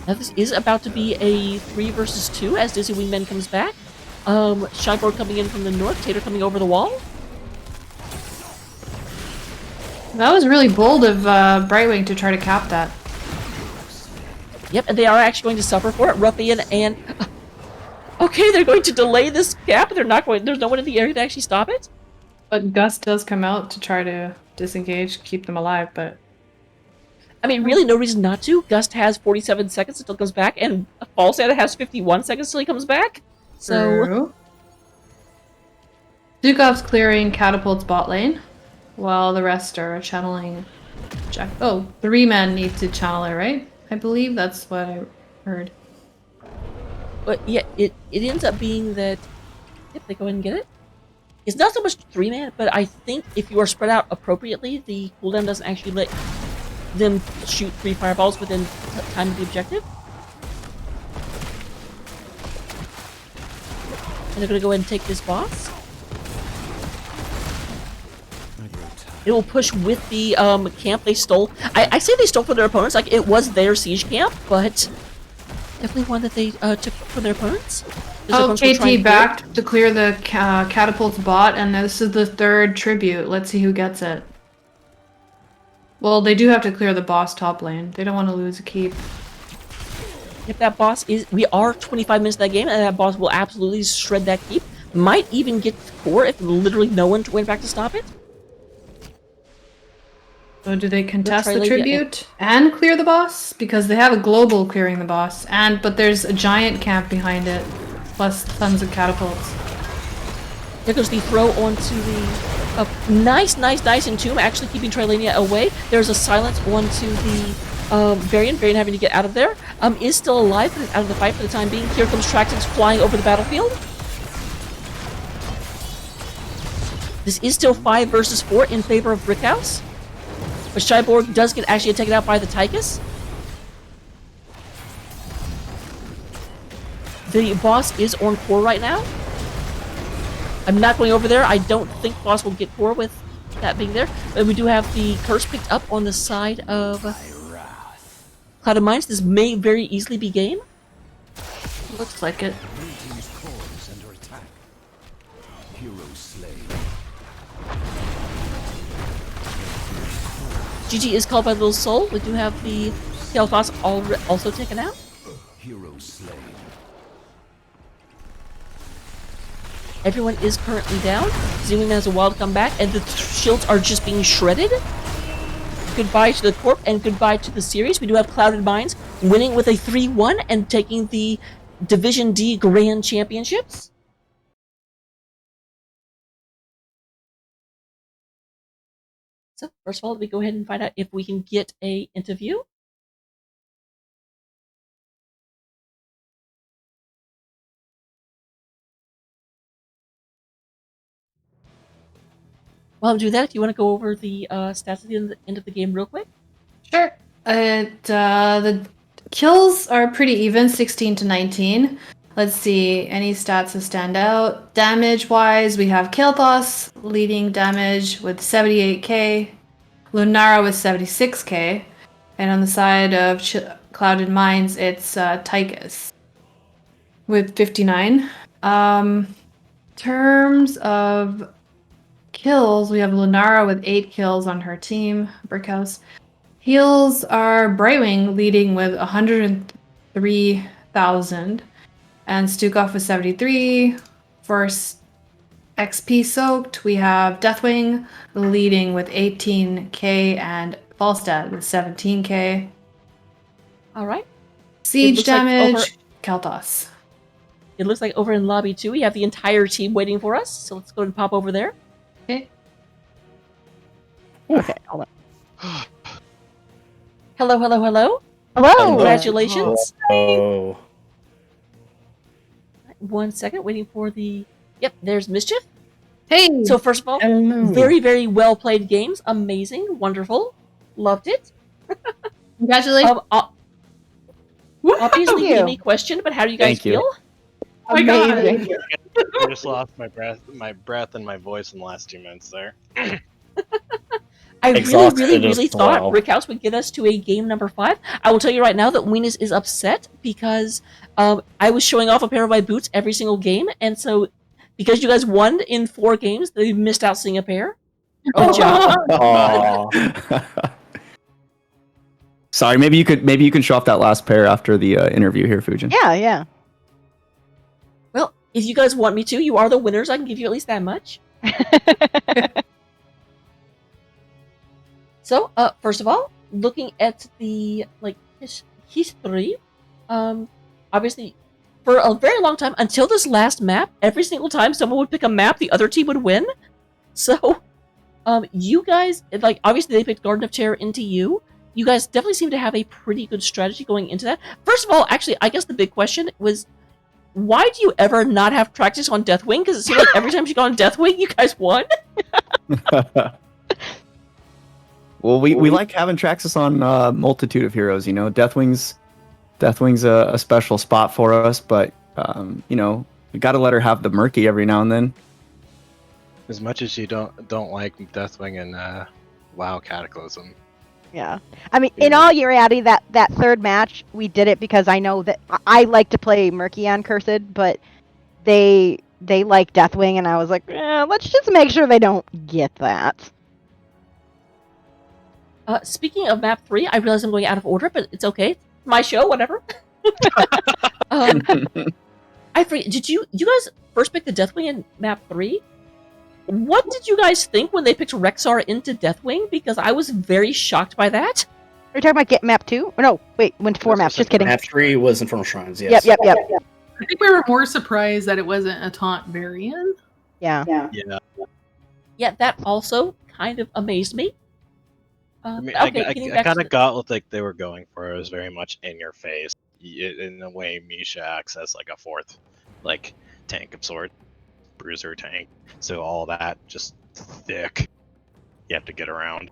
Now this is about to be a 3 versus 2 as Dizzy Wingman comes back. Shyboard coming in from the north, Tater coming over the wall. That was really bold of Brightwing to try to cap that. Yep, and they are actually going to suffer for it. Ruffian and... Okay, they're going to delay this cap. They're not going... There's no one in the area to actually stop it. But Gus does come out to try to disengage, keep them alive, but... I mean, really, no reason not to. Gust has 47 seconds until it comes back, and Falsehead has 51 seconds till he comes back. So... True. Zukov's clearing Catapult's bot lane, while the rest are channeling... Jack. Oh, 3 men need to channel it, right? I believe that's what I heard. But yeah, it ends up being that... Yep, they go ahead and get it. It's not so much 3-man, but I think if you are spread out appropriately, the cooldown doesn't actually let them shoot 3 fireballs within time of the objective. And they're going to go ahead and take this boss. It will push with the camp they stole. I say they stole from their opponents, like it was their siege camp, but definitely one that they took from their opponents. Oh, KT backed to clear the Catapult's bot, and this is the 3rd tribute. Let's see who gets it. Well, they do have to clear the boss top lane. They don't want to lose a keep. If that boss is... We are 25 minutes in that game, and that boss will absolutely shred that keep. Might even get core if literally no one went back to stop it. So do they contest the tribute and clear the boss? Because they have a global clearing the boss, but there's a giant camp behind it, plus tons of catapults. There goes the throw onto the... nice Entomb, actually keeping Trilania away. There's a silence onto the Varian. Varian having to get out of there. Is still alive, but out of the fight for the time being. Here comes Traxix flying over the battlefield. This is still 5 versus 4 in favor of Brickhouse. But Shyborg does get actually taken out by the Tychus. The boss is on core right now. I'm not going over there. I don't think boss will get core with that being there. But we do have the curse picked up on the side of Cloud of Mines. This may very easily be game. Looks like it. GG is called by Little Soul. We do have the Kael'thas also taken out. Hero slain. Everyone is currently down. Zewing has a wild comeback, and the shields are just being shredded. Goodbye to the Corp, and goodbye to the series. We do have Clouded Minds winning with a 3-1 and taking the Division D Grand Championships. So first of all, let me go ahead and find out if we can get a interview. While I'm doing that, if you want to go over the stats at the end of the game real quick. Sure. The kills are pretty even, 16 to 19. Let's see, any stats that stand out. Damage-wise, we have Kael'thas leading damage with 78k, Lunara with 76k, and on the side of Clouded Minds, it's Tychus with 59. Terms of kills, we have Lunara with 8 kills on her team, Brickhouse. Heals are Brightwing leading with 103,000, and Stukov with 73. First XP soaked, we have Deathwing leading with 18k and Falstad with 17k. All right. Siege damage, Kael'thas. It looks like over in lobby 2, we have the entire team waiting for us. So let's go and pop over there. Okay. Okay, hold on. Hello, hello, hello. Hello. Congratulations. Oh. 1 second, waiting for the... Yep, there's Mischief. Hey! So first of all, very, very well played games. Amazing. Wonderful. Loved it. Congratulations. Obviously, you. any question, but how do you guys Thank you. feel? Amazing. I just lost my breath and my voice in the last 2 minutes there. I Exhausted really as thought well. Brickhouse would get us to a game number 5. I will tell you right now that Weenus is upset because I was showing off a pair of my boots every single game, and so because you guys won in 4 games, they missed out seeing a pair. Good job. Aw. Sorry, maybe you can show off that last pair after the interview here, Fujin. Yeah. Well, if you guys want me to, you are the winners. I can give you at least that much. So, first of all, looking at the history, obviously, for a very long time until this last map, every single time someone would pick a map, the other team would win. So, you guys, obviously they picked Garden of Terror into you. You guys definitely seem to have a pretty good strategy going into that. First of all, actually, I guess the big question was, why do you ever not have Traxxas on Deathwing? Because it seemed like every time she got on Deathwing, you guys won. Well, we like having Traxxas on multitude of heroes. You know, Deathwing's a special spot for us, but you know, we got to let her have the Murky every now and then. As much as you don't like Deathwing and WoW Cataclysm. Yeah. I mean, in all reality, that third match, we did it because I know that I like to play Murky on Cursed, but they like Deathwing, and I was like, let's just make sure they don't get that. Speaking of map 3, I realize I'm going out of order, but it's okay. My show, whatever. I forget. Did you guys first pick the Deathwing in map 3? What did you guys think when they picked Rexar into Deathwing? Because I was very shocked by that. Are you talking about map 2? Oh, no, wait, went to 4 maps. Just kidding. Map 3 was Infernal Shrines. Yes. Yep. I think we were more surprised that it wasn't a taunt variant. Yeah. Yeah, that also kind of amazed me. I mean, okay, I kind of got what they were going for. It was very much in your face. In a way, Misha acts as like a 4th, tank of sorts, bruiser tank. So all that just thick. You have to get around.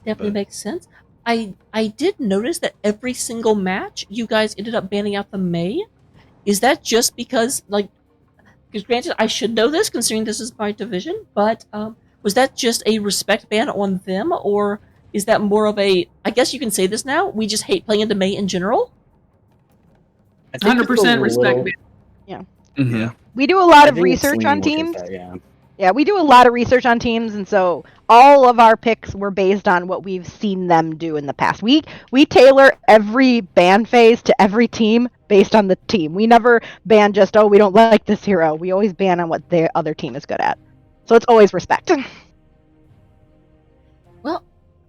Definitely makes sense. I did notice that every single match, you guys ended up banning out the Mei. Is that just because, because granted, I should know this considering this is my division, but was that just a respect ban on them, or is that more of a, I guess you can say this now, we just hate playing into Mei in general? 100% respect ban. Yeah. Mm-hmm. Yeah. We do a lot of research on teams. Yeah, we do a lot of research on teams, and so all of our picks were based on what we've seen them do in the past. We tailor every ban phase to every team based on the team. We never ban just, we don't like this hero. We always ban on what the other team is good at. So it's always respect. Well,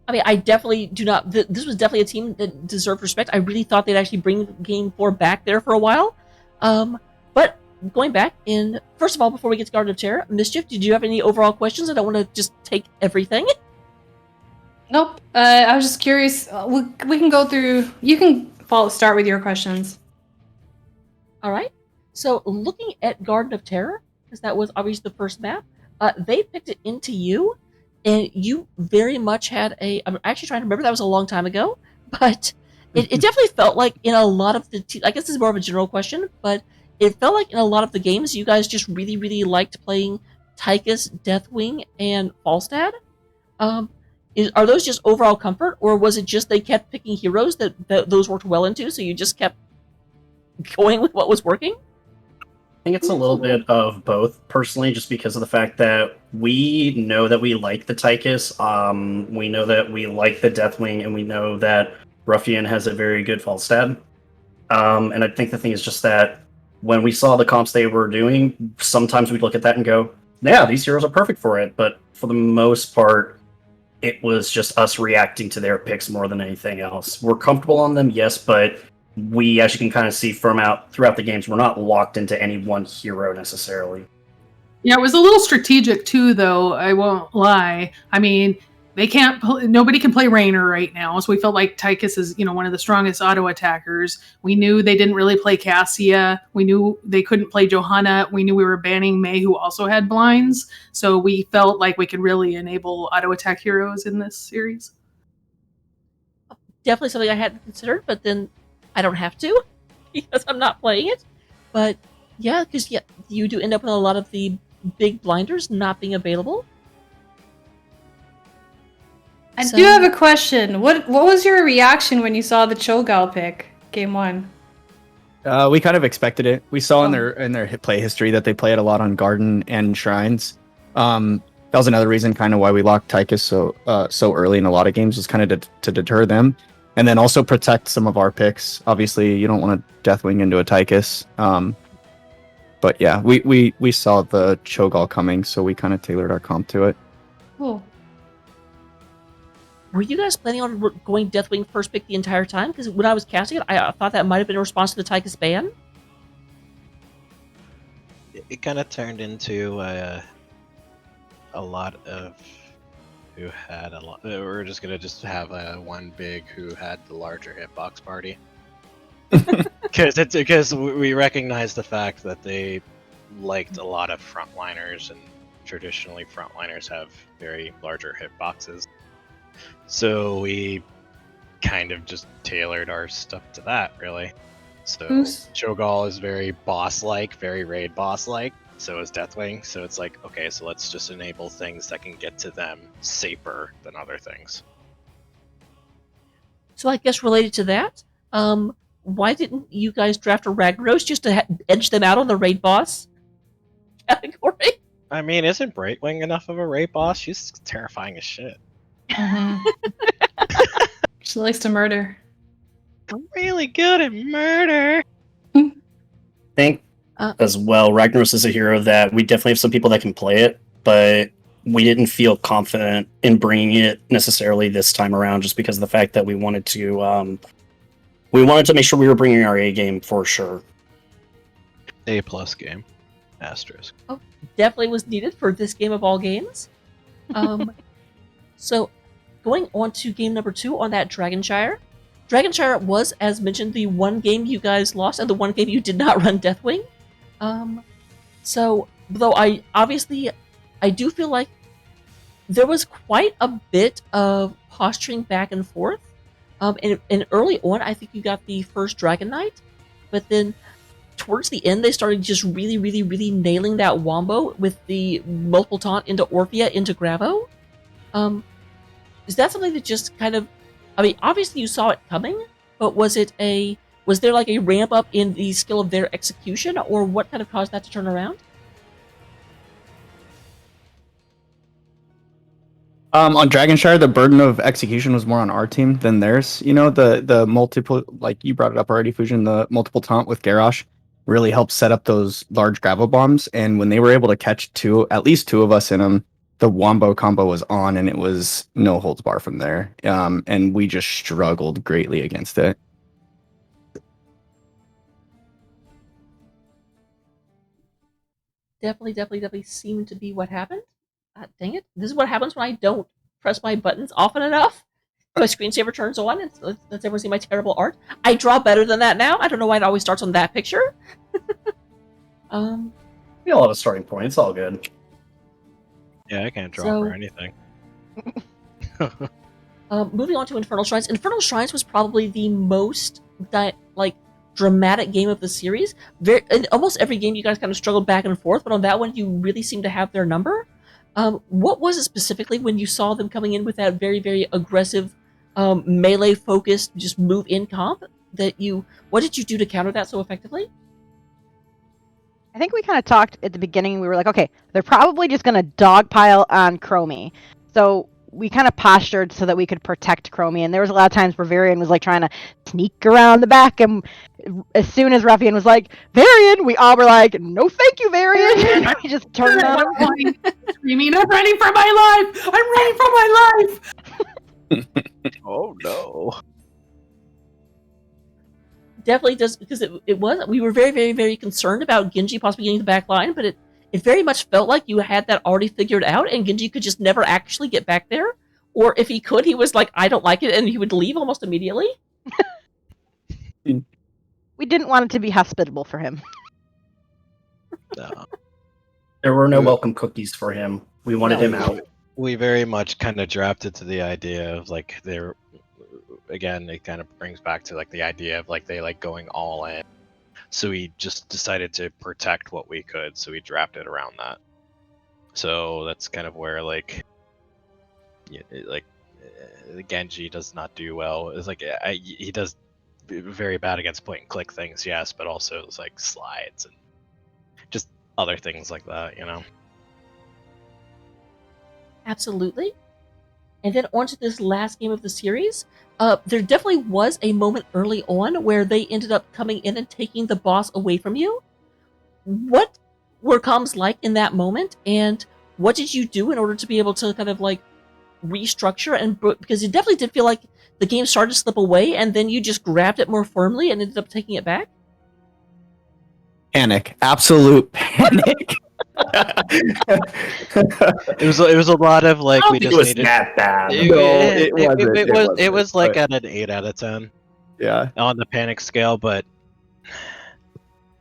I mean, I definitely do not... This was definitely a team that deserved respect. I really thought they'd actually bring Game 4 back there for a while. But going back in, first of all, before we get to Garden of Terror, Mischief, did you have any overall questions? I don't want to just take everything. Nope. I was just curious. We can go through. You can start with your questions. All right. So looking at Garden of Terror, because that was obviously the first map, they picked it into you, and you very much had a. I'm actually trying to remember, that was a long time ago, but it definitely felt like in a lot of the. I guess this is more of a general question, but it felt like in a lot of the games, you guys just really, really liked playing Tychus, Deathwing, and Falstad. Are those just overall comfort, or was it just they kept picking heroes that those worked well into, so you just kept going with what was working? I think it's a little bit of both, personally, just because of the fact that we know that we like the Tychus, we know that we like the Deathwing, and we know that Ruffian has a very good Falstad. And I think the thing is just that when we saw the comps they were doing, sometimes we'd look at that and go, yeah, these heroes are perfect for it. But for the most part, it was just us reacting to their picks more than anything else. We're comfortable on them, yes, but we, as you can kind of see throughout the games, we're not locked into any one hero necessarily. Yeah, it was a little strategic too, though. I won't lie. I mean, nobody can play Raynor right now, so we felt like Tychus is, one of the strongest auto attackers. We knew they didn't really play Cassia. We knew they couldn't play Johanna. We knew we were banning Mei, who also had blinds. So we felt like we could really enable auto attack heroes in this series. Definitely something I hadn't considered, but then I don't have to because I'm not playing it. But yeah, because you do end up with a lot of the big blinders not being available. I do have a question. What was your reaction when you saw the Cho'Gall pick game 1? We kind of expected it. We saw in their play history that they play it a lot on Garden and Shrines. That was another reason kind of why we locked Tychus so early in a lot of games, was kind of to deter them. And then also protect some of our picks. Obviously, you don't want to Deathwing into a Tychus. But yeah, we saw the Cho'Gall coming, so we kind of tailored our comp to it. Cool. Were you guys planning on going Deathwing first pick the entire time? Because when I was casting it, I thought that might have been a response to the Tychus ban. It kind of turned into a lot of who had a lot. We're just gonna have one big who had the larger hitbox party. Because we recognize the fact that they liked a lot of frontliners, and traditionally frontliners have very larger hitboxes. So we kind of just tailored our stuff to that, really. So Cho'Gall is very boss-like, very raid boss-like. So is Deathwing. So it's like, okay, so let's just enable things that can get to them safer than other things. So I guess related to that, why didn't you guys draft a Ragnaros just to edge them out on the raid boss category? I mean, isn't Brightwing enough of a raid boss? She's terrifying as shit. She likes to murder. I'm really good at murder. I think as well, Ragnaros is a hero that we definitely have some people that can play it, but we didn't feel confident in bringing it necessarily this time around, just because of the fact that we wanted to make sure we were bringing our A game for sure. A+ game. Asterisk. Oh, definitely was needed for this game of all games. So, going on to game number 2 on that Dragonshire. Dragonshire was, as mentioned, the one game you guys lost and the one game you did not run Deathwing. So, though I do feel like there was quite a bit of posturing back and forth. And early on, I think you got the first Dragon Knight, but then towards the end, they started just really, really, really nailing that wombo with the multiple taunt into Orphea, into Gravo. Is that something that just kind of, I mean, obviously you saw it coming, but was there like a ramp up in the skill of their execution, or what kind of caused that to turn around? On Dragonshire, the burden of execution was more on our team than theirs. The multiple, like you brought it up already, Fujin, the multiple taunt with Garrosh really helped set up those large gravel bombs. And when they were able to catch at least two of us in them, the wombo combo was on, and it was no holds bar from there. And we just struggled greatly against it. definitely seemed to be what happened. Dang it. This is what happens when I don't press my buttons often enough. My screensaver turns on, and lets everyone see my terrible art. I draw better than that now. I don't know why it always starts on that picture. We all have a starting point. It's all good. Yeah, I can't draw So- for anything. Moving on to Infernal Shrines. Infernal Shrines was probably the most dramatic game of the series. In almost every game, you guys kind of struggled back and forth, but on that one, you really seemed to have their number. What was it specifically when you saw them coming in with that very, very aggressive, melee-focused, just move-in comp? What did you do to counter that so effectively? I think we kind of talked at the beginning. We were like, okay, they're probably just going to dogpile on Chromie. So we kind of postured so that we could protect Chromie. And there was a lot of times where Varian was like trying to sneak around the back. And as soon as Ruffian was like, Varian, we all were like, no, thank you, Varian. We just turned on him. Screaming, I'm running for my life! I'm running for my life! Oh no. Definitely does, because we were very, very, very concerned about Genji possibly getting the back line, but it very much felt like you had that already figured out, and Genji could just never actually get back there. Or if he could, he was like, I don't like it, and he would leave almost immediately. We didn't want it to be hospitable for him. No. There were no welcome cookies for him. We wanted him out. We very much kind of drafted to the idea of like they're again. It kind of brings back to like the idea of like they like going all in. So we just decided to protect what we could. So we drafted around that. So that's kind of where like Genji does not do well. It's like he does very bad against point and click things, yes, but also it's like slides and just other things like that, you know. Absolutely. And then on to this last game of the series. There definitely was a moment early on where they ended up coming in and taking the boss away from you. What were comms like in that moment, and what did you do in order to be able to kind of like restructure? And because it definitely did feel like the game started to slip away, and then you just grabbed it more firmly and ended up taking it back. Panic, absolute panic. It was a lot of like we just needed. That bad. It was like at an 8 out of 10. Yeah, on the panic scale, but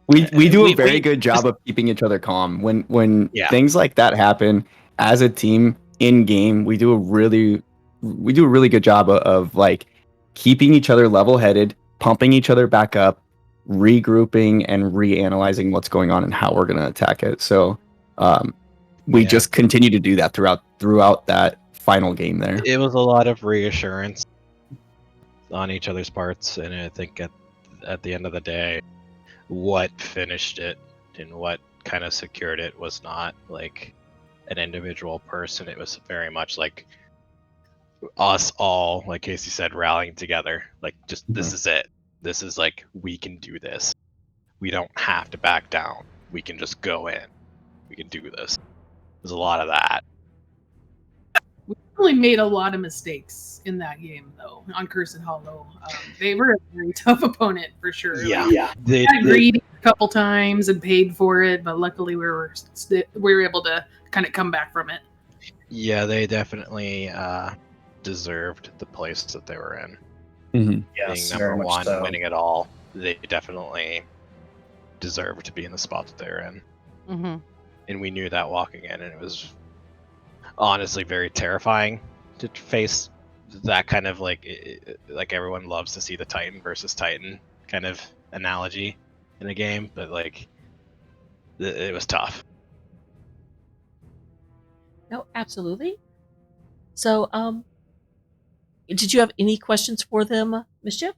we do a very good job of keeping each other calm when things like that happen. As a team in game, we do a really good job of like keeping each other level headed, pumping each other back up, regrouping and reanalyzing what's going on and how we're going to attack it. So we just continue to do that throughout that final game there. It was a lot of reassurance on each other's parts, and I think at the end of the day, what finished it and what kind of secured it was not like an individual person. It was very much like us all, like Casey said, rallying together. Like, just this is it. This is like, we can do this. We don't have to back down. We can just go in. We can do this. There's a lot of that. We really made a lot of mistakes in that game, though, on Cursed Hollow. They were a very tough opponent, for sure. Yeah. They got greedy a couple times and paid for it, but luckily we were able to kind of come back from it. Yeah, they definitely deserved the place that they were in. Mm-hmm. Yes, being number one, winning it all, they definitely deserve to be in the spot that they're in. Mm-hmm. And we knew that walking in, and it was honestly very terrifying to face that kind of like everyone loves to see the Titan versus Titan kind of analogy in a game, but like it was tough. No, absolutely. So, did you have any questions for them, Mischief?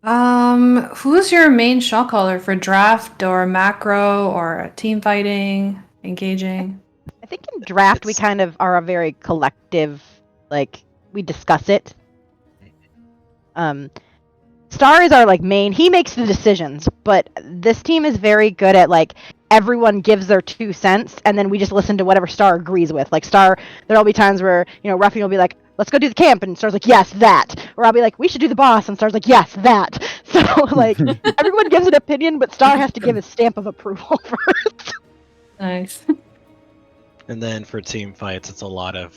Who's your main shot caller for draft or macro or team fighting, engaging? I think in draft we kind of are a very collective, like we discuss it. Star is our like main. He makes the decisions, but this team is very good at like everyone gives their 2 cents, and then we just listen to whatever Star agrees with. Like Star, there'll be times where Ruffian will be like, "Let's go do the camp," and Star's like, "Yes, that." Or I'll be like, "We should do the boss," and Star's like, "Yes, that." So like everyone gives an opinion, but Star has to give his stamp of approval first. Nice. And then for team fights, it's a lot of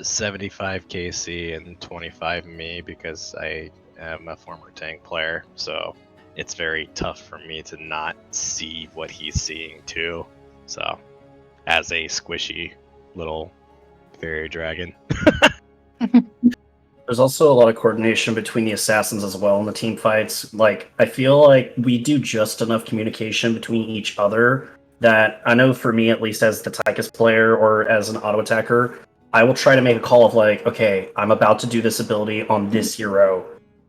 75 KC and 25 me because I am a former tank player. So it's very tough for me to not see what he's seeing too. So as a squishy little fairy dragon. There's also a lot of coordination between the assassins as well in the team fights. Like, I feel like we do just enough communication between each other that I know for me, at least as the Tychus player or as an auto attacker, I will try to make a call of like, okay, I'm about to do this ability on this hero.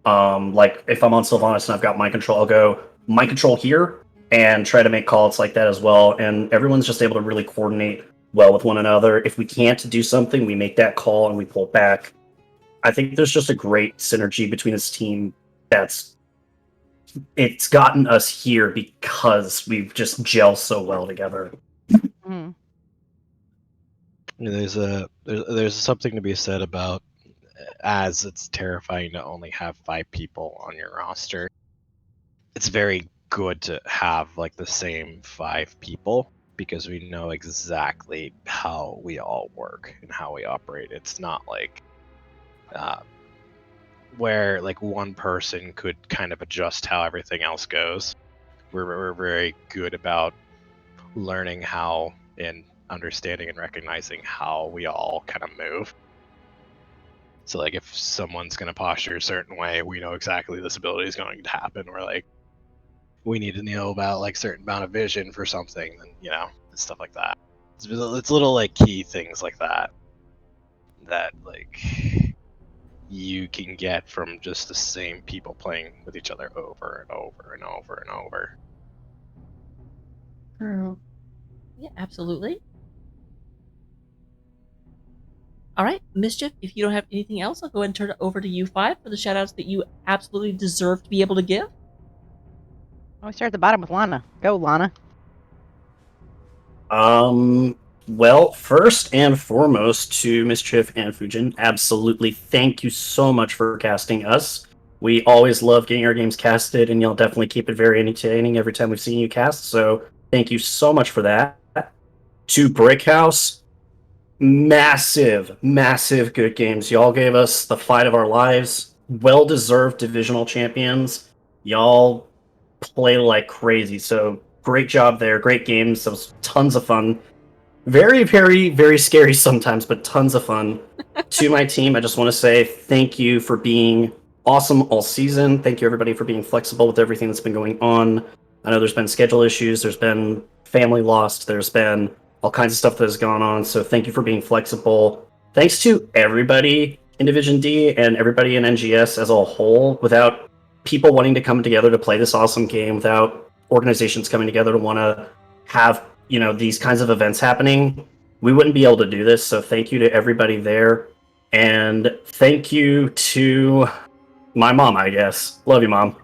Like if I'm on Sylvanas and I've got mind control, I'll go mind control here and try to make calls like that as well. And everyone's just able to really coordinate well with one another. If we can't do something, we make that call and we pull back. I think there's just a great synergy between this team it's gotten us here because we've just gelled so well together. Mm. There's something to be said about, as it's terrifying to only have 5 people on your roster. It's very good to have like the same 5 people because we know exactly how we all work and how we operate. It's not like where like one person could kind of adjust how everything else goes. We're very good about learning how and understanding and recognizing how we all kind of move. So like if someone's going to posture a certain way, we know exactly this ability is going to happen. We're like, we need to know about like certain amount of vision for something, and you know, stuff like that. It's little like key things like that like you can get from just the same people playing with each other over and over and over and over. True. Yeah, absolutely. All right, Mischief, if you don't have anything else, I'll go ahead and turn it over to you 5 for the shoutouts that you absolutely deserve to be able to give. We start at the bottom with Lana. Go, Lana. Well, first and foremost to Mischief and Fujin, absolutely thank you so much for casting us. We always love getting our games casted, and you'll definitely keep it very entertaining every time we've seen you cast, so thank you so much for that. To Brickhouse, massive good games. Y'all gave us the fight of our lives. Well-deserved divisional champions. Y'all play like crazy, so great job there. Great games. That was tons of fun. Very scary sometimes, but tons of fun. To my team, I just want to say thank you for being awesome all season. Thank you, everybody, for being flexible with everything that's been going on. I know there's been schedule issues, there's been family lost, there's been all kinds of stuff that has gone on, so thank you for being flexible. Thanks to everybody in Division D and everybody in NGS as a whole. Without people wanting to come together to play this awesome game, without organizations coming together to want to have, you know, these kinds of events happening, we wouldn't be able to do this. So thank you to everybody there. And thank you to my mom, I guess. Love you, Mom.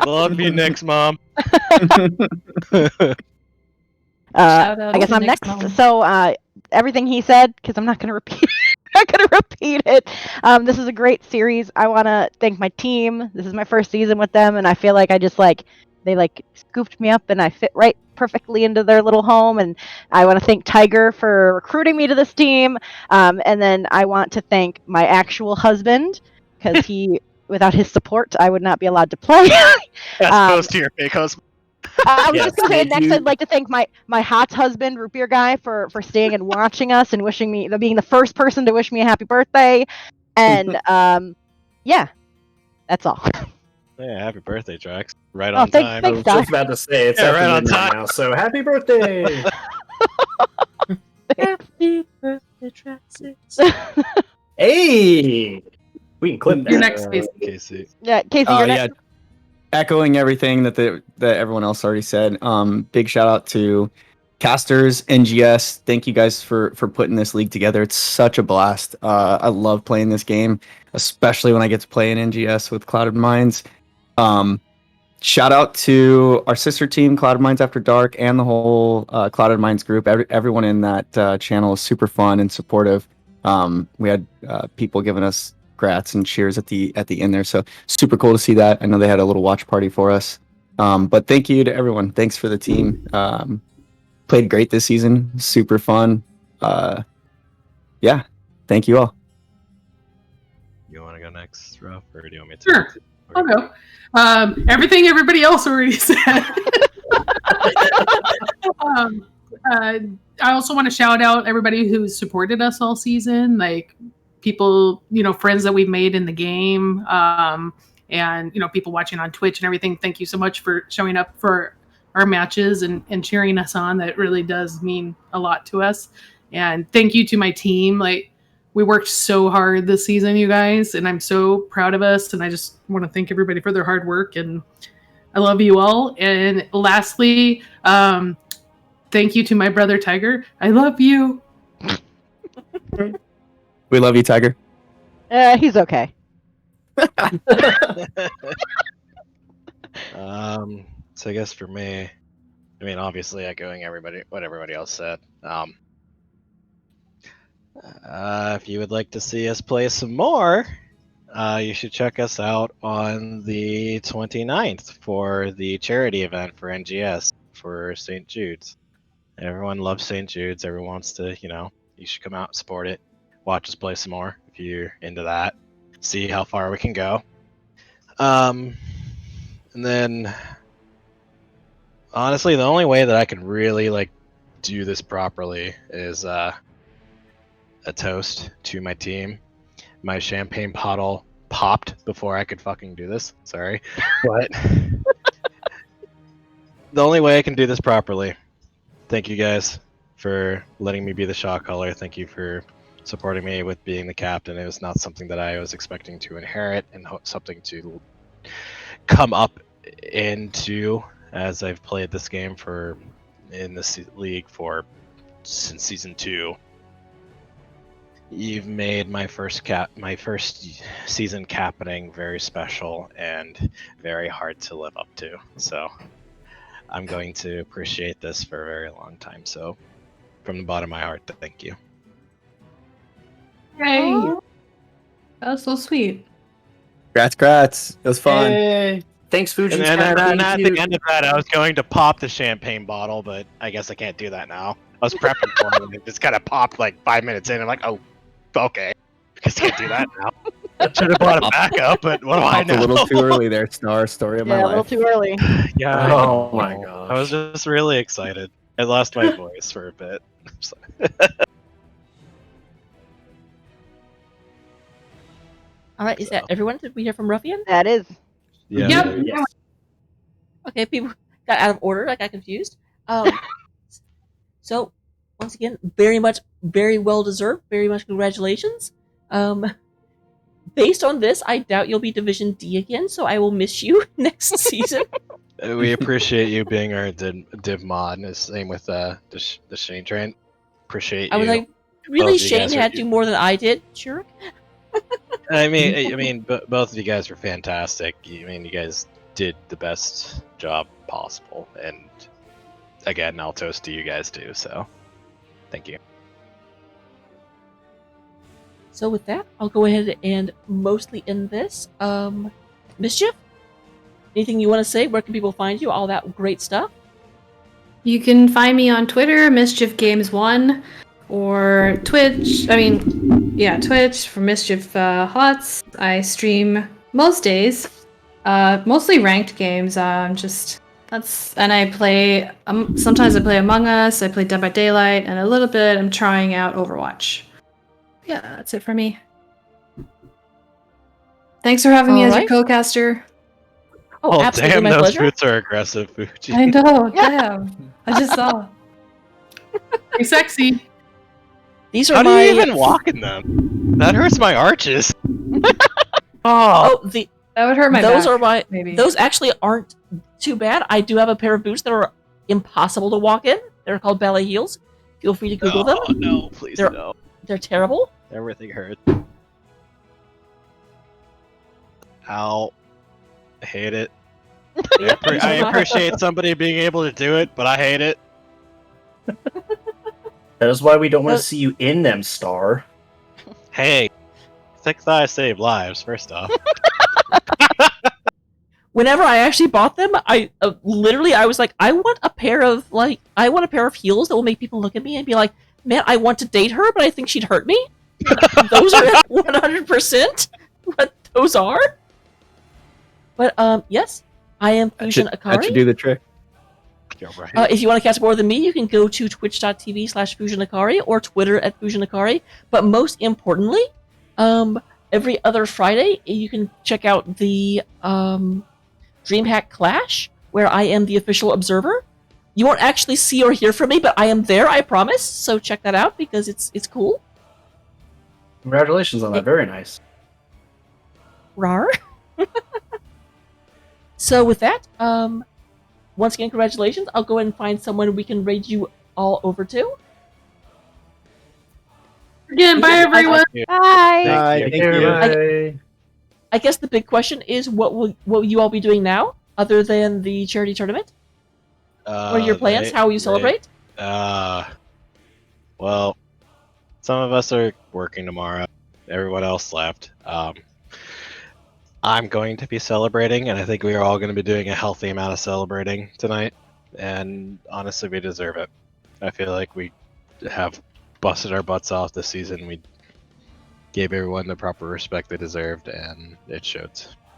Love you, next Mom. I guess I'm next. Mom. So everything he said, because I'm not going to repeat it. This is a great series. I want to thank my team. This is my first season with them, and I feel like they scooped me up and I fit right perfectly into their little home. And I want to thank Tiger for recruiting me to this team. And then I want to thank my actual husband, because without his support, I would not be allowed to play. As opposed to your fake husband. I was just going to say, next I'd like to thank my hot husband, Root Beer Guy, for staying and watching us and being the first person to wish me a happy birthday. And yeah, that's all. Yeah, happy birthday, Drax. Right on thanks, time. I was just about to say, it's right on time now, so happy birthday! Happy birthday, Traxxas. Hey! We can clip that. You're next, Casey. Casey. Yeah, Casey, you're next. Yeah, echoing everything that everyone else already said. Big shout out to casters, NGS. Thank you guys for putting this league together. It's such a blast. I love playing this game, especially when I get to play in NGS with Clouded Minds. Shout out to our sister team, Clouded Minds After Dark, and the whole Clouded Minds group. Everyone in that channel is super fun and supportive. We had people giving us grats and cheers at the end there, so super cool to see that. I know they had a little watch party for us. But thank you to everyone. Thanks for the team. Played great this season. Super fun. Yeah. Thank you all. You want to go next, Ruff, or do you want me to? Sure, I'll go. Everything everybody else already said. I also want to shout out everybody who's supported us all season, like people, friends that we've made in the game, and people watching on Twitch and everything. Thank you so much for showing up for our matches and cheering us on. That really does mean a lot to us. And thank you to my team. Like, we worked so hard this season, you guys, and I'm so proud of us. And I just want to thank everybody for their hard work. And I love you all. And lastly, thank you to my brother Tiger. I love you. We love you, Tiger. He's okay. So I guess for me, obviously echoing what everybody else said. If you would like to see us play some more, you should check us out on the 29th for the charity event for NGS for St. Jude's. Everyone loves St. Jude's. Everyone wants to, you should come out and support it. Watch us play some more if you're into that. See how far we can go. And then, honestly, the only way that I can really do this properly is a toast to my team. My champagne bottle popped before I could fucking do this. Sorry, but the only way I can do this properly. Thank you guys for letting me be the shot caller. Thank you for supporting me with being the captain. It was not something that I was expecting to inherit and something to come up into, as I've played this game in this league since season 2. You've made my first season captaining very special and very hard to live up to. So I'm going to appreciate this for a very long time. So from the bottom of my heart, thank you. Yay! That was so sweet. Congrats. It was fun. Yay. Thanks, Fujin. And at the end of that, I was going to pop the champagne bottle, but I guess I can't do that now. I was prepping for it, and it just kind of popped 5 minutes in. I'm like, oh, okay. I guess I can't do that now. Should have brought it back up, but what do I know? A little too early there, Star. Story of my life. A little too early. Yeah. Oh my gosh. I was just really excited. I lost my voice for a bit. All right, is that everyone? Did we hear from Ruffian? That is. Yeah. Yep. Yes. Okay, people got out of order. I got confused. So, once again, very well deserved. Very much congratulations. Based on this, I doubt you'll be Division D again, so I will miss you next season. We appreciate you being our div mod. And the same with the Shane train. Appreciate you. I was like, really, Shane had to do more than I did? Sure. I mean, both of you guys were fantastic. You guys did the best job possible, and again, I'll toast to you guys too. So, thank you. So with that, I'll go ahead and mostly end this. Mischief? Anything you want to say? Where can people find you? All that great stuff. You can find me on Twitter, MischiefGames1, or Twitch. Twitch for Mischief Hots. I stream most days, mostly ranked games. And I play. Sometimes I play Among Us. I play Dead by Daylight, and a little bit I'm trying out Overwatch. Yeah, that's it for me. Thanks for having me as your co-caster. Oh, absolutely, damn, my those pleasure. boots are aggressive, Fuji. I know, damn. I just saw. You're sexy. These are How my. do you even walk in them? That hurts my arches. That would hurt my Those back, are my. maybe. Those actually aren't too bad. I do have a pair of boots that are impossible to walk in. They're called ballet heels. Feel free to Google them. No, please no. They're terrible. Everything hurts. Ow. I hate it. I appreciate somebody being able to do it, but I hate it. That is why we don't want to see you in them, Star. Hey, thick thighs save lives, first off. whenever I actually bought them, I literally I was like, I want a pair of heels that will make people look at me and be like, man, I want to date her, but I think she'd hurt me. Those are 100% what those are. But yes, I am FujinAkari. That should do the trick. If you want to catch more than me, you can go to twitch.tv/FujinAkari or Twitter @FujinAkari. But most importantly, every other Friday, you can check out the DreamHack Clash, where I am the official observer. You won't actually see or hear from me, but I am there, I promise. So check that out because it's cool. Congratulations on that. Very nice. Rar. So with that, once again, congratulations. I'll go ahead and find someone we can raid you all over to. Again, bye everyone. Bye. Thank you. I guess the big question is, what will you all be doing now, other than the charity tournament? What are your plans? How will you celebrate? Well, some of us are working tomorrow. Everyone else left. I'm going to be celebrating, and I think we are all going to be doing a healthy amount of celebrating tonight. And honestly, we deserve it. I feel like we have busted our butts off this season. We gave everyone the proper respect they deserved, and it showed.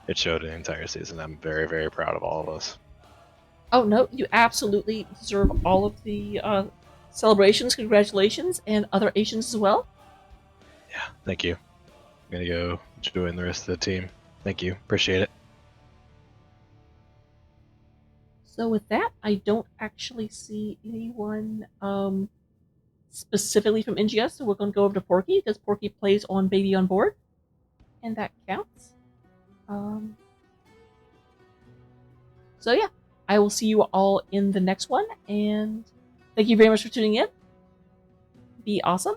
It showed an entire season. I'm very, very proud of all of us. Oh no, you absolutely deserve all of the celebrations, congratulations, and other Asians as well. Yeah, thank you. I'm gonna go join the rest of the team. Thank you. Appreciate it. So with that, I don't actually see anyone specifically from NGS, so we're going to go over to Porky, because Porky plays on Baby on Board, and that counts. So yeah, I will see you all in the next one, and thank you very much for tuning in. Be awesome,